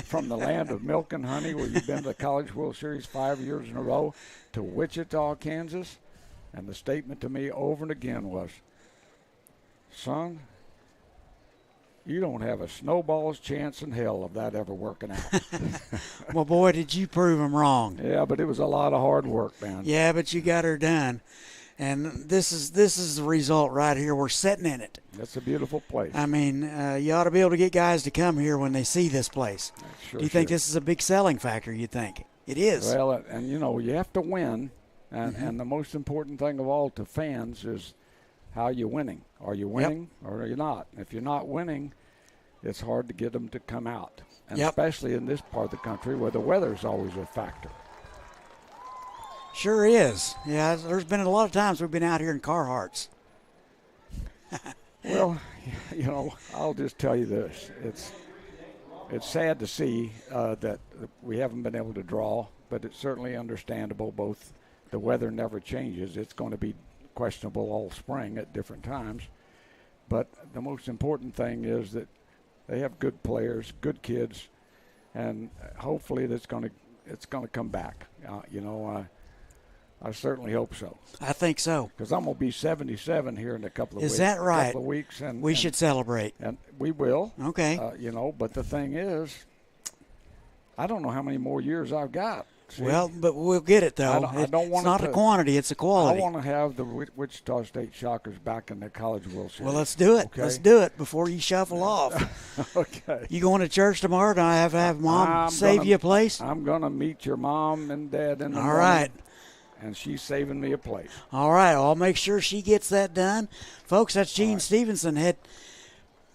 from the land of milk and honey, where you've been to the College World Series 5 years in a row, to Wichita, Kansas? And the statement to me over and again was, son, you don't have a snowball's chance in hell of that ever working out. Well, boy, did you prove them wrong. Yeah, but it was a lot of hard work, man. Yeah, but you got her done. And this is the result right here. We're sitting in it. It's a beautiful place. I mean, you ought to be able to get guys to come here when they see this place. Sure, Do you think this is a big selling factor, you think? It is. Well, and you know, you have to win. And the most important thing of all to fans is how you're winning. Are you winning or are you not? If you're not winning, it's hard to get them to come out. And especially in this part of the country where the weather's always a factor. Sure is. Yeah, there's been a lot of times we've been out here in Carhartts. Well, you know, I'll just tell you this. It's sad to see that we haven't been able to draw, but it's certainly understandable. Both the weather never changes. It's going to be questionable all spring at different times. But the most important thing is that they have good players, good kids, and hopefully it's going to come back. I certainly hope so. I think so. Because I'm going to be 77 here in a couple of weeks. Is that right? Couple of weeks, and we should celebrate. And we will. Okay. But the thing is, I don't know how many more years I've got. See? Well, but we'll get it, though. I don't want it's not a quantity, it's a quality. I want to have the Wichita State Shockers back in the College World Series. Well, let's do it. Okay? Let's do it before you shuffle off. Okay. You going to church tomorrow? Do I have to have Mom save you a place? I'm going to meet your mom and dad in the morning. All right. And she's saving me a place. All right. I'll make sure she gets that done. Folks, that's Gene Stevenson,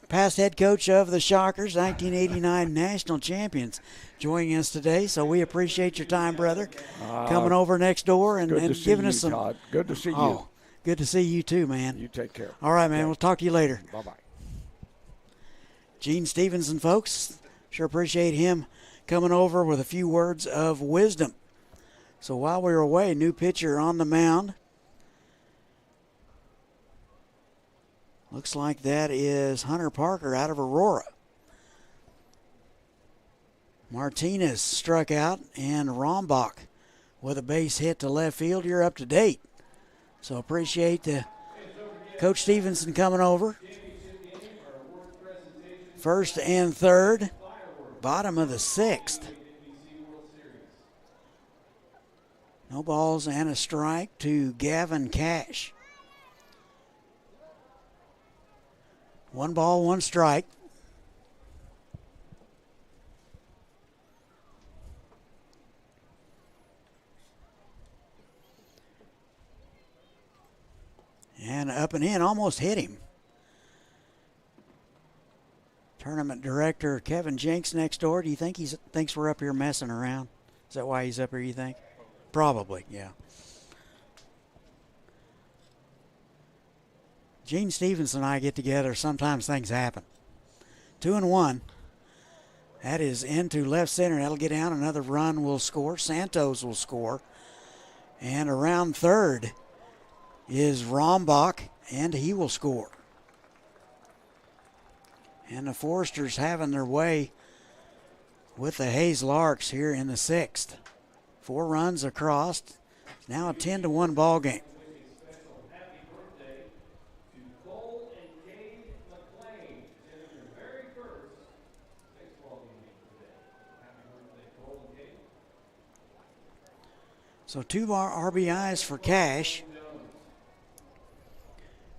past head coach of the Shockers, 1989 national champions, joining us today. So we appreciate your time, brother, coming over next door and giving us some. Todd. Good to see you. Oh, good to see you too, man. You take care. All right, man. We'll talk to you later. Bye-bye. Gene Stevenson, folks. Sure appreciate him coming over with a few words of wisdom. So while we were away, new pitcher on the mound. Looks like that is Hunter Parker out of Aurora. Martinez struck out, and Rombach with a base hit to left field. You're up to date. So appreciate Coach Stevenson coming over. First and third, bottom of the sixth. No balls and a strike to Gavin Cash. 1 ball, 1 strike. And up and in, almost hit him. Tournament director Kevin Jenks next door. Do you think he thinks we're up here messing around? Is that why he's up here, you think? Probably, yeah. Gene Stevenson and I get together. Sometimes things happen. 2-1. That is into left center. That'll get down. Another run will score. Santos will score. And around third is Rombach, and he will score. And the Foresters having their way with the Hayes Larks here in the 6th. 4 runs across. Now a 10-1 ball game. So 2 RBIs for Cash.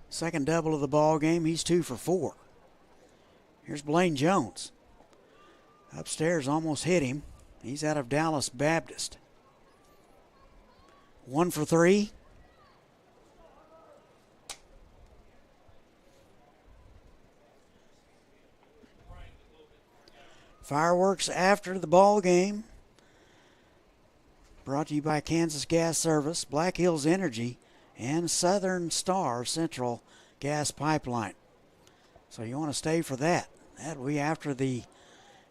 Second double of the ball game. He's 2 for 4. Here's Blaine Jones. Upstairs almost hit him. He's out of Dallas Baptist. 1 for 3. Fireworks after the ball game. Brought to you by Kansas Gas Service, Black Hills Energy, and Southern Star Central Gas Pipeline. So you want to stay for that. That'll be after the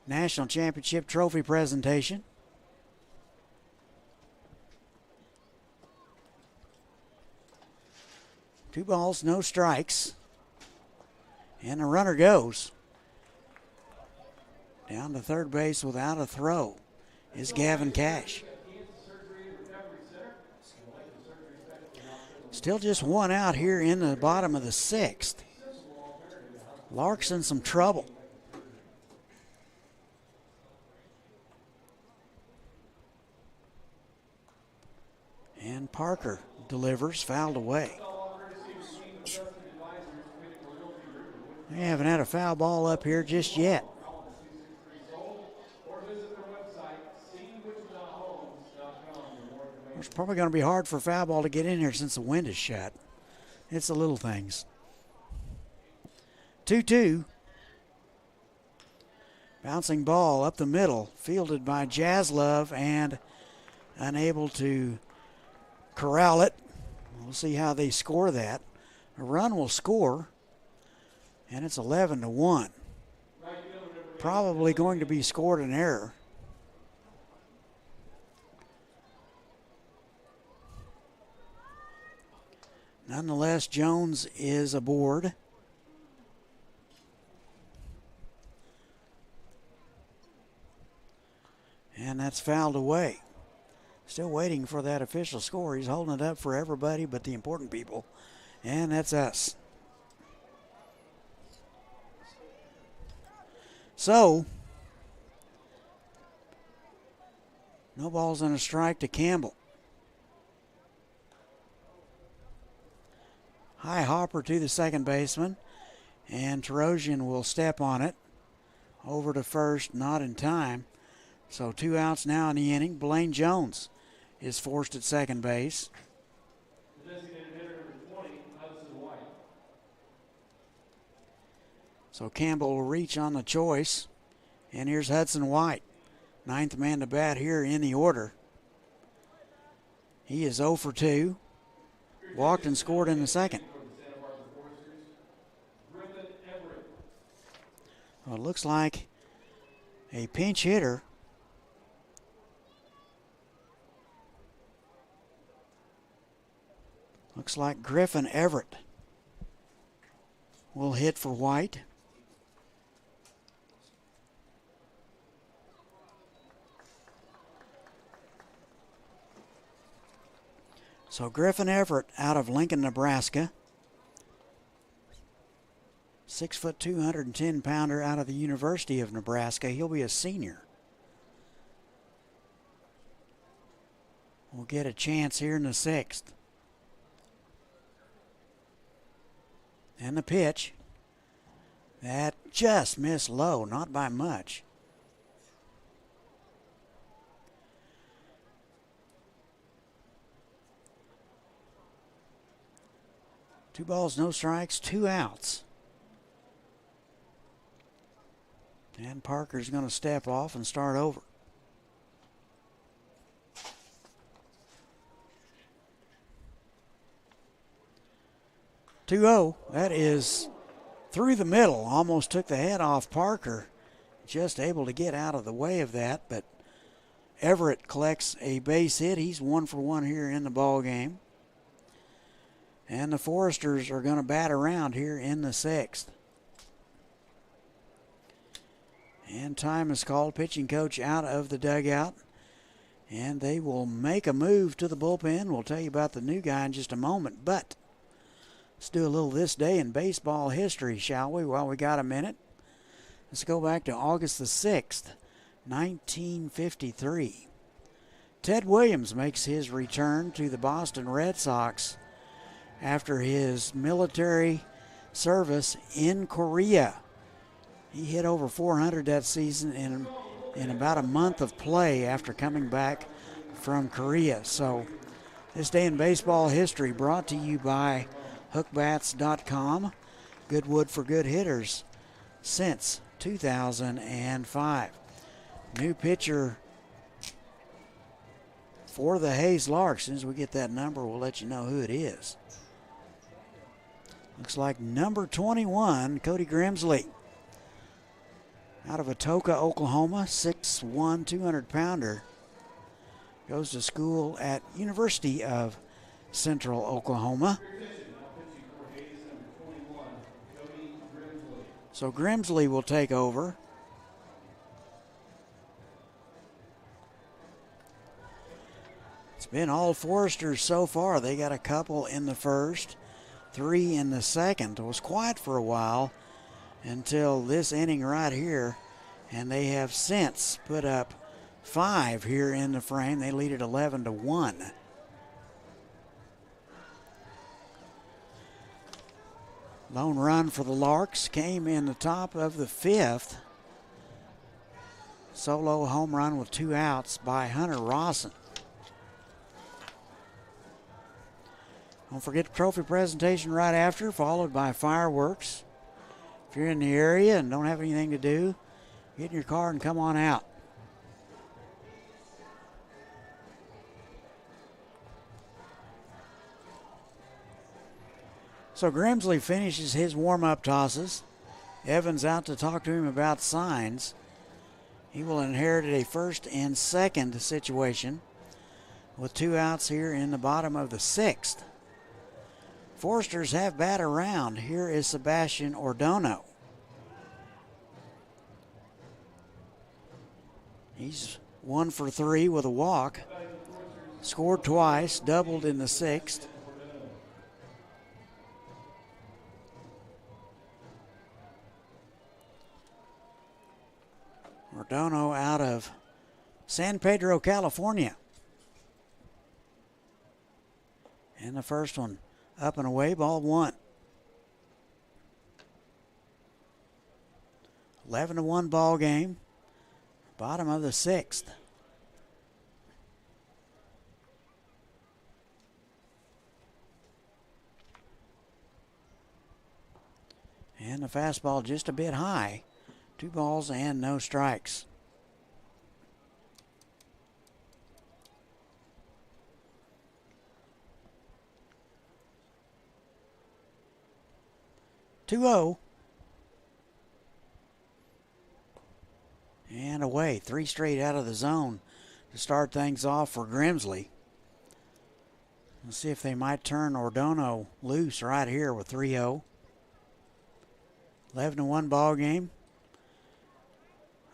National Championship Trophy presentation. Two balls, no strikes. And the runner goes. Down to third base without a throw is Gavin Cash. Still just 1 out here in the bottom of the 6th. Larks in some trouble. And Parker delivers, fouled away. They haven't had a foul ball up here just yet. It's probably going to be hard for foul ball to get in here since the wind is shut. It's the little things. 2-2. Bouncing ball up the middle, fielded by Jaslove and unable to corral it. We'll see how they score that. A run will score, and it's 11-1. Probably going to be scored an error. Nonetheless, Jones is aboard. And that's fouled away. Still waiting for that official score. He's holding it up for everybody but the important people. And that's us. So, no balls and a strike to Campbell. High hopper to the second baseman, and Tarosian will step on it. Over to first, not in time. So 2 outs now in the inning. Blaine Jones is forced at second base. So Campbell will reach on the choice, and here's Hudson White. 9th man to bat here in the order. He is 0 for 2. Walked and scored in the second. Well, it looks like a pinch hitter. Looks like Griffin Everett will hit for White. So Griffin Everett out of Lincoln, Nebraska. 6 foot 210 pounder out of the University of Nebraska. He'll be a senior. We'll get a chance here in the 6th. And the pitch. That just missed low, not by much. Two balls, no strikes, 2 outs. And Parker's going to step off and start over. (2-0). That is through the middle. Almost took the head off Parker. Just able to get out of the way of that, but Everett collects a base hit. He's 1 for 1 here in the ball game. And the Foresters are going to bat around here in the 6th. And time is called. Pitching coach out of the dugout. And they will make a move to the bullpen. We'll tell you about the new guy in just a moment. But let's do a little This Day in Baseball history, shall we, while we got a minute. Let's go back to August the 6th, 1953. Ted Williams makes his return to the Boston Red Sox after his military service in Korea. He hit over 400 that season in about a month of play after coming back from Korea. So This Day in Baseball history brought to you by hookbats.com. Good wood for good hitters since 2005. New pitcher for the Hayes Larks. As soon as we get that number, we'll let you know who it is. Looks like number 21, Cody Grimsley. Out of Atoka, Oklahoma, 6'1", 200-pounder. Goes to school at University of Central Oklahoma. So Grimsley will take over. It's been all Foresters so far. They got a couple in the first, 3 in the second. It was quiet for a while until this inning right here, and they have since put up 5 here in the frame. They lead it 11-1. Lone run for the Larks came in the top of the 5th. Solo home run with 2 outs by Hunter Rawson. Don't forget the trophy presentation right after, followed by fireworks. If you're in the area and don't have anything to do, get in your car and come on out. So Grimsley finishes his warm-up tosses. Evans out to talk to him about signs. He will inherit a first and second situation with 2 outs here in the bottom of the 6th. Foresters have bat around. Here is Sebastian Ordono. He's 1 for 3 with a walk. Scored twice, doubled in the 6th. Ordono out of San Pedro, California. And the first one up and away, ball 1. 11-1 ball game. Bottom of the 6th. And the fastball just a bit high. 2 balls and no strikes. Two-0. And away. 3 straight out of the zone to start things off for Grimsley. Let's see if they might turn Ordono loose right here with 3-0. 11-1 ball game.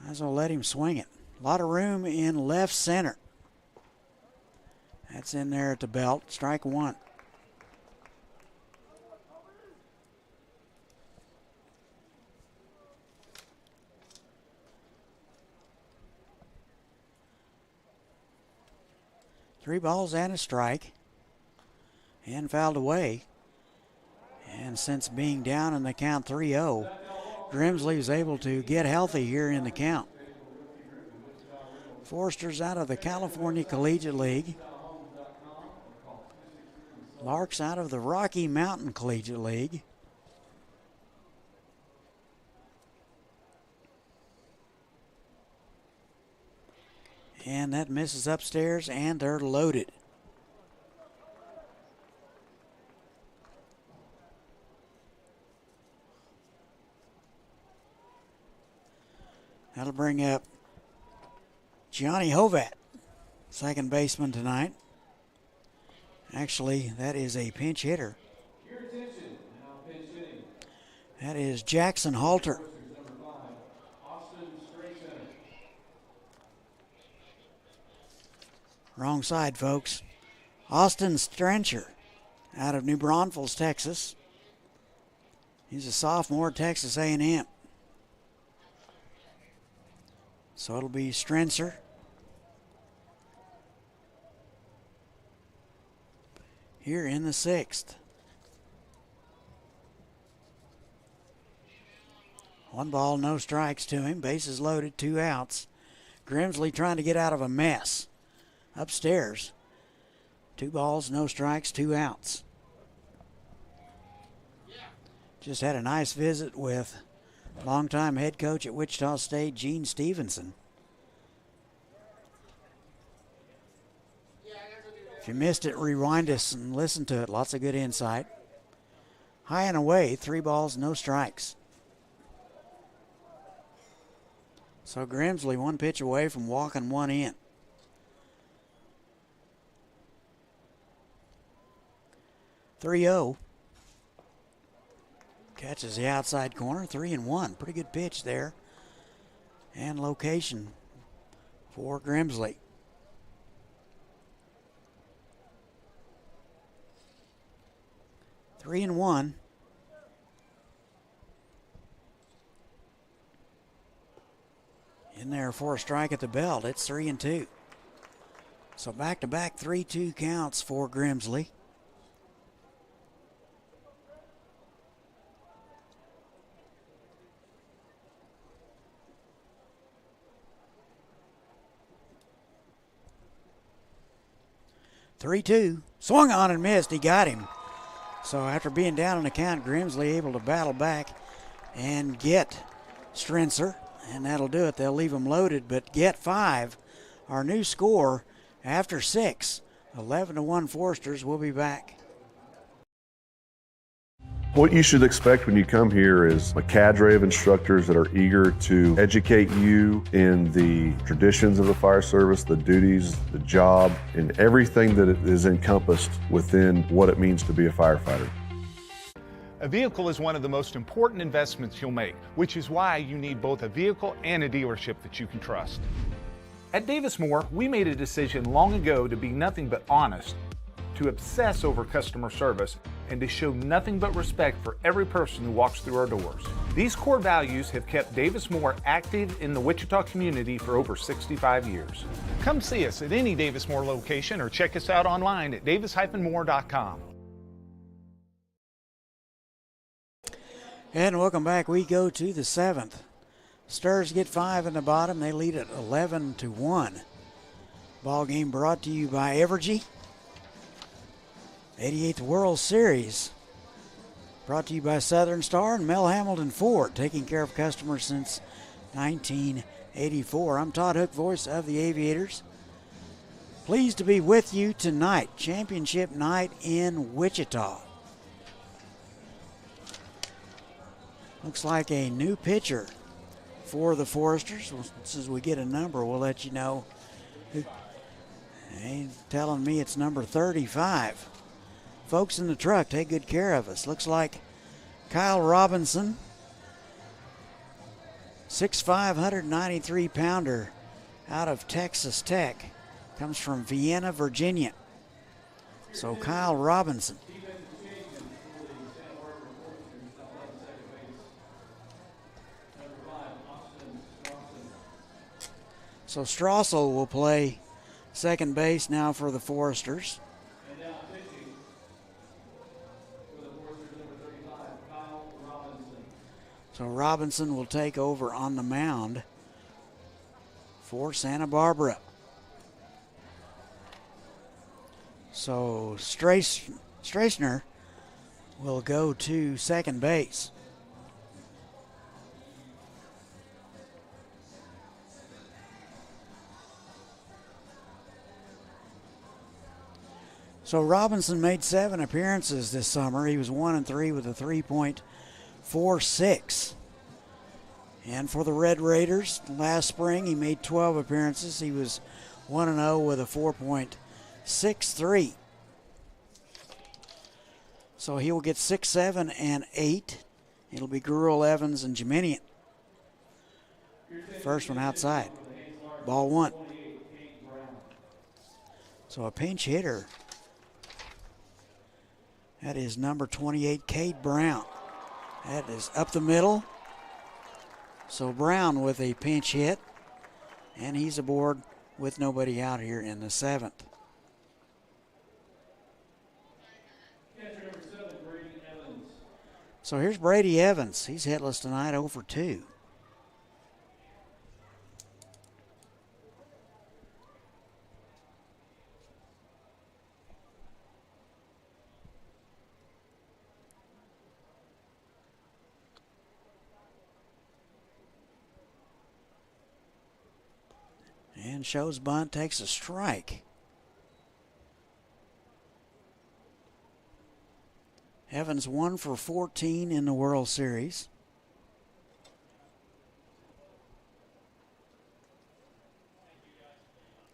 Might as well let him swing it. A lot of room in left center. That's in there at the belt. Strike 1. Three balls and a strike. And fouled away. And since being down in the count 3-0, Grimsley is able to get healthy here in the count. Foresters out of the California Collegiate League. Larks out of the Rocky Mountain Collegiate League. And that misses upstairs, and they're loaded. That'll bring up Gianni Hovat, second baseman tonight. Actually, that is a pinch hitter. That is Jackson Halter. Wrong side, folks. Austin Strencher out of New Braunfels, Texas. He's a sophomore at Texas A&M. So it'll be Strencer. Here in the 6th. 1 ball, no strikes to him. Bases loaded, 2 outs. Grimsley trying to get out of a mess. Upstairs. 2 balls, no strikes, 2 outs. Just had a nice visit with longtime head coach at Wichita State, Gene Stevenson. If you missed it, rewind us and listen to it. Lots of good insight. High and away, 3 balls, no strikes. So Grimsley 1 pitch away from walking 1 in. 3-0. Catches the outside corner, 3-1. Pretty good pitch there. And location for Grimsley. Three and one. In there for a strike at the belt. It's 3-2. So back-to-back 3-2 counts for Grimsley. Three-two. Swung on and missed. He got him. So after being down on the count, Grimsley able to battle back and get Strencer. And that'll do it. They'll leave him loaded, but get 5. Our new score after 6. 11-1 Foresters. We'll be back. What you should expect when you come here is a cadre of instructors that are eager to educate you in the traditions of the fire service, the duties, the job, and everything that is encompassed within what it means to be a firefighter. A vehicle is one of the most important investments you'll make, which is why you need both a vehicle and a dealership that you can trust. At Davis Moore, we made a decision long ago to be nothing but honest, to obsess over customer service, and to show nothing but respect for every person who walks through our doors. These core values have kept Davis Moore active in the Wichita community for over 65 years. Come see us at any Davis Moore location or check us out online at davis-moore.com. And welcome back. We go to the 7th. Stars get 5 in the bottom. They lead at 11-1. Ball game brought to you by Evergy. 88th World Series brought to you by Southern Star and Mel Hamilton Ford, taking care of customers since 1984. I'm Todd Hook, voice of the Aviators. Pleased to be with you tonight. Championship night in Wichita. Looks like a new pitcher for the Foresters. As we get a number, we'll let you know. He's telling me it's number 35. Folks in the truck, take good care of us. Looks like Kyle Robinson, 6'5", 193-pounder out of Texas Tech. Comes from Vienna, Virginia. So Kyle Robinson. So Strassel will play second base now for the Foresters. So Robinson will take over on the mound for Santa Barbara. So Strassner will go to second base. So Robinson made 7 appearances this summer. He was 1-3 with a 3.46. And for the Red Raiders, last spring he made 12 appearances. He was 1-0 with a 4.63. So he will get 6, 7, and 8 It'll be Gruel, Evans, and Jiminian. First one outside. Ball 1. So a pinch hitter. That is number 28, Cade Brown. That is up the middle. So Brown with a pinch hit. And he's aboard with nobody out here in the 7th. So here's Brady Evans. He's hitless tonight, 0 for 2. And shows bunt, takes a strike. Evans 1 for 14 in the World Series.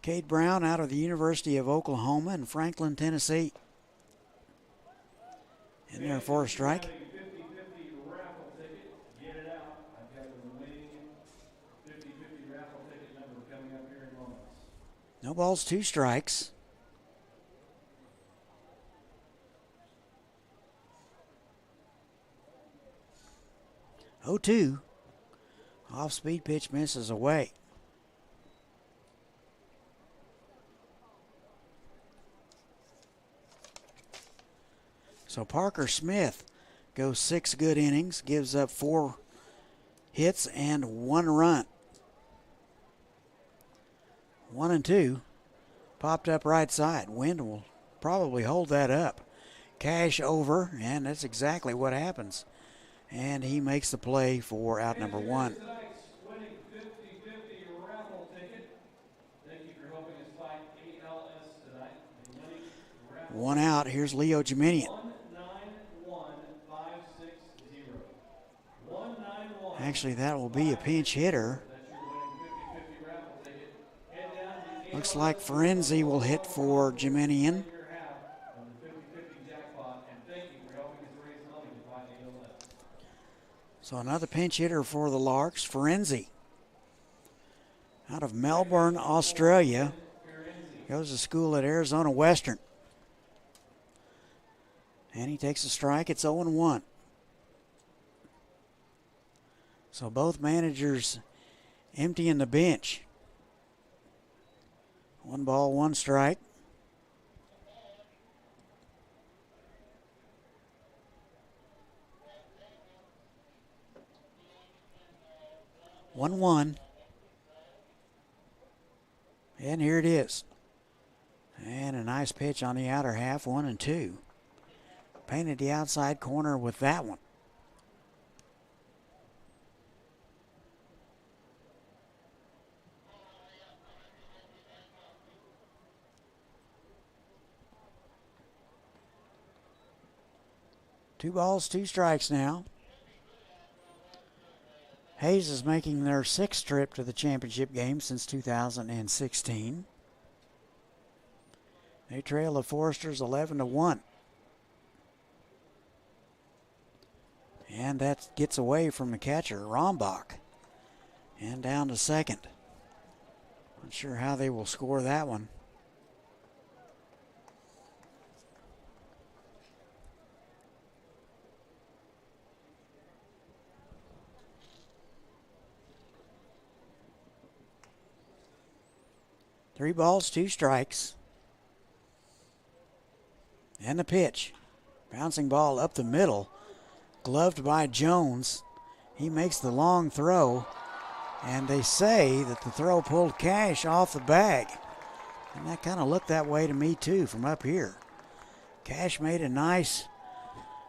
Cade Brown out of the University of Oklahoma in Franklin, Tennessee. In there for a strike. No balls, 2 strikes. Oh, 2. Off-speed pitch misses away. So Parker Smith goes 6 good innings, gives up 4 hits and 1 run. 1 and 2. Popped up right side. Wind will probably hold that up. Cash over, and that's exactly what happens. And he makes the play for out number 1. One out. Here's Leo Jiminian. Actually, that will be a pinch hitter. Looks like Ferenzi will hit for Jiminian. So another pinch hitter for the Larks, Ferenzi. Out of Melbourne, Australia. Goes to school at Arizona Western. And he takes a strike. It's 0-1. So both managers emptying the bench. 1 ball, 1 strike. One. And here it is. And a nice pitch on the outer half, 1 and 2. Painted the outside corner with that one. Two balls, 2 strikes now. Hayes is making their 6th trip to the championship game since 2016. They trail the Foresters 11-1. And that gets away from the catcher, Rombach. And down to second. Not sure how they will score that one. Three balls, 2 strikes. And the pitch. Bouncing ball up the middle. Gloved by Jones. He makes the long throw. And they say that the throw pulled Cash off the bag. And that kind of looked that way to me too from up here. Cash made a nice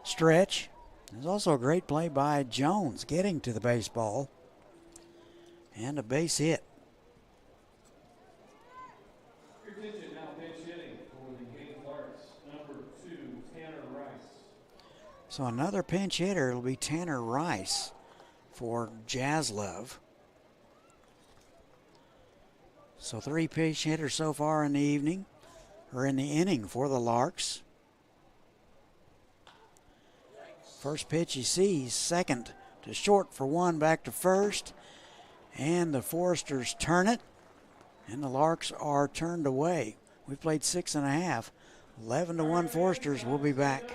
stretch. There's also a great play by Jones getting to the baseball. And a base hit. So another pinch hitter, it'll be Tanner Rice for Jaslove. So 3 pinch hitters so far in the evening, or in the inning for the Larks. First pitch he sees, second to short for one, back to first. And the Foresters turn it, and the Larks are turned away. We've played 6.5. 11-1 Foresters. We'll be back.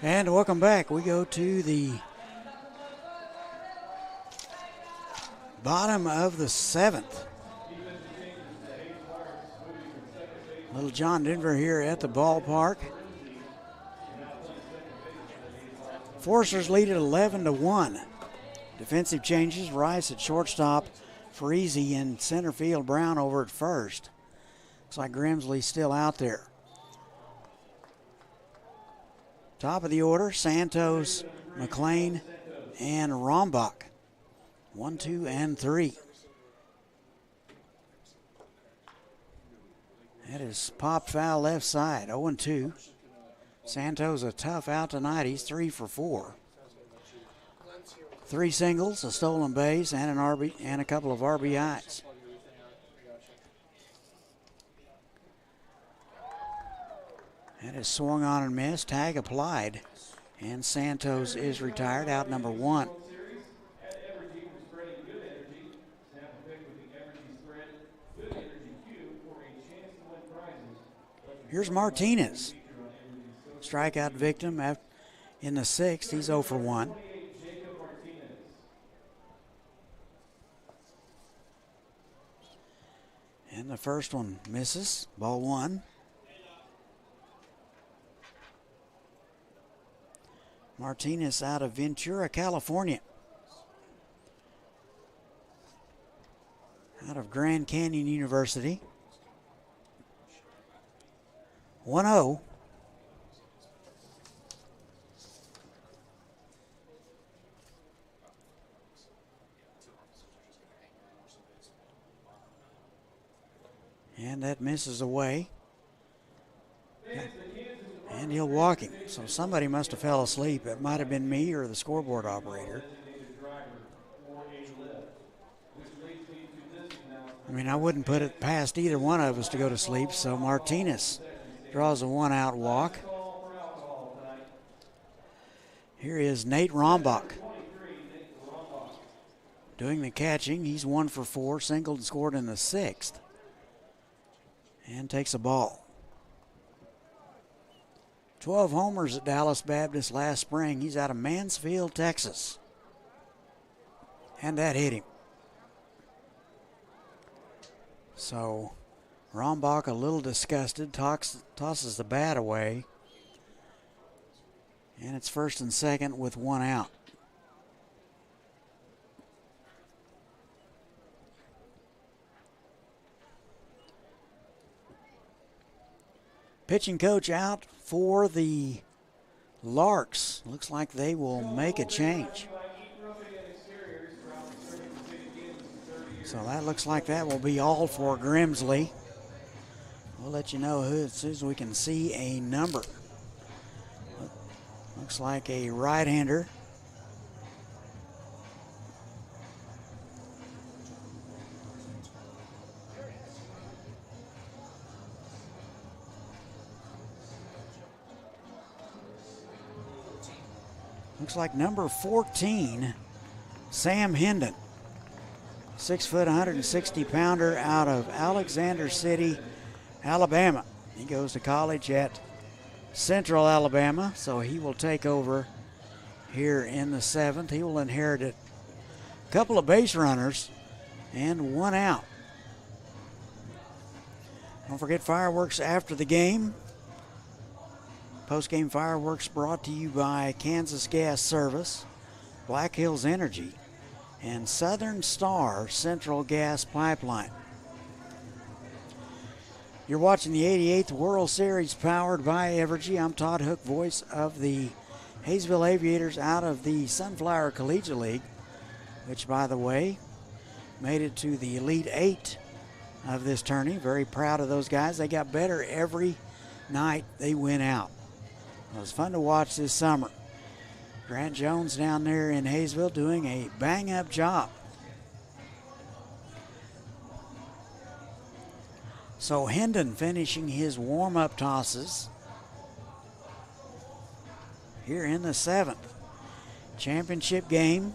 And welcome back. We go to the bottom of the 7th. Little John Denver here at the ballpark. Foresters lead at 11-1. Defensive changes, Rice at shortstop, Freezy in center field, Brown over at first. Looks like Grimsley's still out there. Top of the order, Santos, McLean, and Rombach. 1, 2, and 3. That is popped foul left side, 0-2. Santos a tough out tonight. He's 3 for 4. 3 singles, a stolen base, and an RB and a couple of RBIs. That is swung on and missed. Tag applied. And Santos is retired, out number 1. Here's Martinez. Strikeout victim in the 6th. He's 0 for 1. And the first one misses. Ball 1. Martinez out of Ventura, California. Out of Grand Canyon University. 1-0. And that misses away. And he'll walk him. So somebody must have fell asleep. It might have been me or the scoreboard operator. I mean, I wouldn't put it past either one of us to go to sleep. So Martinez draws a 1-out walk. Here is Nate Rombach doing the catching. He's 1 for 4, singled and scored in the 6th. And takes a ball. 12 homers at Dallas Baptist last spring. He's out of Mansfield, Texas. And that hit him. So Rombach a little disgusted, tosses the bat away. And it's 1st and 2nd with 1 out. Pitching coach out for the Larks. Looks like they will make a change. So that looks like that will be all for Grimsley. We'll let you know who as soon as we can see a number. Looks like a right-hander. Looks like number 14, Sam Hendon. 6 foot, 160 pounder out of Alexander City, Alabama. He goes to college at Central Alabama, so he will take over here in the 7th. He will inherit a couple of base runners and 1 out. Don't forget fireworks after the game. Post-game fireworks brought to you by Kansas Gas Service, Black Hills Energy, and Southern Star Central Gas Pipeline. You're watching the 88th World Series powered by Evergy. I'm Todd Hook, voice of the Hayesville Aviators out of the Sunflower Collegiate League, which, by the way, made it to the Elite 8 of this tourney. Very proud of those guys. They got better every night they went out. It was fun to watch this summer. Grant Jones down there in Hayesville doing a bang-up job. So Hendon finishing his warm-up tosses here in the 7th. Championship game.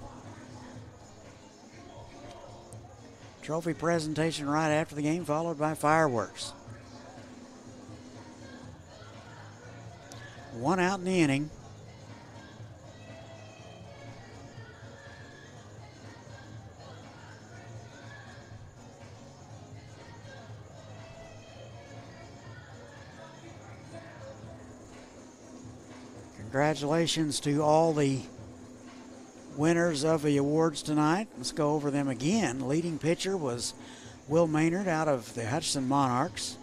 Trophy presentation right after the game, followed by fireworks. 1 out in the inning. Congratulations to all the winners of the awards tonight. Let's go over them again. Leading pitcher was Will Maynard out of the Hutchinson Monarchs.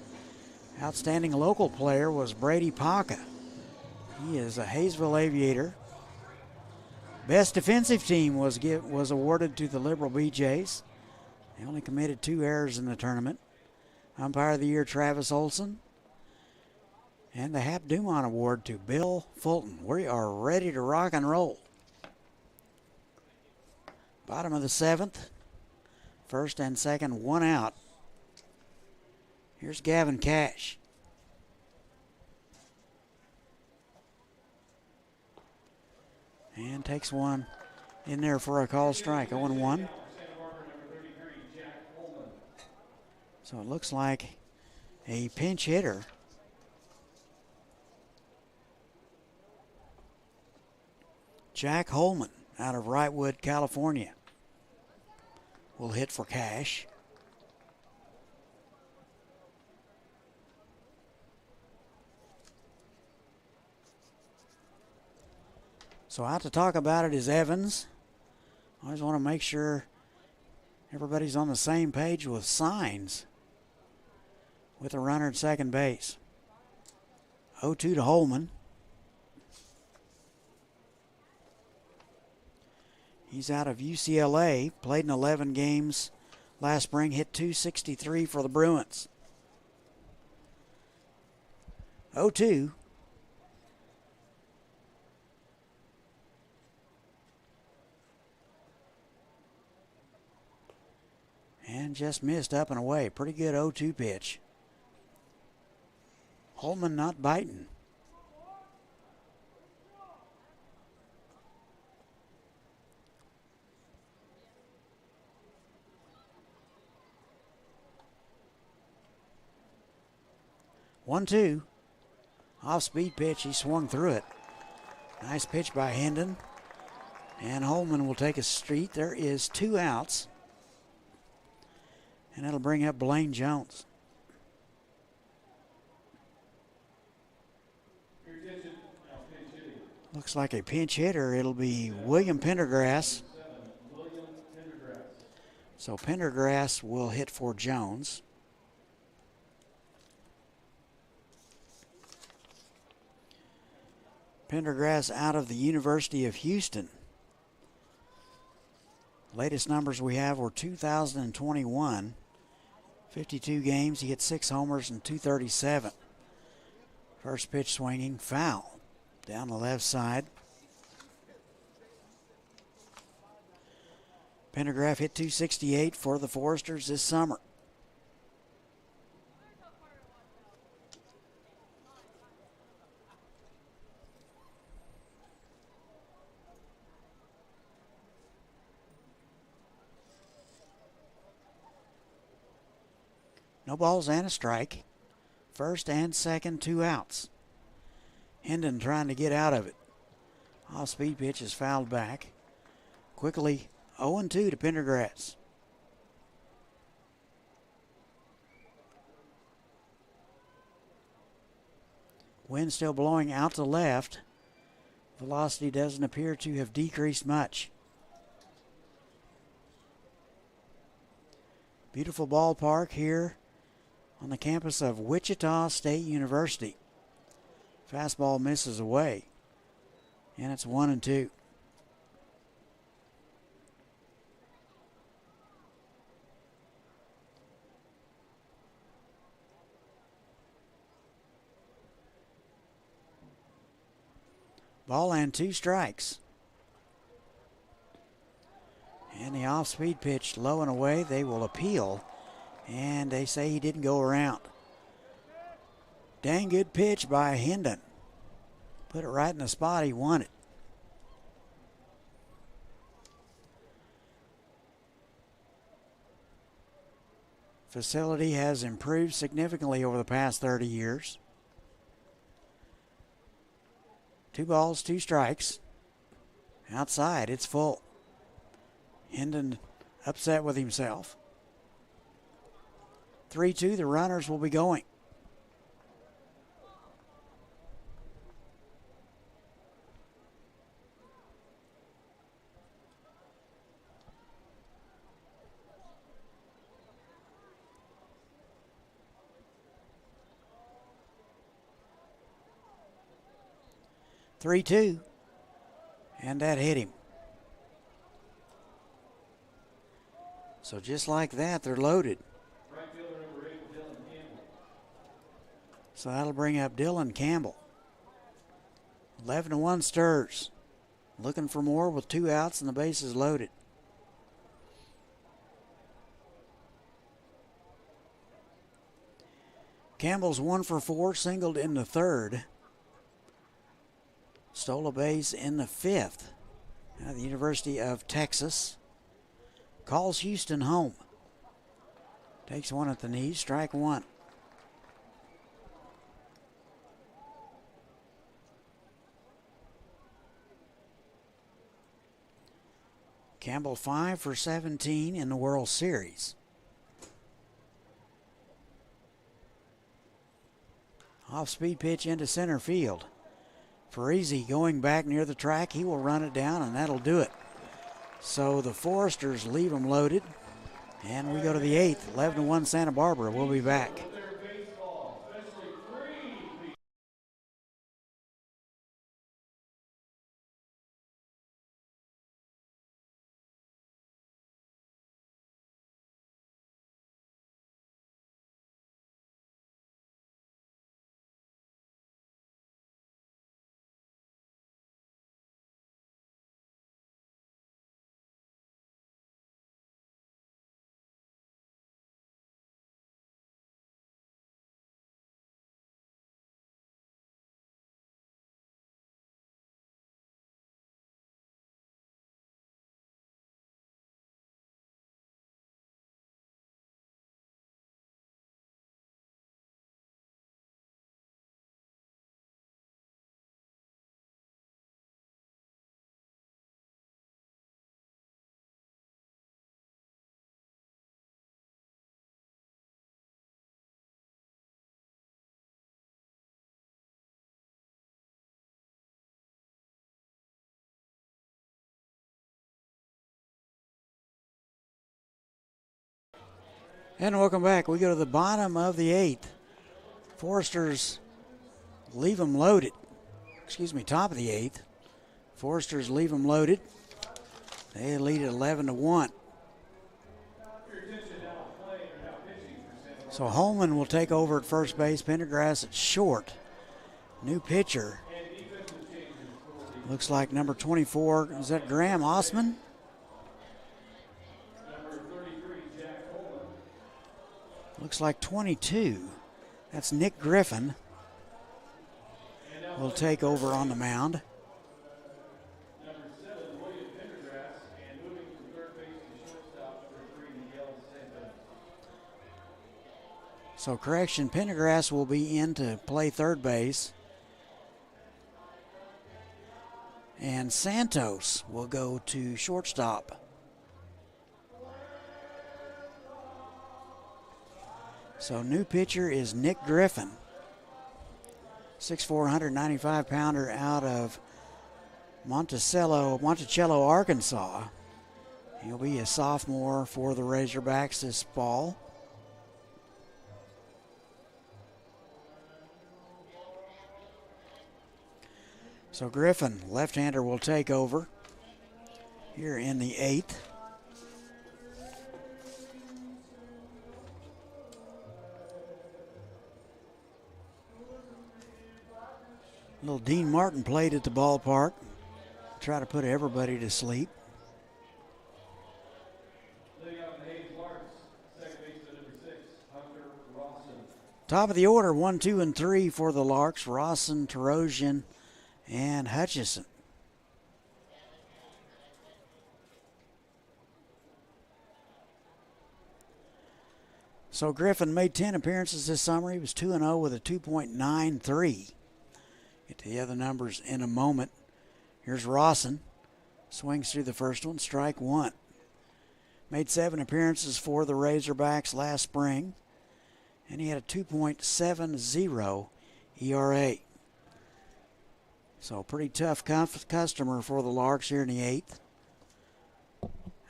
Outstanding local player was Brady Paca. He is a Hayesville Aviator. Best defensive team was awarded to the Liberal BJs. They only committed 2 errors in the tournament. Umpire of the Year, Travis Olson. And the Hap Dumont Award to Bill Fulton. We are ready to rock and roll. Bottom of the 7th. First and second, 1 out. Here's Gavin Cash. And takes one in there for a call strike. 0-1. So it looks like a pinch hitter. Jack Holman out of Wrightwood, California, will hit for Cash. So out to talk about it is Evans. I always want to make sure everybody's on the same page with signs with a runner at second base. 0-2 to Holman. He's out of UCLA, played in 11 games last spring, hit .263 for the Bruins. 0-2. And just missed up and away. Pretty good 0-2 pitch. Holman not biting. One-two. Off-speed pitch. He swung through it. Nice pitch by Hendon. And Holman will take a street. There is 2 outs. And that'll bring up Blaine Jones. Looks like a pinch hitter. It'll be William Pendergrass. So Pendergrass will hit for Jones. Pendergrass out of the University of Houston. Latest numbers we have were 2021. 52 games, he hit 6 homers and 237. First pitch swinging, foul down the left side. Pendergrass hit .268 for the Foresters this summer. No balls and a strike. First and second, 2 outs. Hendon trying to get out of it. Off-speed pitch is fouled back. Quickly 0-2 to Pendergrass. Wind still blowing out to left. Velocity doesn't appear to have decreased much. Beautiful ballpark here on the campus of Wichita State University. Fastball misses away, and it's 1-2. Ball and 2 strikes. And the off-speed pitch low and away. They will appeal, and they say he didn't go around. Dang good pitch by Hendon. Put it right in the spot he wanted. Facility has improved significantly over the past 30 years. 2 balls, 2 strikes. Outside, it's full. Hendon upset with himself. 3-2, the runners will be going. Three-two, and that hit him. So just like that, they're loaded. So that'll bring up Dylan Campbell. 11-1 Sturs. Looking for more with 2 outs and the bases loaded. Campbell's 1 for 4, singled in the 3rd. Stole a base in the 5th. At the University of Texas. Calls Houston home. Takes one at the knees, strike 1. Campbell 5 for 17 in the World Series. Off-speed pitch into center field. Farese going back near the track. He will run it down, and that'll do it. So the Foresters leave them loaded. And we go to the 8th. 11-1 Santa Barbara. We'll be back. And welcome back. We go to the bottom of the 8th. Foresters leave them loaded. Top of the 8th. Foresters leave them loaded. They lead at 11-1. So Holman will take over at first base. Pendergrass at short. New pitcher. Looks like number 24. Is that Graham Osman? Looks like 22. That's Nick Griffin. Will take over on the mound. So correction, Pendergrass will be in to play third base. And Santos will go to shortstop. So new pitcher is Nick Griffin. 6'4", 195-pounder out of Monticello, Arkansas. He'll be a sophomore for the Razorbacks this fall. So Griffin, left-hander, will take over here in the 8th. Little Dean Martin played at the ballpark. Try to put everybody to sleep. Top of the order, 1, 2, and 3 for the Larks. Rawson, Tarosian, and Hutchison. So Griffin made 10 appearances this summer. He was 2-0 with a 2.93. Get to the other numbers in a moment. Here's Rawson. Swings through the first one, strike one. Made 7 appearances for the Razorbacks last spring, and he had a 2.70 ERA. So pretty tough customer for the Larks here in the 8th.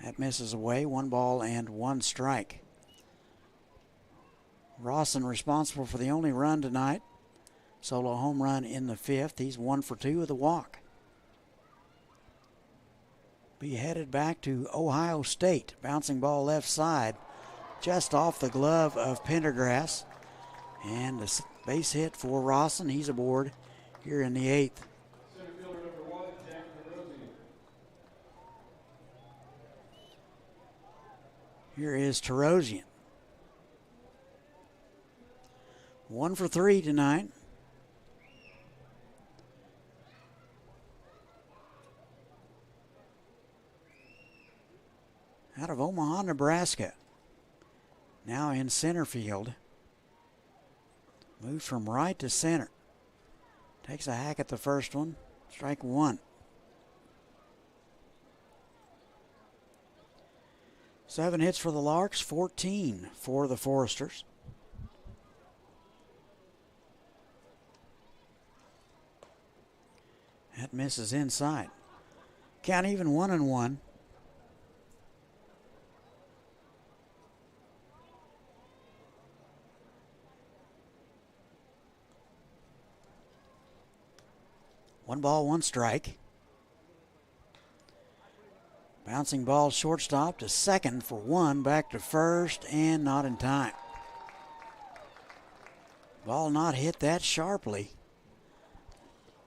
That misses away, 1 ball and 1 strike. Rawson responsible for the only run tonight. Solo home run in the 5th. He's 1 for 2 with a walk. Be headed back to Ohio State. Bouncing ball left side, just off the glove of Pendergrass. And a base hit for Rawson. He's aboard here in the 8th. Here is Tarosian. 1 for 3 tonight. Out of Omaha, Nebraska. Now in center field. Moves from right to center. Takes a hack at the first one. Strike one. Seven hits for the Larks, 14 for the Foresters. That misses inside. Count even 1-1. One ball, one strike. Bouncing ball shortstop to second for one, back to first, and not in time. Ball not hit that sharply.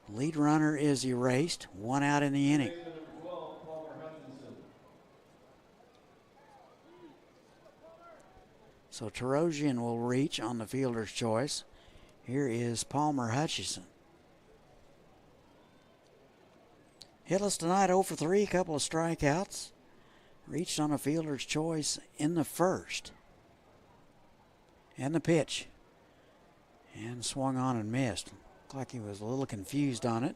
Lead runner is erased. 1 out in the inning. So Tarosian will reach on the fielder's choice. Here is Palmer Hutchison. Hitless tonight, 0 for 3, a couple of strikeouts. Reached on a fielder's choice in the first. And the pitch. And swung on and missed. Looked like he was a little confused on it.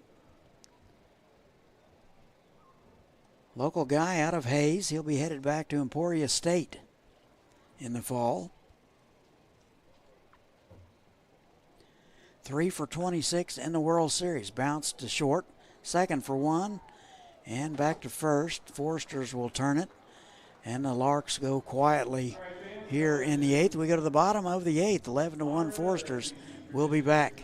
Local guy out of Hayes. He'll be headed back to Emporia State in the fall. 3 for 26 in the World Series. Bounced to short. Second for one, and back to first. Foresters will turn it, and the Larks go quietly here in the 8th. We go to the bottom of the 8th, 11-1 Foresters. We'll be back.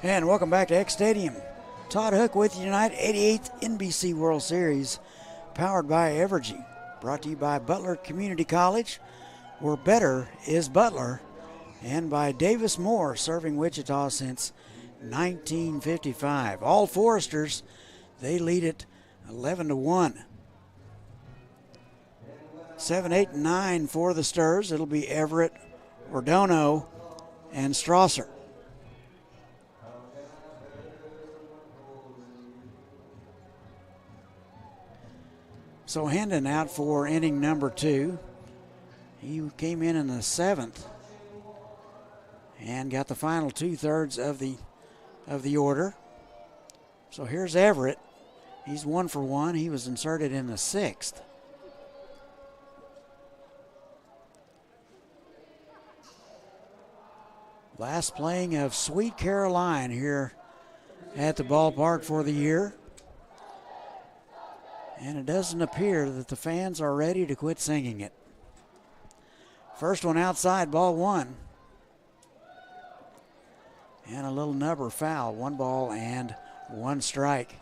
And welcome back to X Stadium. Todd Hook with you tonight, 88th NBC World Series, powered by Evergy. Brought to you by Butler Community College, where better is Butler, and by Davis Moore, serving Wichita since 1955. All Foresters, they lead it 11-1. 7, 8, and 9 for the Sturs. It'll be Everett, Ordono, and Strasser. So Hendon out for inning number 2. He came in the 7th and got the final 2/3 of the order. So here's Everett. He's 1 for 1. He was inserted in the 6th. Last playing of Sweet Caroline here at the ballpark for the year. And it doesn't appear that the fans are ready to quit singing it. First one outside, ball 1. And a little nubber foul, 1 ball and 1 strike.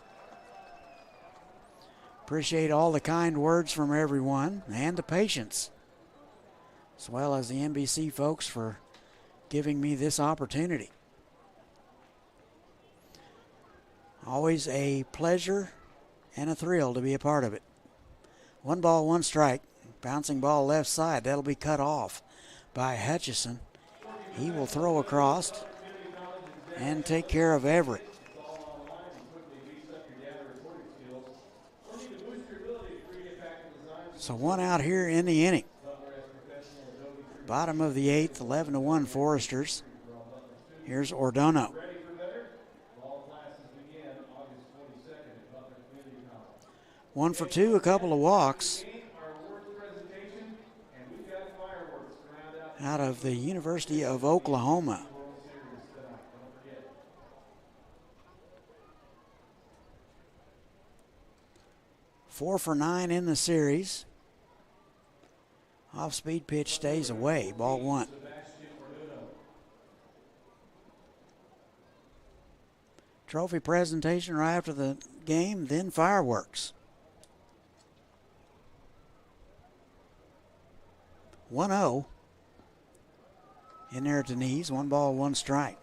Appreciate all the kind words from everyone and the patience, as well as the NBC folks for giving me this opportunity. Always a pleasure and a thrill to be a part of it. 1 ball, 1 strike. Bouncing ball left side. That'll be cut off by Hutchison. He will throw across and take care of Everett. So 1 out here in the inning. Bottom of the 8th, 11-1 Foresters. Here's Ordono. 1 for 2, a couple of walks. Out of the University of Oklahoma. Four for 9 in the series. Off-speed pitch stays away, ball 1. Trophy presentation right after the game, then fireworks. 1-0. In there at the knees, 1 ball, 1 strike.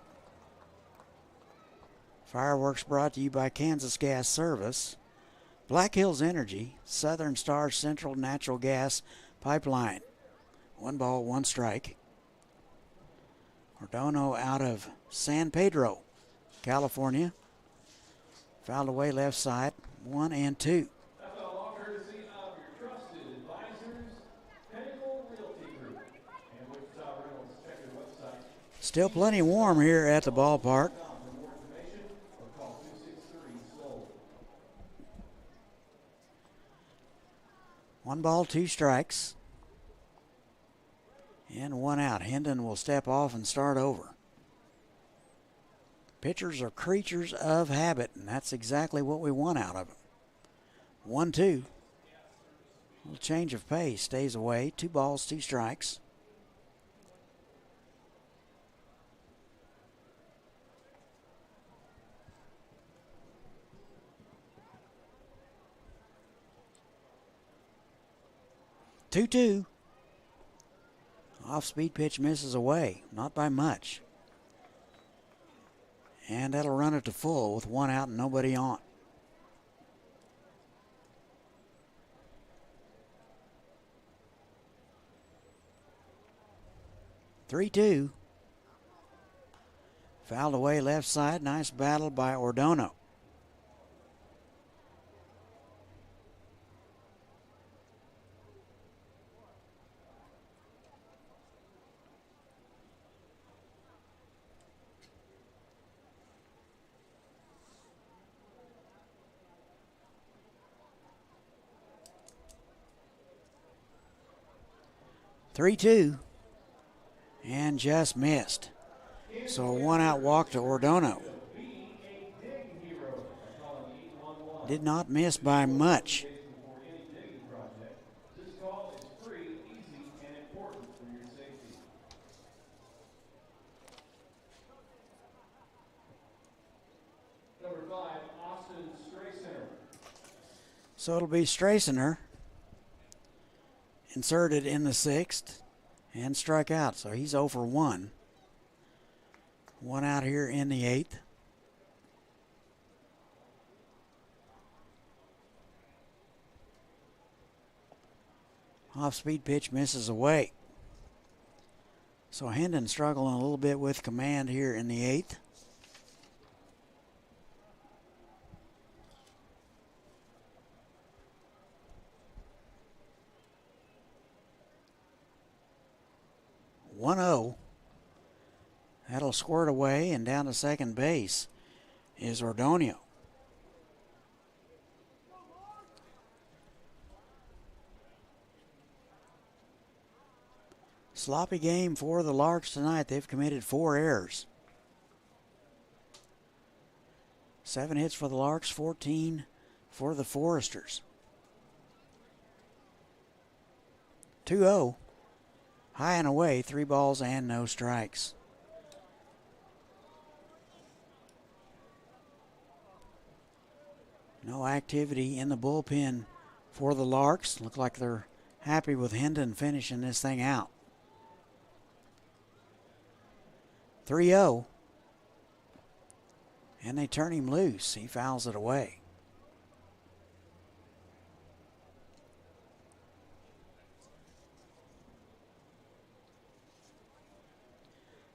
Fireworks brought to you by Kansas Gas Service, Black Hills Energy, Southern Star Central Natural Gas Pipeline. 1 ball, 1 strike. Ordono out of San Pedro, California. Fouled away left side, 1 and 2. Still plenty warm here at the ballpark. One ball, 2 strikes. And 1 out. Hendon will step off and start over. Pitchers are creatures of habit, and that's exactly what we want out of them. 1-2. Little change of pace, stays away. 2 balls, 2 strikes. Two. Off-speed pitch misses away, not by much. And that'll run it to full with 1 out and nobody on. Three-two. Fouled away left side. Nice battle by Ordono. Three-two. And just missed. So a 1 out walk to Ordono. Did not miss by much. So it'll be Strasner inserted in the 6th and struck out. So he's 0 for 1. One out here in the 8th. Off-speed pitch misses away. So Hendon struggling a little bit with command here in the 8th. (1-0). That'll squirt away, and down to second base is Ordonio. Sloppy game for the Larks tonight. They've committed 4 errors. 7 hits for the Larks, 14 for the Foresters. 2-0. High and away, 3 balls and no strikes. No activity in the bullpen for the Larks. Look like they're happy with Hendon finishing this thing out. 3-0. And they turn him loose. He fouls it away.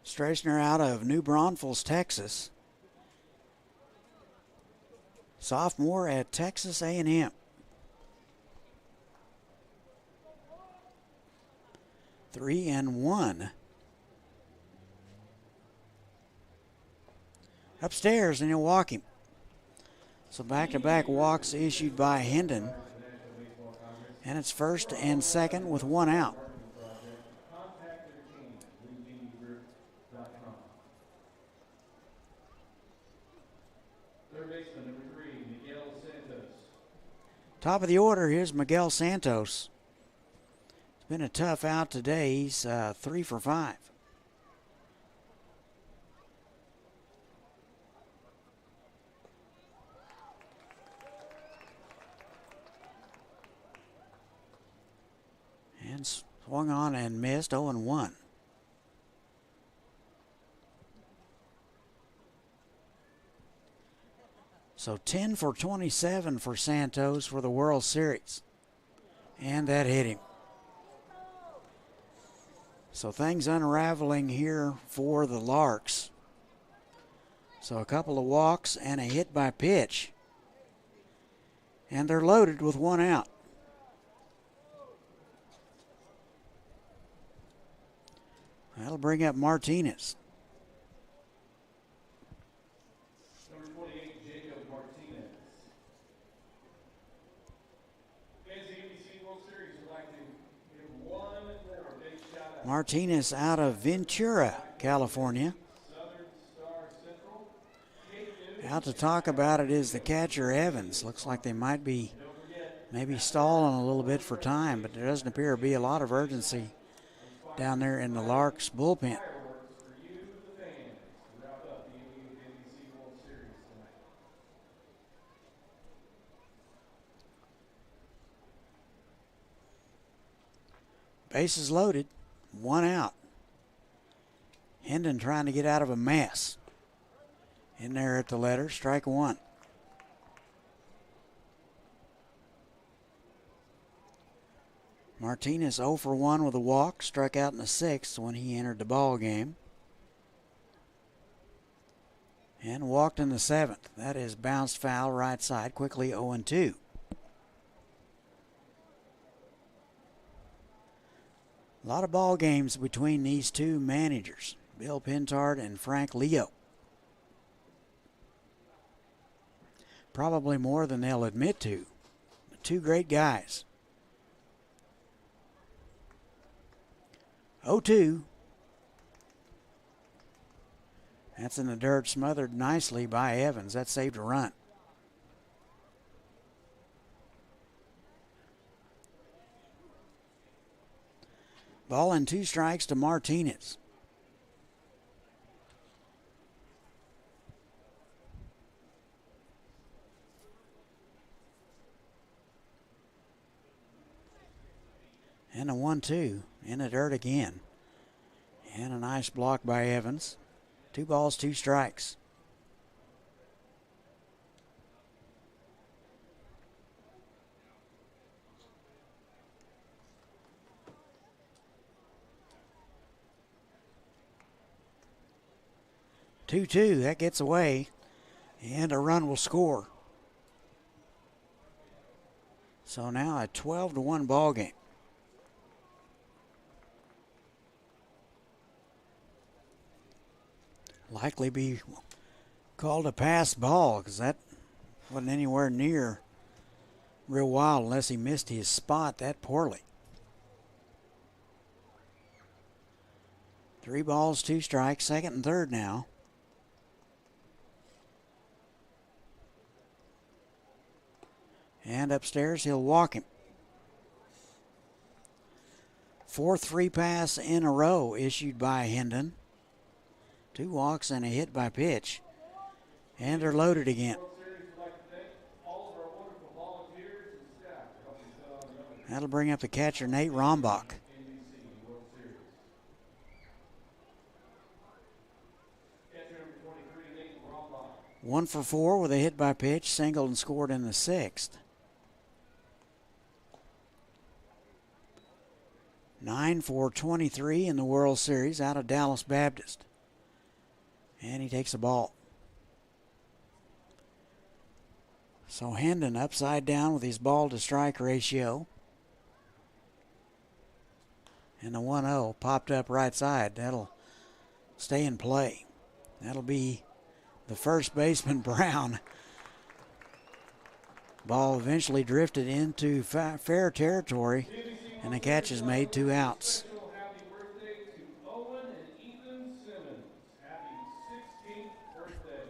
Strasner out of New Braunfels, Texas. Sophomore at Texas A&M. Three and 1. Upstairs, and he'll walk him. So back-to-back walks issued by Hendon. And it's first and second with 1 out. Top of the order, here's Miguel Santos. It's been a tough out today. He's 3 for 5. And swung on and missed, 0-1. So 10 for 27 for Santos for the World Series. And that hit him. So things unraveling here for the Larks. So a couple of walks and a hit by pitch. And they're loaded with 1 out. That'll bring up Martinez. Martinez out of Ventura, California. Out to talk about it is the catcher, Evans. Looks like they might be maybe stalling a little bit for time, but there doesn't appear to be a lot of urgency down there in the Larks bullpen. Bases loaded. 1 out. Hendon trying to get out of a mess. In there at the letter, strike 1. Martinez 0 for 1 with a walk, struck out in the 6th when he entered the ball game. And walked in the 7th. That is bounced foul right side, quickly 0-2. A lot of ball games between these two managers, Bill Pintard and Frank Leo. Probably more than they'll admit to. But 2 great guys. 0-2. That's in the dirt, smothered nicely by Evans. That saved a run. Ball and 2 strikes to Martinez. And a 1-2 in the dirt again. And a nice block by Evans. 2 balls, 2 strikes. Two, that gets away, and a run will score. So now a 12-1 ball game. Likely be called a pass ball because that wasn't anywhere near real wild unless he missed his spot that poorly. 3 balls, 2 strikes, second and third now. And upstairs, he'll walk him. 4th free pass in a row issued by Hendon. 2 walks and a hit by pitch. And they're loaded again. That'll bring up the catcher, Nate Rombach. One for 4 with a hit by pitch, singled and scored in the 6th. 9 for 23 in the World Series out of Dallas Baptist. And he takes a ball. So Hendon upside down with his ball to strike ratio. And the 1-0 popped up right side. That'll stay in play. That'll be the first baseman, Brown. Ball eventually drifted into fair territory, and the catch is made, 2 outs. Happy birthday to Owen and Ethan Simmons. Happy 16th birthday.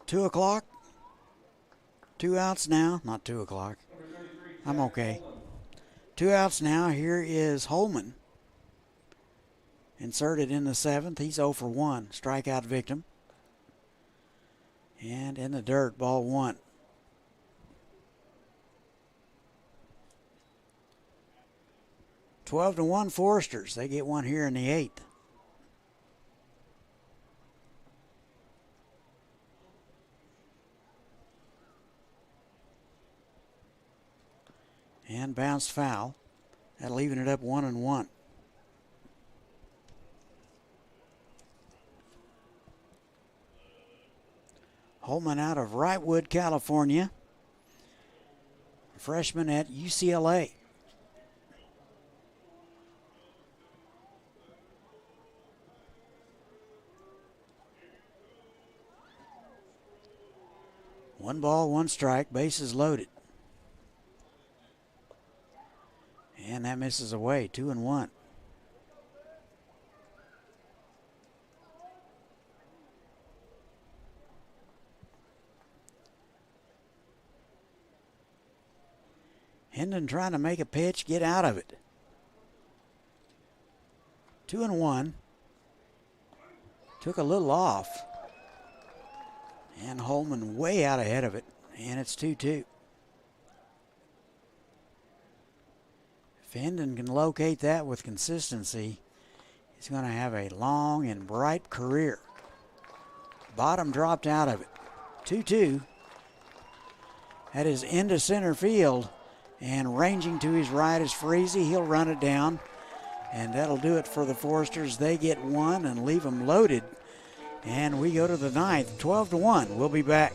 2 o'clock. 2 outs now. Not 2 o'clock. I'm okay. 2 outs now. Here is Holman. Inserted in the 7th. He's 0 for 1. Strikeout victim. And in the dirt, ball 1. $12-1 Foresters. They get one here in the 8th. And bounced foul. That leaving it up 1-1. Holman out of Wrightwood, California. Freshman at UCLA. One ball, 1 strike, bases loaded. And that misses away, 2-1. Hendon trying to make a pitch, get out of it. 2-1. Took a little off. And Holman way out ahead of it. And it's 2-2. If Hendon can locate that with consistency, he's going to have a long and bright career. Bottom dropped out of it. 2-2. That is into center field. And ranging to his right is Freezy. He'll run it down. And that'll do it for the Foresters. They get one and leave them loaded. And we go to the 9th, 12-1. We'll be back.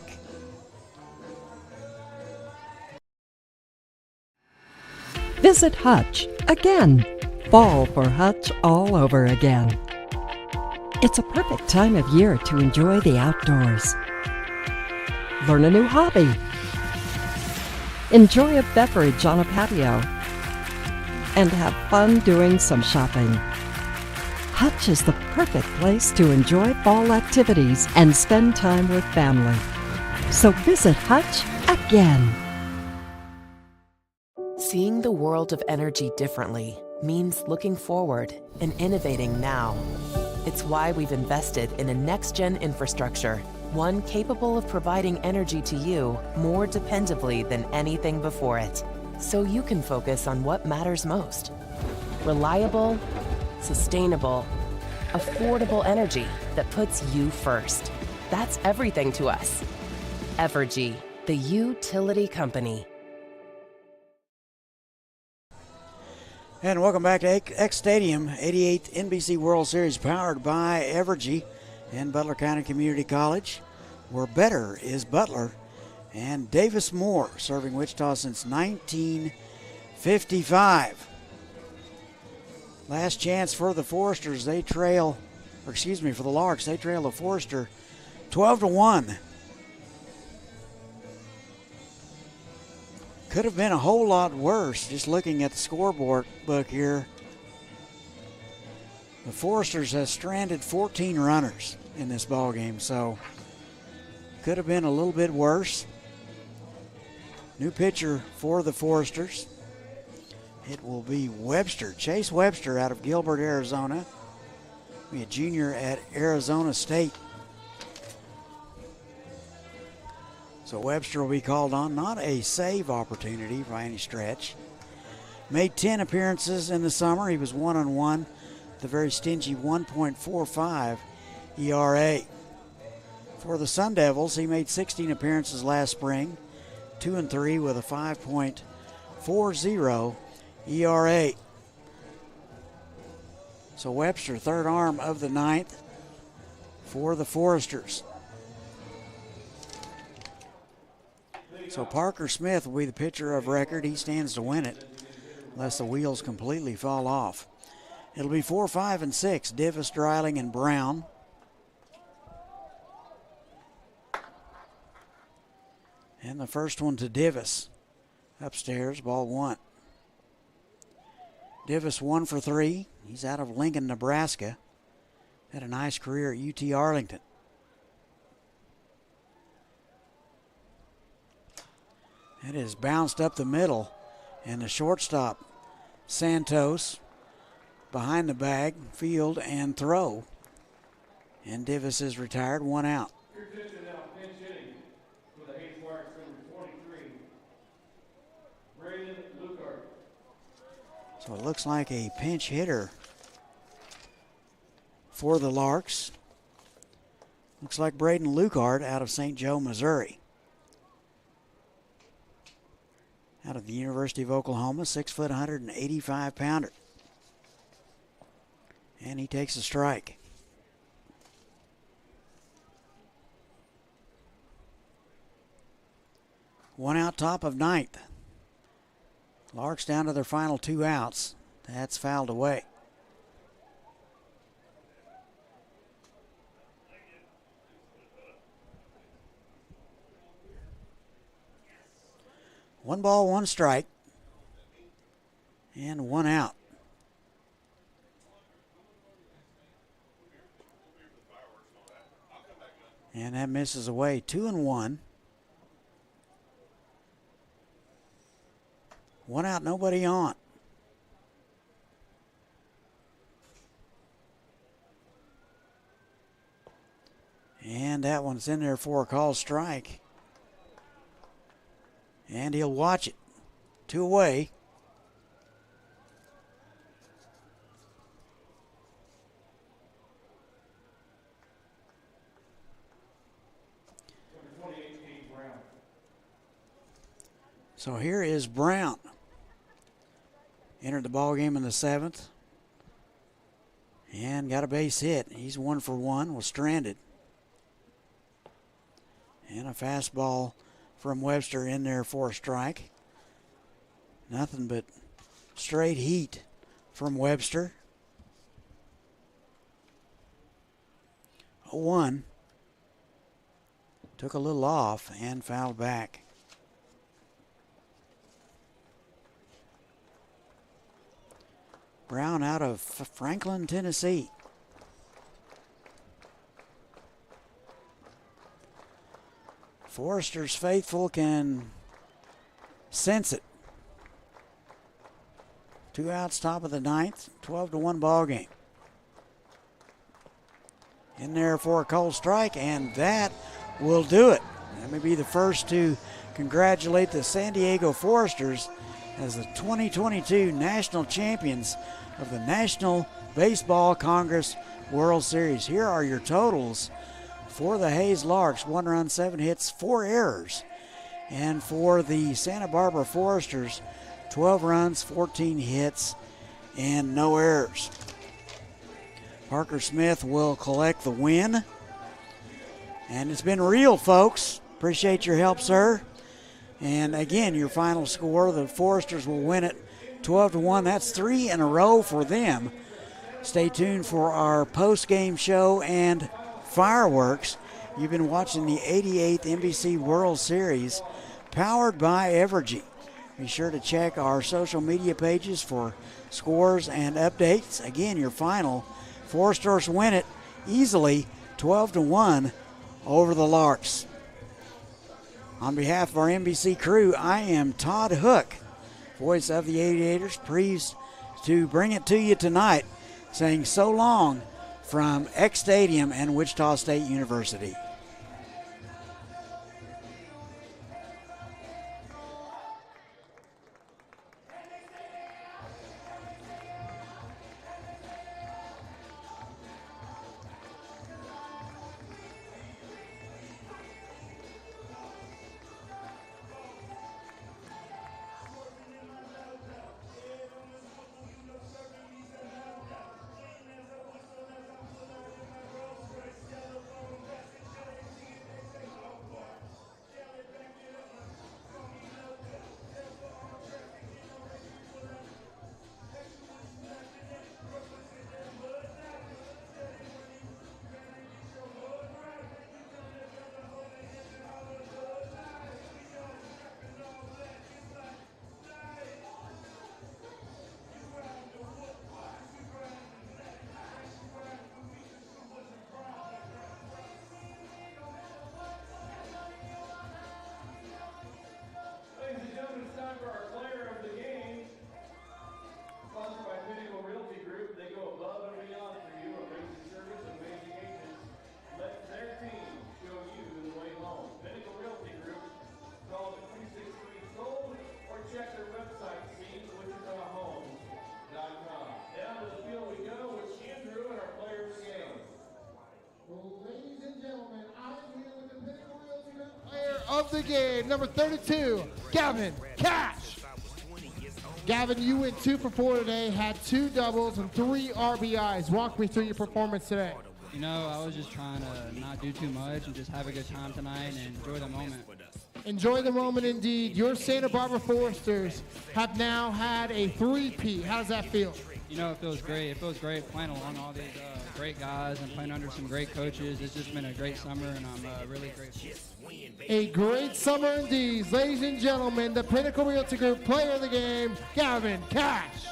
Visit Hutch again. Fall for Hutch all over again. It's a perfect time of year to enjoy the outdoors. Learn a new hobby. Enjoy a beverage on a patio. And have fun doing some shopping. Hutch is the perfect place to enjoy fall activities and spend time with family. So visit Hutch again. Seeing the world of energy differently means looking forward and innovating now. It's why we've invested in a next-gen infrastructure, One capable of providing energy to you more dependably than anything before it. So you can focus on what matters most. Reliable, sustainable, affordable energy that puts you first. That's everything to us. Evergy, the utility company. And welcome back to X Stadium, 88th NBC World Series, powered by Evergy and Butler County Community College, where better is Butler. And Davis Moore, serving Wichita since 1955. Last chance for the Foresters. They trail, for the Larks. They trail the Forester 12-1. Could have been a whole lot worse, just looking at the scoreboard book here. The Foresters have stranded 14 runners in this ball game, so could have been a little bit worse. New pitcher for the Foresters. It will be Webster, Chase Webster out of Gilbert, Arizona. Be a junior at Arizona State. So Webster will be called on. Not a save opportunity by any stretch. Made 10 appearances in the summer. He was 1-on-1, the very stingy 1.45 ERA. For the Sun Devils, he made 16 appearances last spring, 2-3 with a 5.40 ERA. So Webster, third arm of the ninth for the Foresters. So Parker Smith will be the pitcher of record. He stands to win it unless the wheels completely fall off. It'll be 4, 5, and 6, Divis, Dreiling, and Brown. And the first one to Divis. Upstairs, ball 1. Divis 1 for 3. He's out of Lincoln, Nebraska. Had a nice career at UT Arlington. It is bounced up the middle, and the shortstop, Santos, behind the bag, field, and throw. And Divis is retired, 1 out. So it looks like a pinch hitter for the Larks. Looks like Braden Lucard out of St. Joe, Missouri. Out of the University of Oklahoma, 6 foot, 185 pounder. And he takes a strike. One out, top of ninth. Larks down to their final 2 outs. That's fouled away. One ball, 1 strike, and 1 out. And that misses away, 2-1. 1 out, nobody on. And that one's in there for a called strike. And he'll watch it. 2 away. So here is Brown. Entered the ball game in the 7th. And got a base hit. He's 1 for 1, was stranded. And a fastball from Webster in there for a strike. Nothing but straight heat from Webster. 0-1. Took a little off and fouled back. Brown out of Franklin, Tennessee. Foresters faithful can sense it. 2 outs, top of the 9th, 12-1 ball game. In there for a cold strike, and that will do it. Let me be the first to congratulate the San Diego Foresters as the 2022 national champions of the National Baseball Congress World Series. Here are your totals for the Hayes Larks: 1 run, 7 hits, 4 errors. And for the Santa Barbara Foresters, 12 runs, 14 hits, and no errors. Parker Smith will collect the win. And it's been real, folks. Appreciate your help, sir. And again, your final score, the Foresters will win it 12-1. That's 3 in a row for them. Stay tuned for our post-game show and fireworks. You've been watching the 88th NBC World Series, powered by Evergy. Be sure to check our social media pages for scores and updates. Again, your final, Foresters win it easily, 12-1 over the Larks. On behalf of our NBC crew, I am Todd Hook, voice of the Aviators, pleased to bring it to you tonight, saying so long from X Stadium and Wichita State University. Of the game, number 32, Gavin Cash. Gavin, you went 2 for 4 today, had 2 doubles and 3 RBIs. Walk me through your performance today. You know, I was just trying to not do too much and just have a good time tonight and enjoy the moment. Enjoy the moment indeed. Your Santa Barbara Foresters have now had a 3-peat. How does that feel? You know, it feels great. It feels great playing along all these great guys and playing under some great coaches. It's just been a great summer, and I'm really grateful. A great summer indeed. Ladies and gentlemen, the Pinnacle Realty Group player of the game, Gavin Cash.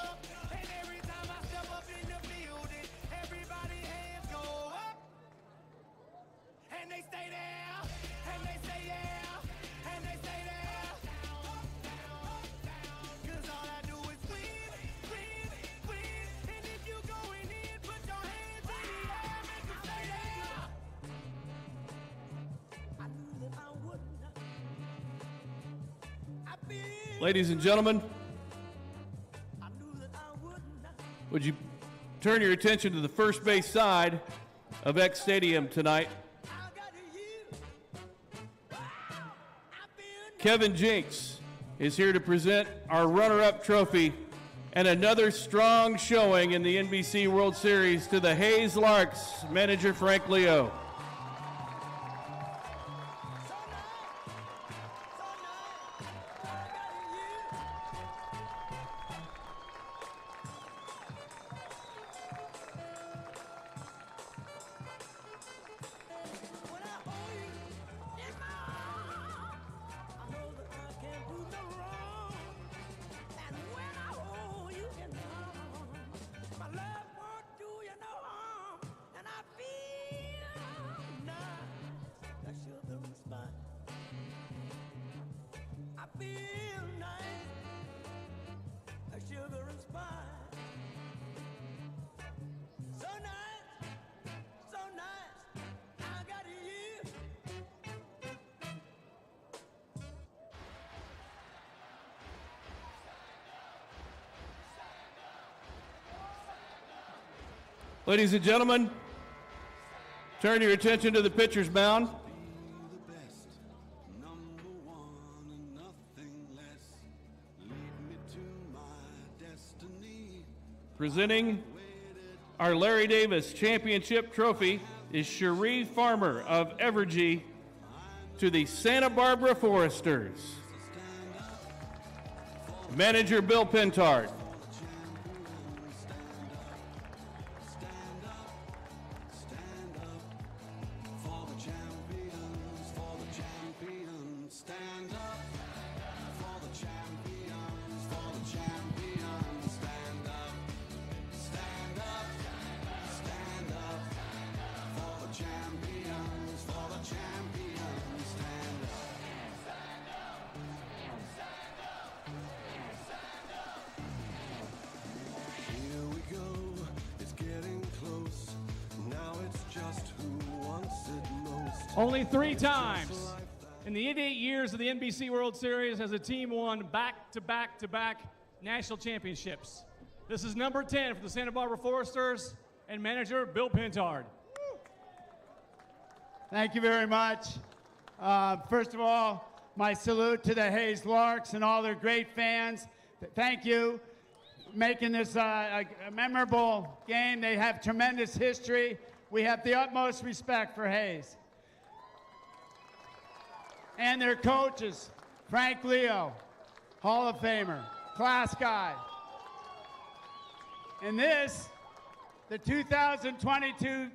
Ladies and gentlemen, would you turn your attention to the first base side of X Stadium tonight? Kevin Jinks is here to present our runner-up trophy and another strong showing in the NBC World Series to the Hayes Larks, manager Frank Leo. Ladies and gentlemen, turn your attention to the pitcher's mound. Presenting our Larry Davis Championship Trophy is Cherie Farmer of Evergy to the Santa Barbara Foresters. Manager Bill Pintard. Only 3 times in the 88 years of the NBC World Series has a team won back-to-back-to-back national championships. This is number 10 for the Santa Barbara Foresters and manager Bill Pintard. Thank you very much. First of all, my salute to the Hayes Larks and all their great fans. Thank you for making this a memorable game. They have tremendous history. We have the utmost respect for Hayes. And their coaches, Frank Leo, Hall of Famer, class guy. And this, the 2022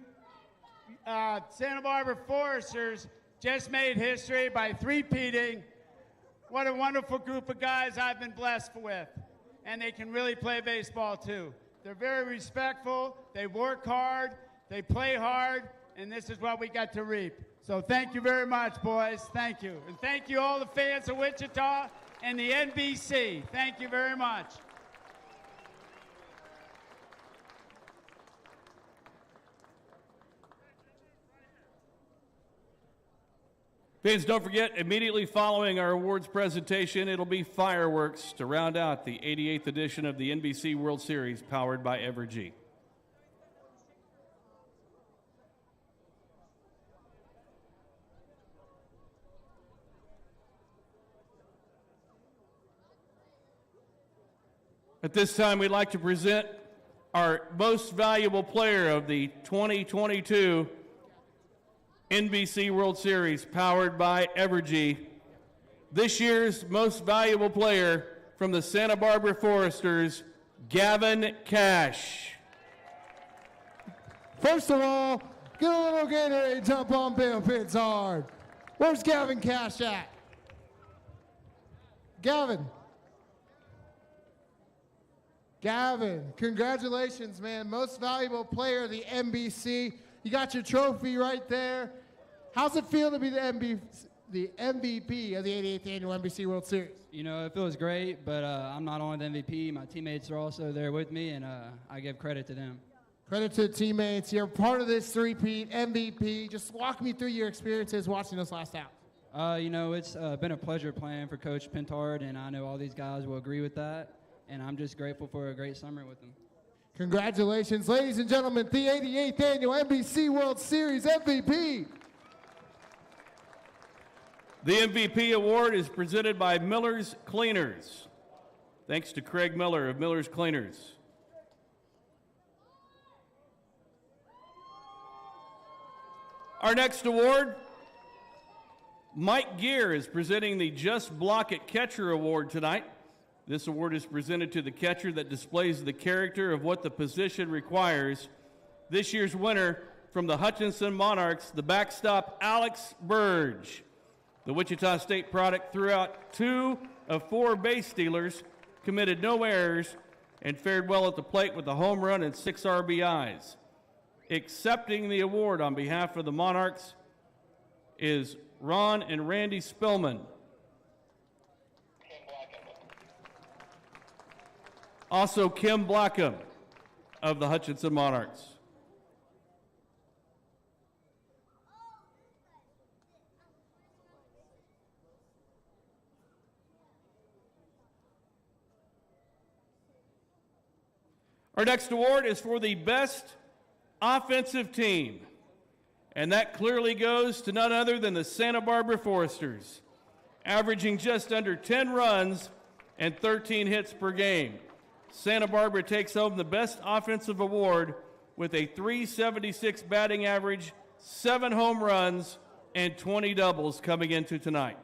Santa Barbara Foresters just made history by three-peating. What a wonderful group of guys I've been blessed with. And they can really play baseball too. They're very respectful, they work hard, they play hard, and this is what we got to reap. So thank you very much, boys. Thank you. And thank you all the fans of Wichita and the NBC. Thank you very much. Fans, don't forget, immediately following our awards presentation, it'll be fireworks to round out the 88th edition of the NBC World Series powered by Evergy. At this time, we'd like to present our most valuable player of the 2022 NBC World Series, powered by Evergy. This year's most valuable player from the Santa Barbara Foresters, Gavin Cash. First of all, get a little Gatorade, jump on Bill Pintard. Where's Gavin Cash at? Gavin, congratulations, man. Most valuable player of the NBC. You got your trophy right there. How's it feel to be the MVP of the 88th Annual NBC World Series? You know, it feels great, but I'm not only the MVP. My teammates are also there with me, and I give credit to them. Credit to the teammates. You're part of this three-peat MVP. Just walk me through your experiences watching this last out. You know, it's been a pleasure playing for Coach Pintard, and I know all these guys will agree with that. And I'm just grateful for a great summer with them. Congratulations, ladies and gentlemen, the 88th Annual NBC World Series MVP. The MVP award is presented by Miller's Cleaners. Thanks to Craig Miller of Miller's Cleaners. Our next award, Mike Gear is presenting the Just Block It Catcher Award tonight. This award is presented to the catcher that displays the character of what the position requires. This year's winner from the Hutchinson Monarchs, the backstop Alex Burge. The Wichita State product threw out 2 of 4 base stealers, committed no errors, and fared well at the plate with a home run and 6 RBIs. Accepting the award on behalf of the Monarchs is Ron and Randy Spillman. Also, Kim Blackham of the Hutchinson Monarchs. Our next award is for the best offensive team. And that clearly goes to none other than the Santa Barbara Foresters, averaging just under 10 runs and 13 hits per game. Santa Barbara takes home the Best Offensive Award with a .376 batting average, 7 home runs, and 20 doubles coming into tonight.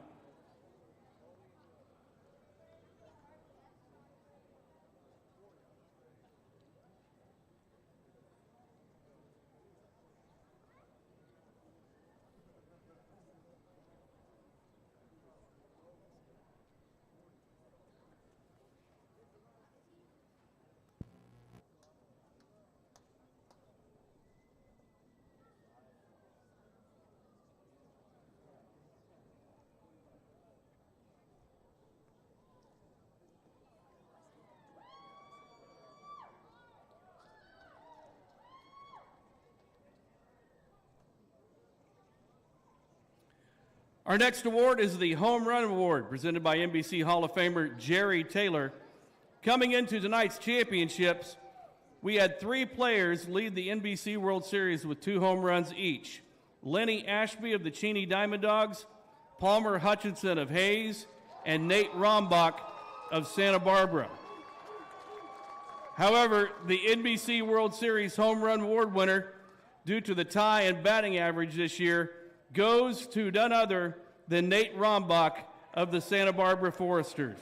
Our next award is the Home Run Award, presented by NBC Hall of Famer Jerry Taylor. Coming into tonight's championships, we had 3 players lead the NBC World Series with 2 home runs each. Lenny Ashby of the Cheney Diamond Dogs, Palmer Hutchinson of Hayes, and Nate Rombach of Santa Barbara. However, the NBC World Series Home Run Award winner, due to the tie in batting average this year, goes to none other than Nate Rombach of the Santa Barbara Foresters.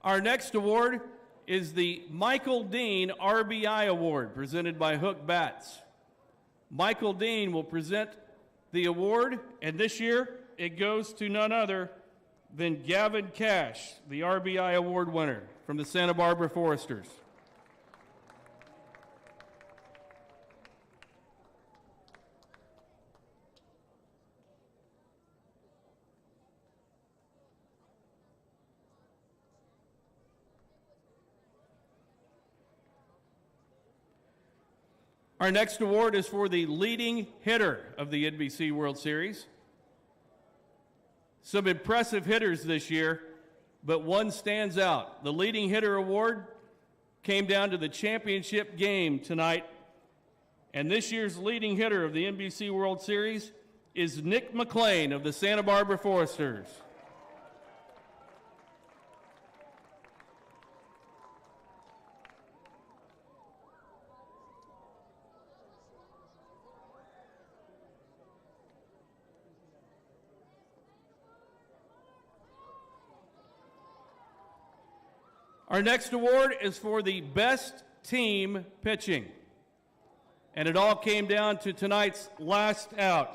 Our next award is the Michael Dean RBI Award, presented by Hook Bats. Michael Dean will present the award, and this year it goes to none other than Gavin Cash, the RBI Award winner from the Santa Barbara Foresters. Our next award is for the leading hitter of the NBC World Series. Some impressive hitters this year, but one stands out. The leading hitter award came down to the championship game tonight, and this year's leading hitter of the NBC World Series is Nick McLean of the Santa Barbara Foresters. Our next award is for the best team pitching. And it all came down to tonight's last out.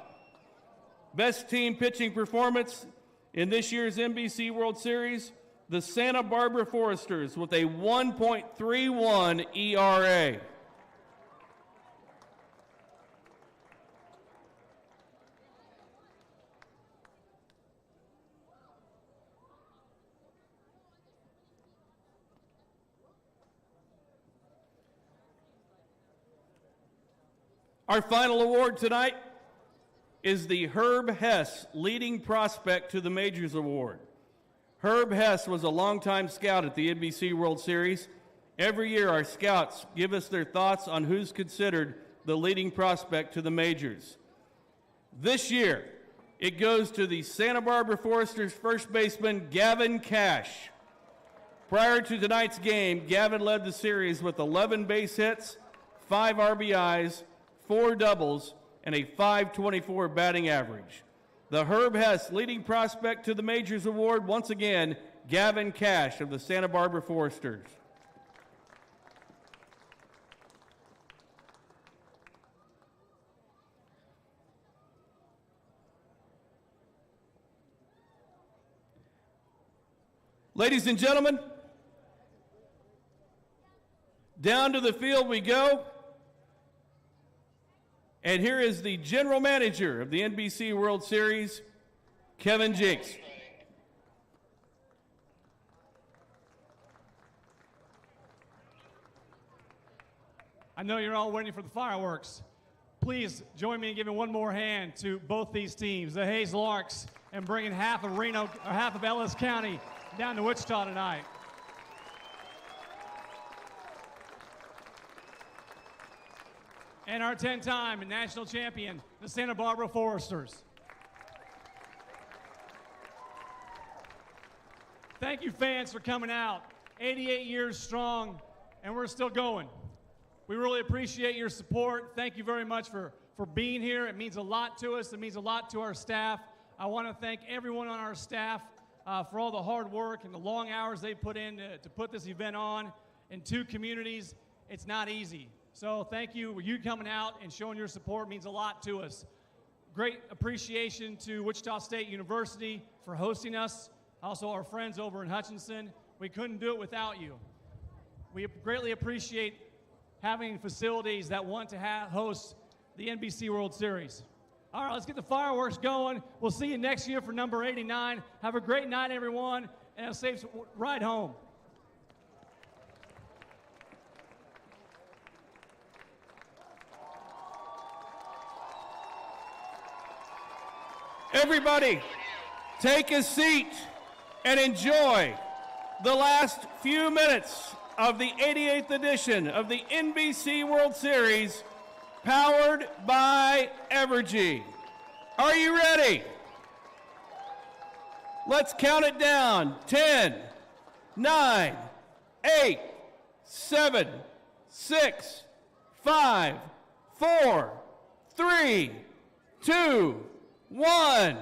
Best team pitching performance in this year's NBC World Series, the Santa Barbara Foresters with a 1.31 ERA. Our final award tonight is the Herb Hess Leading Prospect to the Majors Award. Herb Hess was a longtime scout at the NBC World Series. Every year our scouts give us their thoughts on who's considered the leading prospect to the majors. This year, it goes to the Santa Barbara Foresters first baseman Gavin Cash. Prior to tonight's game, Gavin led the series with 11 base hits, 5 RBIs, 4 doubles, and a .524 batting average. The Herb Hess Leading Prospect to the Majors Award, once again, Gavin Cash of the Santa Barbara Foresters. Ladies and gentlemen, down to the field we go. And here is the general manager of the NBC World Series, Kevin Jinks. I know you're all waiting for the fireworks. Please join me in giving one more hand to both these teams, the Hayes Larks, and bringing half of Ellis County down to Wichita tonight. And our 10-time national champion, the Santa Barbara Foresters. Thank you, fans, for coming out. 88 years strong, and we're still going. We really appreciate your support. Thank you very much for being here. It means a lot to us. It means a lot to our staff. I want to thank everyone on our staff for all the hard work and the long hours they put in to put this event on in 2 communities. It's not easy. So thank you. You coming out and showing your support means a lot to us. Great appreciation to Wichita State University for hosting us. Also our friends over in Hutchinson. We couldn't do it without you. We greatly appreciate having facilities that want to host the NBC World Series. All right, let's get the fireworks going. We'll see you next year for number 89. Have a great night, everyone, and a safe ride home. Everybody, take a seat and enjoy the last few minutes of the 88th edition of the NBC World Series, powered by Evergy. Are you ready? Let's count it down. 10, 9, 8, 7, 6, 5, 4, 3, 2, 1.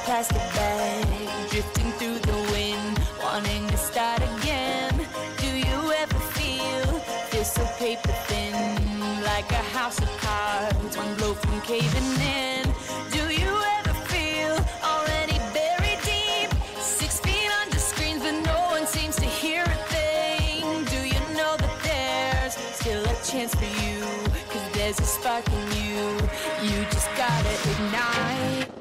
Plastic bag drifting through the wind, wanting to start again. Do you ever feel so paper thin, like a house of cards, one blow from caving in? Do you ever feel already buried deep, 6 feet under screens, but no one seems to hear a thing? Do you know that there's still a chance for you, 'cause there's a spark in you, you just gotta ignite.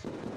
Larks.